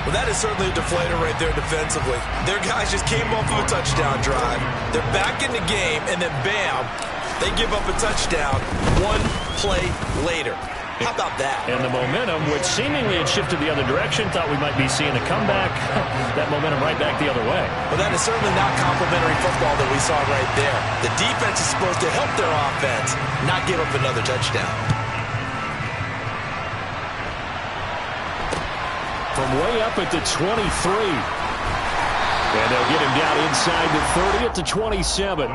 Well, that is certainly a deflator right there defensively. Their guys just came off of a touchdown drive. They're back in the game, and then bam, they give up a touchdown 1 play later. How about that? And the momentum, which seemingly had shifted the other direction, thought we might be seeing a comeback. That momentum right back the other way. Well, that is certainly not complimentary football that we saw right there. The defense is supposed to help their offense, not give up another touchdown. From way up at the 23. And they'll get him down inside the 30 at the 27.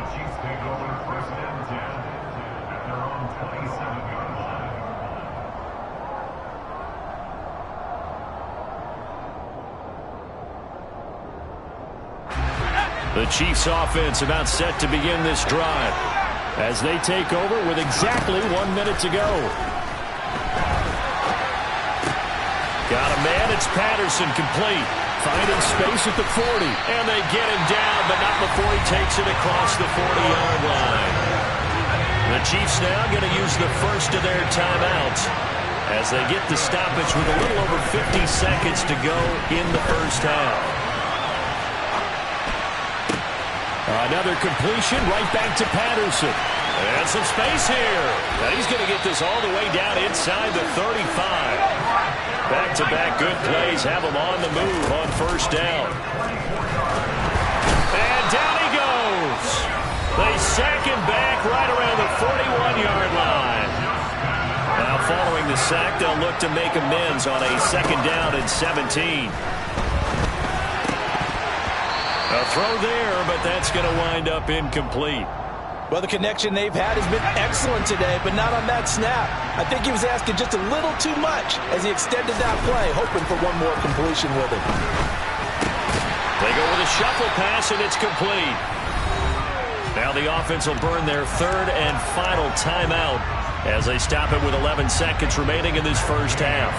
The Chiefs offense about set to begin this drive as they take over with exactly 1 minute to go. Got a man, it's Patterson, complete. Finding space at the 40, and they get him down, but not before he takes it across the 40-yard line. The Chiefs now going to use the first of their timeouts as they get the stoppage with a little over 50 seconds to go in the first half. Another completion right back to Patterson. And some space here. And he's going to get this all the way down inside the 35. Back-to-back good plays have him on the move on first down. And down he goes. They sack him back right around the 41-yard line. Now following the sack, they'll look to make amends on a 2nd down and 17. A throw there, but that's going to wind up incomplete. Well, the connection they've had has been excellent today, but not on that snap. I think he was asking just a little too much as he extended that play, hoping for one more completion with it. They go with a shuffle pass, and it's complete. Now the offense will burn their 3rd and final timeout as they stop it with 11 seconds remaining in this first half.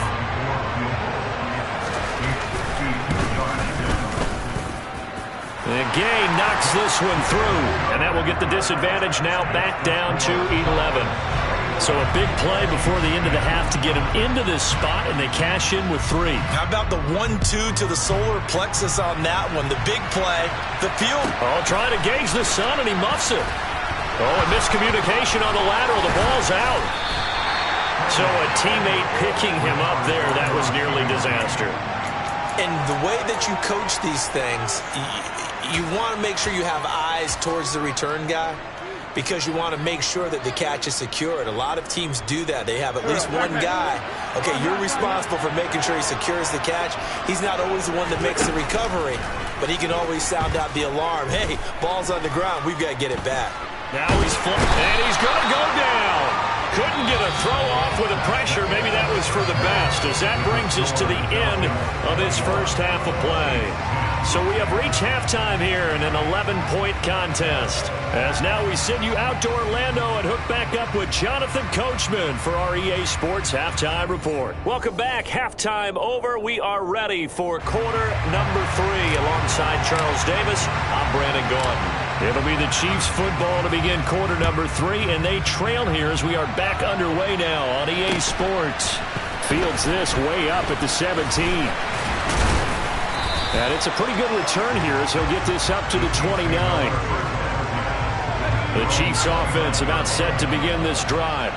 And Gay knocks this one through, and that will get the disadvantage now back down to 11. So a big play before the end of the half to get him into this spot, and they cash in with 3. How about the 1-2 to the solar plexus on that one? The big play, the field. Oh, trying to gauge the sun, and he muffs it. Oh, a miscommunication on the lateral. The ball's out. So a teammate picking him up there, that was nearly disaster. And the way that you coach these things, you want to make sure you have eyes towards the return guy because you want to make sure that the catch is secured. A lot of teams do that. They have at least one guy. Okay, you're responsible for making sure he secures the catch. He's not always the one that makes the recovery, but he can always sound out the alarm. Hey, ball's on the ground. We've got to get it back. Now he's flipped, and he's going to go down. couldn't get a throw off with the pressure. Maybe that was for the best, as that brings us to the end of this first half of play. So we have reached halftime here in an 11-point contest. As now we send you out to Orlando and hook back up with Jonathan Coachman for our EA Sports Halftime Report. Welcome back. Halftime over. We are ready for quarter number 3. Alongside Charles Davis, I'm Brandon Gaudin. It'll be the Chiefs football to begin quarter number 3, and they trail here as we are back underway now on EA Sports. Fields this way up at the 17. And it's a pretty good return here as he'll get this up to the 29. The Chiefs offense about set to begin this drive.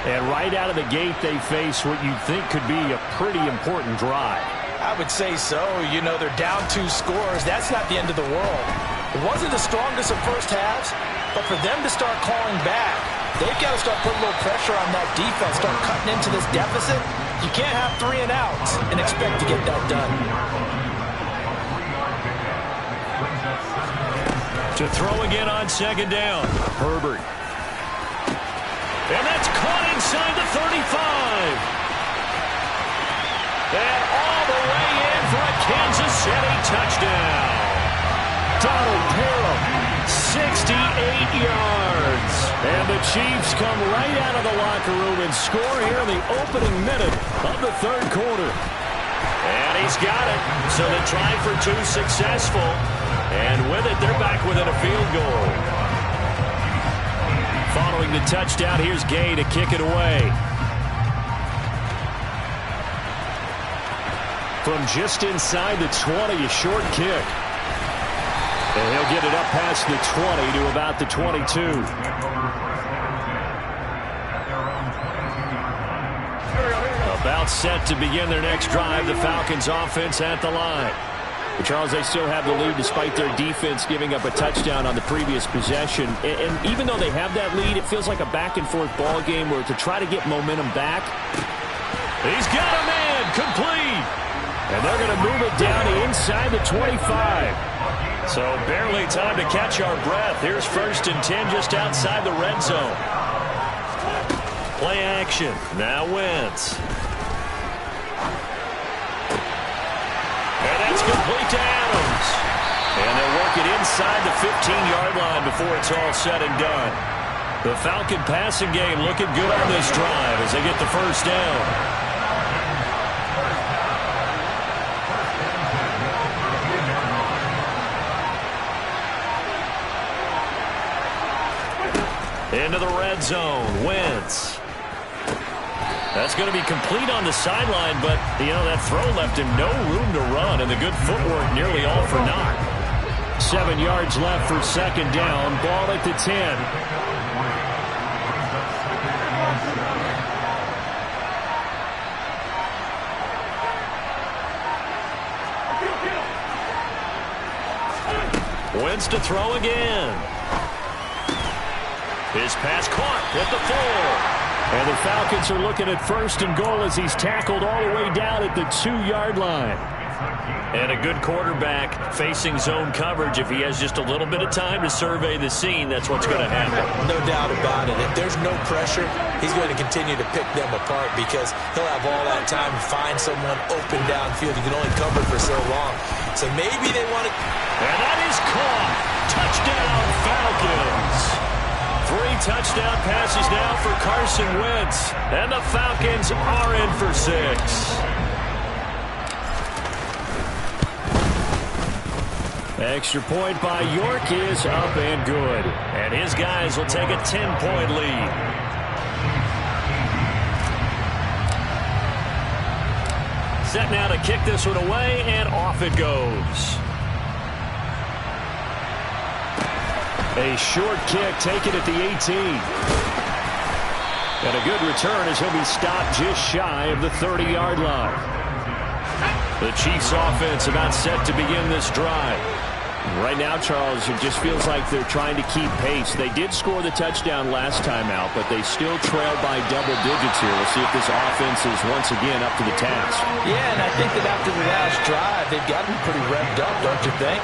And right out of the gate, they face what you'd think could be a pretty important drive. I would say so. You know, they're down 2 scores. That's not the end of the world. It wasn't the strongest of first halves, but for them to start clawing back, they've got to start putting a little pressure on that defense, start cutting into this deficit. You can't have 3 and outs and expect to get that done. To throw again on second down. Herbert. And that's caught inside the 35. And all the way in for a Kansas City touchdown. Donald Parham, 68 yards. And the Chiefs come right out of the locker room and score here in the opening minute of the third quarter. And he's got it. So the try for 2 successful. And with it, they're back within a field goal. Following the touchdown, here's Gay to kick it away. From just inside the 20, a short kick. And he'll get it up past the 20 to about the 22. About set to begin their next drive, the Falcons offense at the line. Charles, they still have the lead despite their defense giving up a touchdown on the previous possession. And even though they have that lead, it feels like a back-and-forth ball game where to try to get momentum back. He's got a man complete. And they're going to move it down inside the 25. So barely time to catch our breath. Here's 1st and 10 just outside the red zone. Play action. Now Wentz. And that's complete to Adams. And they'll work it inside the 15-yard line before it's all said and done. The Falcon passing game looking good on this drive as they get the first down. Into the red zone, Wentz. That's going to be complete on the sideline, but, you know, that throw left him no room to run, and the good footwork nearly all for naught. 7 yards left for second down. Ball at the 10. Wentz to throw again. His pass caught at the 4. And the Falcons are looking at 1st and goal as he's tackled all the way down at the 2-yard line. And a good quarterback facing zone coverage. If he has just a little bit of time to survey the scene, that's what's going to happen. No doubt about it. If there's no pressure, he's going to continue to pick them apart because he'll have all that time to find someone open downfield. He can only cover for so long. So maybe they want to... And that is caught. Touchdown, Falcons. 3 touchdown passes now for Carson Wentz. And the Falcons are in for 6. Extra point by York is up and good. And his guys will take a 10-point lead. Set now to kick this one away, and off it goes. A short kick taken at the 18. And a good return as he'll be stopped just shy of the 30-yard line. The Chiefs offense about set to begin this drive. Right now, Charles, it just feels like they're trying to keep pace. They did score the touchdown last time out, but they still trail by double digits here. We'll see if this offense is once again up to the task. Yeah, and I think that after the last drive, they've gotten pretty revved up, don't you think?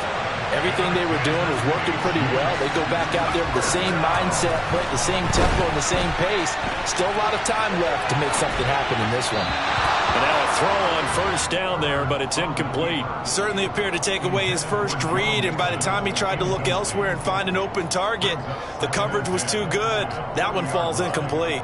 Everything they were doing was working pretty well. They go back out there with the same mindset, play at the same tempo and the same pace. Still a lot of time left to make something happen in this one. And now a throw on first down there, but it's incomplete. Certainly appeared to take away his first read, and by the time he tried to look elsewhere and find an open target, the coverage was too good. That one falls incomplete.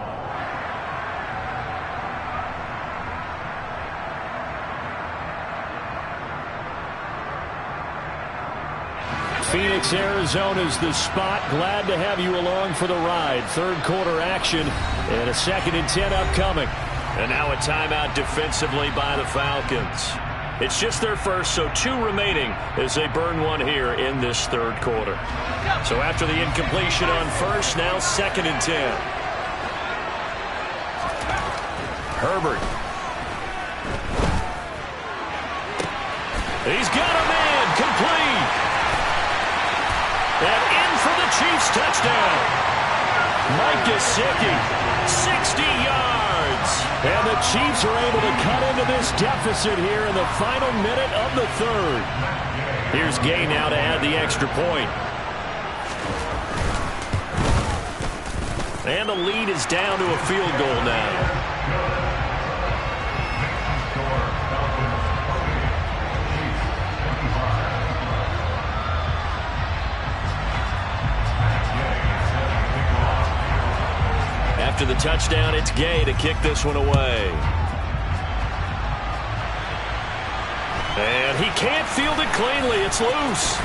Phoenix, Arizona's the spot. Glad to have you along for the ride. Third quarter action and a 2nd and 10 upcoming. And now a timeout defensively by the Falcons. It's just their first, so 2 remaining as they burn one here in this third quarter. So after the incompletion on first, now 2nd and 10. Herbert. He's got a man complete. And in for the Chiefs touchdown. Mike Gesicki, 60 yards. And the Chiefs are able to cut into this deficit here in the final minute of the third. Here's Gay now to add the extra point. And the lead is down to a field goal now. After the touchdown, it's Gay to kick this one away. And he can't field it cleanly. It's loose.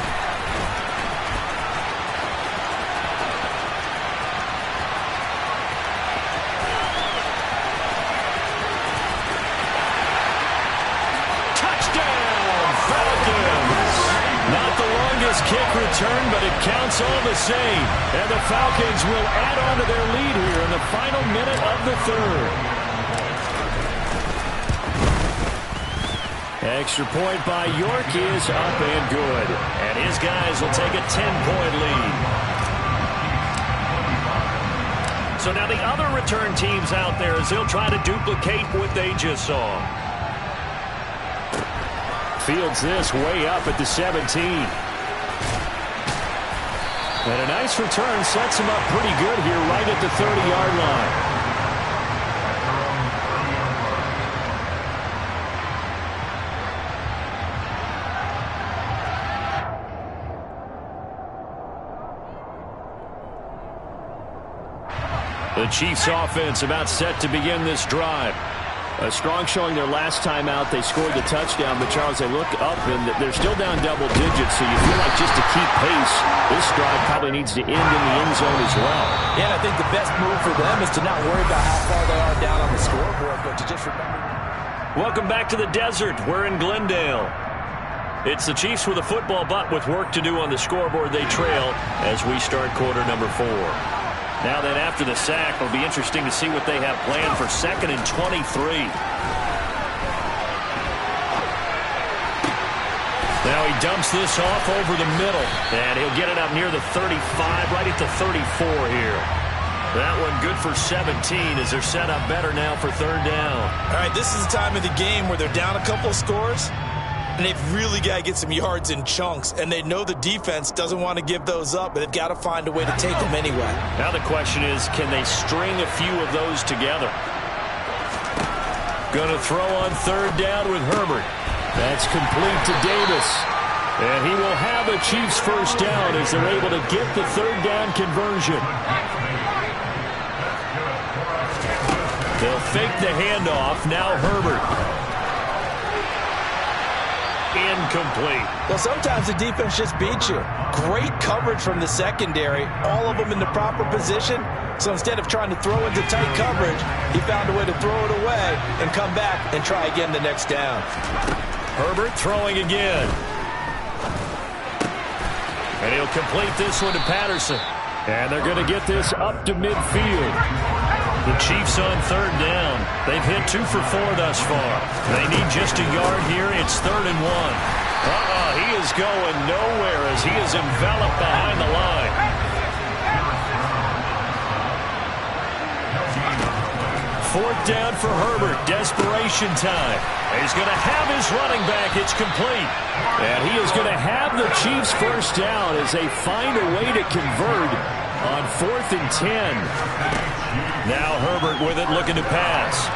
Touchdown, Falcons! Not the longest kick return, but it counts all the same. And the Falcons will add on to their lead here in the final minute of the third. Extra point by York is up and good. And his guys will take a 10-point lead. So now the other return teams out there as they'll try to duplicate what they just saw. Fields this way up at the 17. And a nice return sets him up pretty good here right at the 30-yard line. The Chiefs offense about set to begin this drive. A strong showing their last time out. They scored the touchdown, but Charles, they look up and they're still down double digits, so you feel like just to keep pace, this drive probably needs to end in the end zone as well. Yeah, I think the best move for them is to not worry about how far they are down on the scoreboard, but to just remember. Welcome back to the desert. We're in Glendale. It's the Chiefs with a football, but with work to do on the scoreboard, they trail as we start quarter number 4. Now then, after the sack, it'll be interesting to see what they have planned for 2nd and 23. Now he dumps this off over the middle, and he'll get it up near the 35, right at the 34 here. That one good for 17 as they're set up better now for 3rd down. All right, this is the time of the game where they're down a couple of scores, and they've really got to get some yards in chunks, and they know the defense doesn't want to give those up, but they've got to find a way to take them anyway. Now the question is, can they string a few of those together? Going to throw on 3rd down with Herbert. That's complete to Davis. And he will have a Chiefs first down as they're able to get the 3rd down conversion. They'll fake the handoff. Now Herbert. Incomplete. Well, sometimes the defense just beats you. Great coverage from the secondary. All of them in the proper position. So instead of trying to throw into tight coverage, he found a way to throw it away and come back and try again the next down. Herbert throwing again. And he'll complete this one to Patterson. And they're going to get this up to midfield. The Chiefs on 3rd down. They've hit 2 for 4 thus far. They need just a yard here. It's 3rd and 1. He is going nowhere as he is enveloped behind the line. Fourth down for Herbert. Desperation regulation time. He's going to have his running back. It's complete. And he is going to have the Chiefs first down as they find a way to convert on 4th and 10. Now Herbert with it, looking to pass.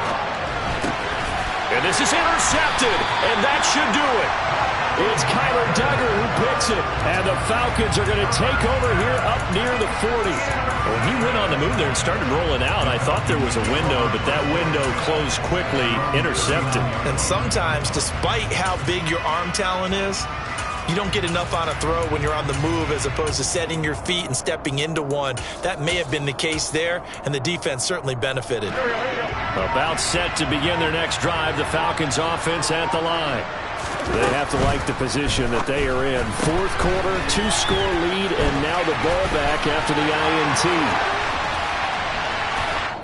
And this is intercepted, and that should do it. It's Kyler Duggar who picks it, and the Falcons are going to take over here up near the 40. Well, he went on the move there and started rolling out. I thought there was a window, but that window closed quickly, intercepted. And sometimes, despite how big your arm talent is, you don't get enough on a throw when you're on the move as opposed to setting your feet and stepping into one. That may have been the case there, and the defense certainly benefited. About set to begin their next drive, the Falcons offense at the line. They have to like the position that they are in. 4th quarter, 2-score lead, and now the ball back after the INT.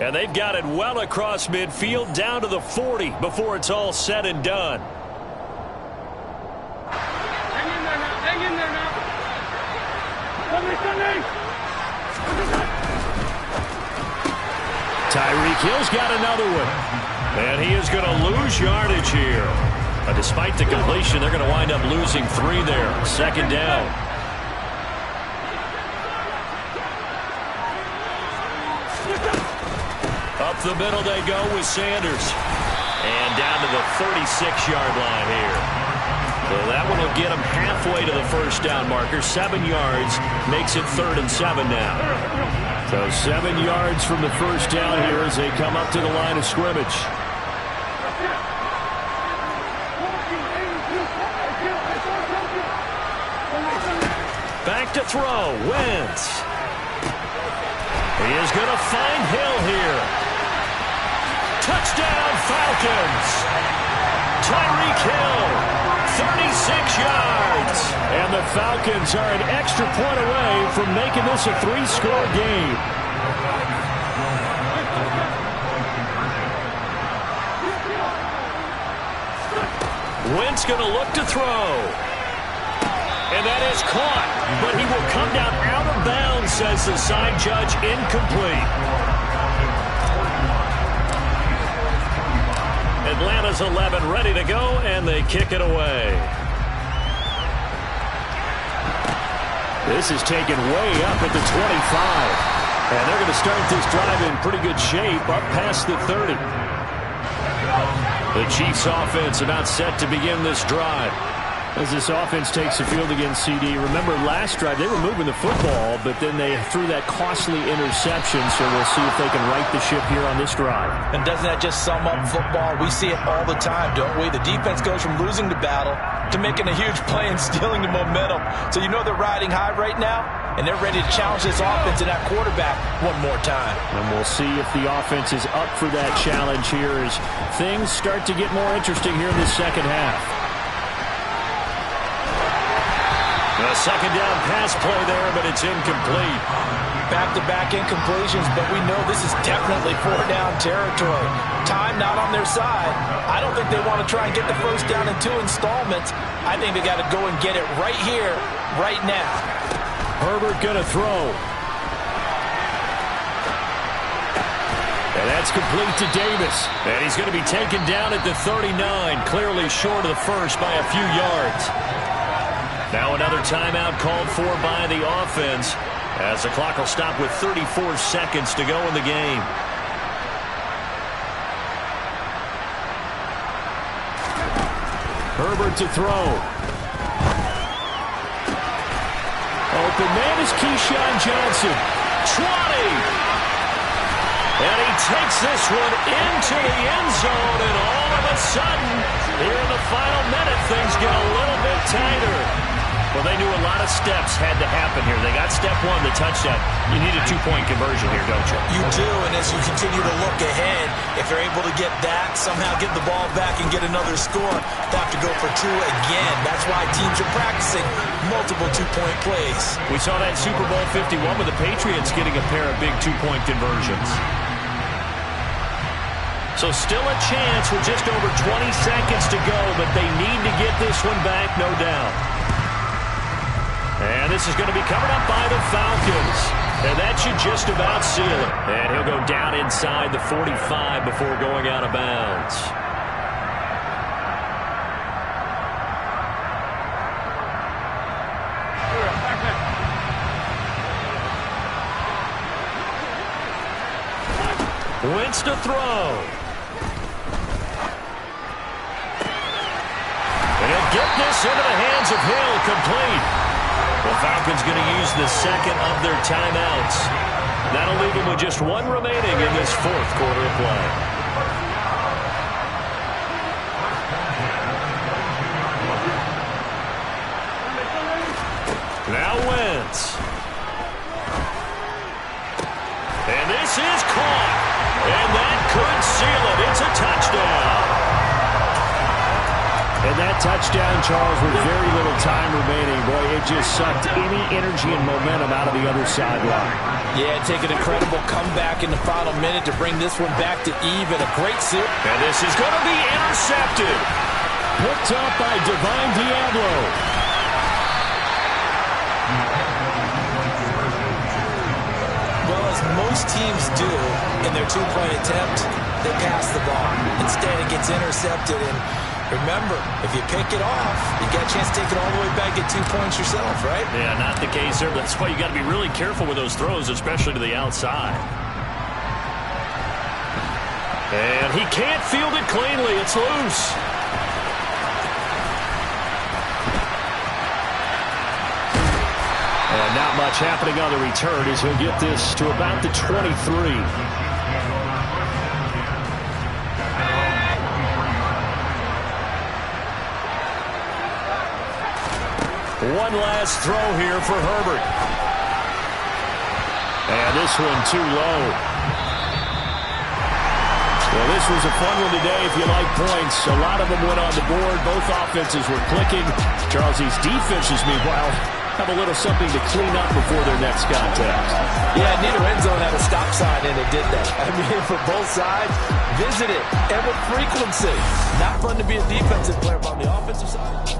And they've got it well across midfield, down to the 40 before it's all said and done. Tyreek Hill's got another one. And he is going to lose yardage here. Despite the completion, they're going to wind up losing 3 there. 2nd down. Up the middle they go with Sanders. And down to the 36-yard line here. So that one will get them halfway to the first down marker. 7 yards makes it 3rd and 7 now. So 7 yards from the first down here as they come up to the line of scrimmage. Back to throw. Wentz. He is going to find Hill here. Touchdown Falcons. Tyreek Hill. 36 yards. And the Falcons are an extra point away from making this a 3-score game. Wentz going to look to throw. And that is caught. But he will come down out of bounds, says the side judge. Incomplete. Atlanta's 11 ready to go, and they kick it away. This is taken way up at the 25. And they're going to start this drive in pretty good shape, up past the 30. The Chiefs offense about set to begin this drive. As this offense takes the field against CD, remember last drive they were moving the football, but then they threw that costly interception, so we'll see if they can right the ship here on this drive. And doesn't that just sum up football? We see it all the time, don't we? The defense goes from losing the battle to making a huge play and stealing the momentum. So you know they're riding high right now, and they're ready to challenge this offense and that quarterback one more time. And we'll see if the offense is up for that challenge here as things start to get more interesting here in the second half. A second down pass play there, but it's incomplete. Back-to-back incompletions, but we know this is definitely 4-down territory. Time not on their side. I don't think they want to try and get the first down in 2 installments. I think they got to go and get it right here, right now. Herbert going to throw. And that's complete to Davis. And he's going to be taken down at the 39, clearly short of the first by a few yards. Now another timeout called for by the offense as the clock will stop with 34 seconds to go in the game. Herbert to throw. Open man is Keyshawn Johnson. 20. And he takes this one into the end zone, and all of a sudden, here in the final minute, things get a little bit tighter. Well, they knew a lot of steps had to happen here. They got step 1, the touchdown. You need a 2-point conversion here, don't you? You do, and as you continue to look ahead, if they're able to get that, somehow get the ball back and get another score, they have to go for 2 again. That's why teams are practicing multiple 2-point plays. We saw that Super Bowl 51 with the Patriots getting a pair of big 2-point conversions. So still a chance with just over 20 seconds to go, but they need to get this one back, no doubt. And this is going to be covered up by the Falcons. And that should just about seal it. And he'll go down inside the 45 before going out of bounds. Wentz to throw. And he'll get this into the hands of Hill, complete. The Falcons going to use the second of their timeouts. That'll leave them with just one remaining in this fourth quarter of play. Now Wentz. And this is caught. And that could seal it. It's a touchdown. And that touchdown, Charles, with very little time remaining, boy, it just sucked any energy and momentum out of the other sideline. Yeah, take an incredible comeback in the final minute to bring this one back to even. A great series. And this is going to be intercepted. Picked up by Divine Diablo. Well, as most teams do in their two-point attempt, they pass the ball. Instead, it gets intercepted. And remember, if you pick it off, you get a chance to take it all the way back, get 2 points yourself, right? Yeah, not the case there. That's why you got to be really careful with those throws, especially to the outside. And he can't field it cleanly. It's loose. And not much happening on the return as he'll get this to about the 23. One last throw here for Herbert. And this one too low. Well, this was a fun one today if you like points. A lot of them went on the board. Both offenses were clicking. Charles, these defenses, meanwhile, have a little something to clean up before their next contest. Yeah, neither end zone had a stop sign, and it did that. I mean, for both sides, visit it. And with frequency. Not fun to be a defensive player, but on the offensive side.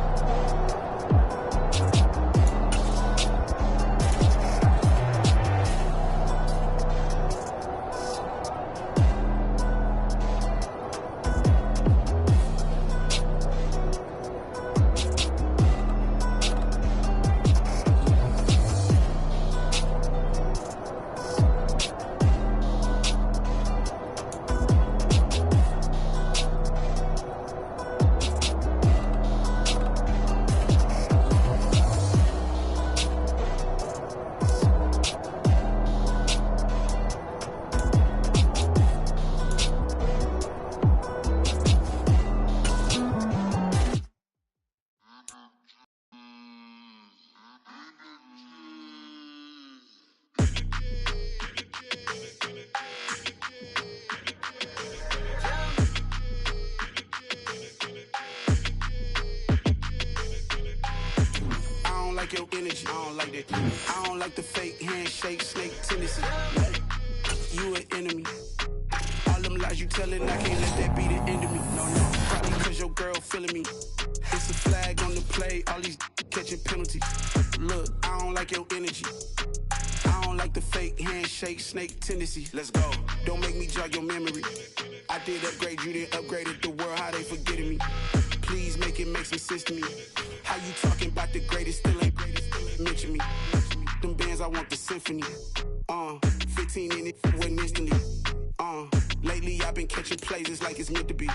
Your energy, I don't like that. I don't like the fake handshake, snake tendency. You an enemy. All them lies you telling, I can't let that be the end of me. No, probably cause your girl feeling me. It's a flag on the play, all these catching penalties. Look, I don't like your energy. I don't like the fake handshake, snake tendency. Let's go. Don't make me jog your memory. I did upgrade, you didn't upgrade it. The world, how they forgetting me. Please make it make some sense to me. How you talking about the greatest, still ain't greatest, still ain't mention me. Them bands, I want the symphony. 15 in it, wasn't instantly. Lately I've been catching plays, it's like it's meant to be.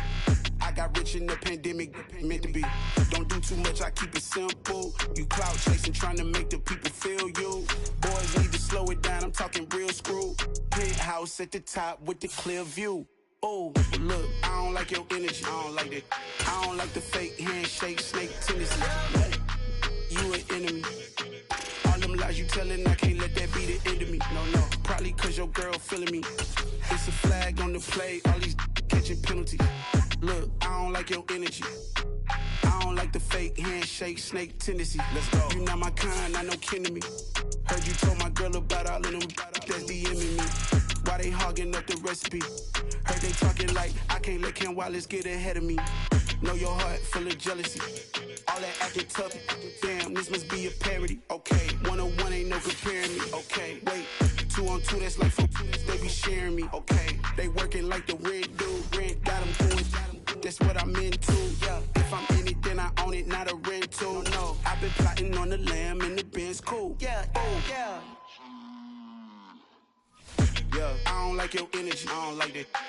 I got rich in the pandemic, meant to be. Don't do too much, I keep it simple. You clout chasing, trying to make the people feel you. Boys need to slow it down, I'm talking real screw. Penthouse at the top with the clear view. Oh, look, I don't like your energy. I don't like that. I don't like the fake handshake, snake tendency. You an enemy. All them lies you telling, I can't let that be the end of me. No, probably cause your girl feeling me. It's a flag on the play, all these catching penalties. Look, I don't like your energy. I don't like the fake handshake, snake tendency. Let's go. You not my kind, I know kin to me. Heard you told my girl about all of them that's DMing me. Why they hogging up the recipe? Heard they talking like I can't let Ken Wallace get ahead of me. Know your heart full of jealousy. All that acting tough, damn, this must be a parody. Okay, 1-on-1 ain't no comparing me. Okay, wait, 2-on-2, that's like 4-2, they be sharing me. Okay, they working like the red dude. Rent got them going, that's what I'm into. Yeah, if I'm in it, then I own it, not a rental. No, I've been plotting on the lamb and the Benz cool. Yeah, oh, yeah. Yeah, I don't like your energy. I don't like that.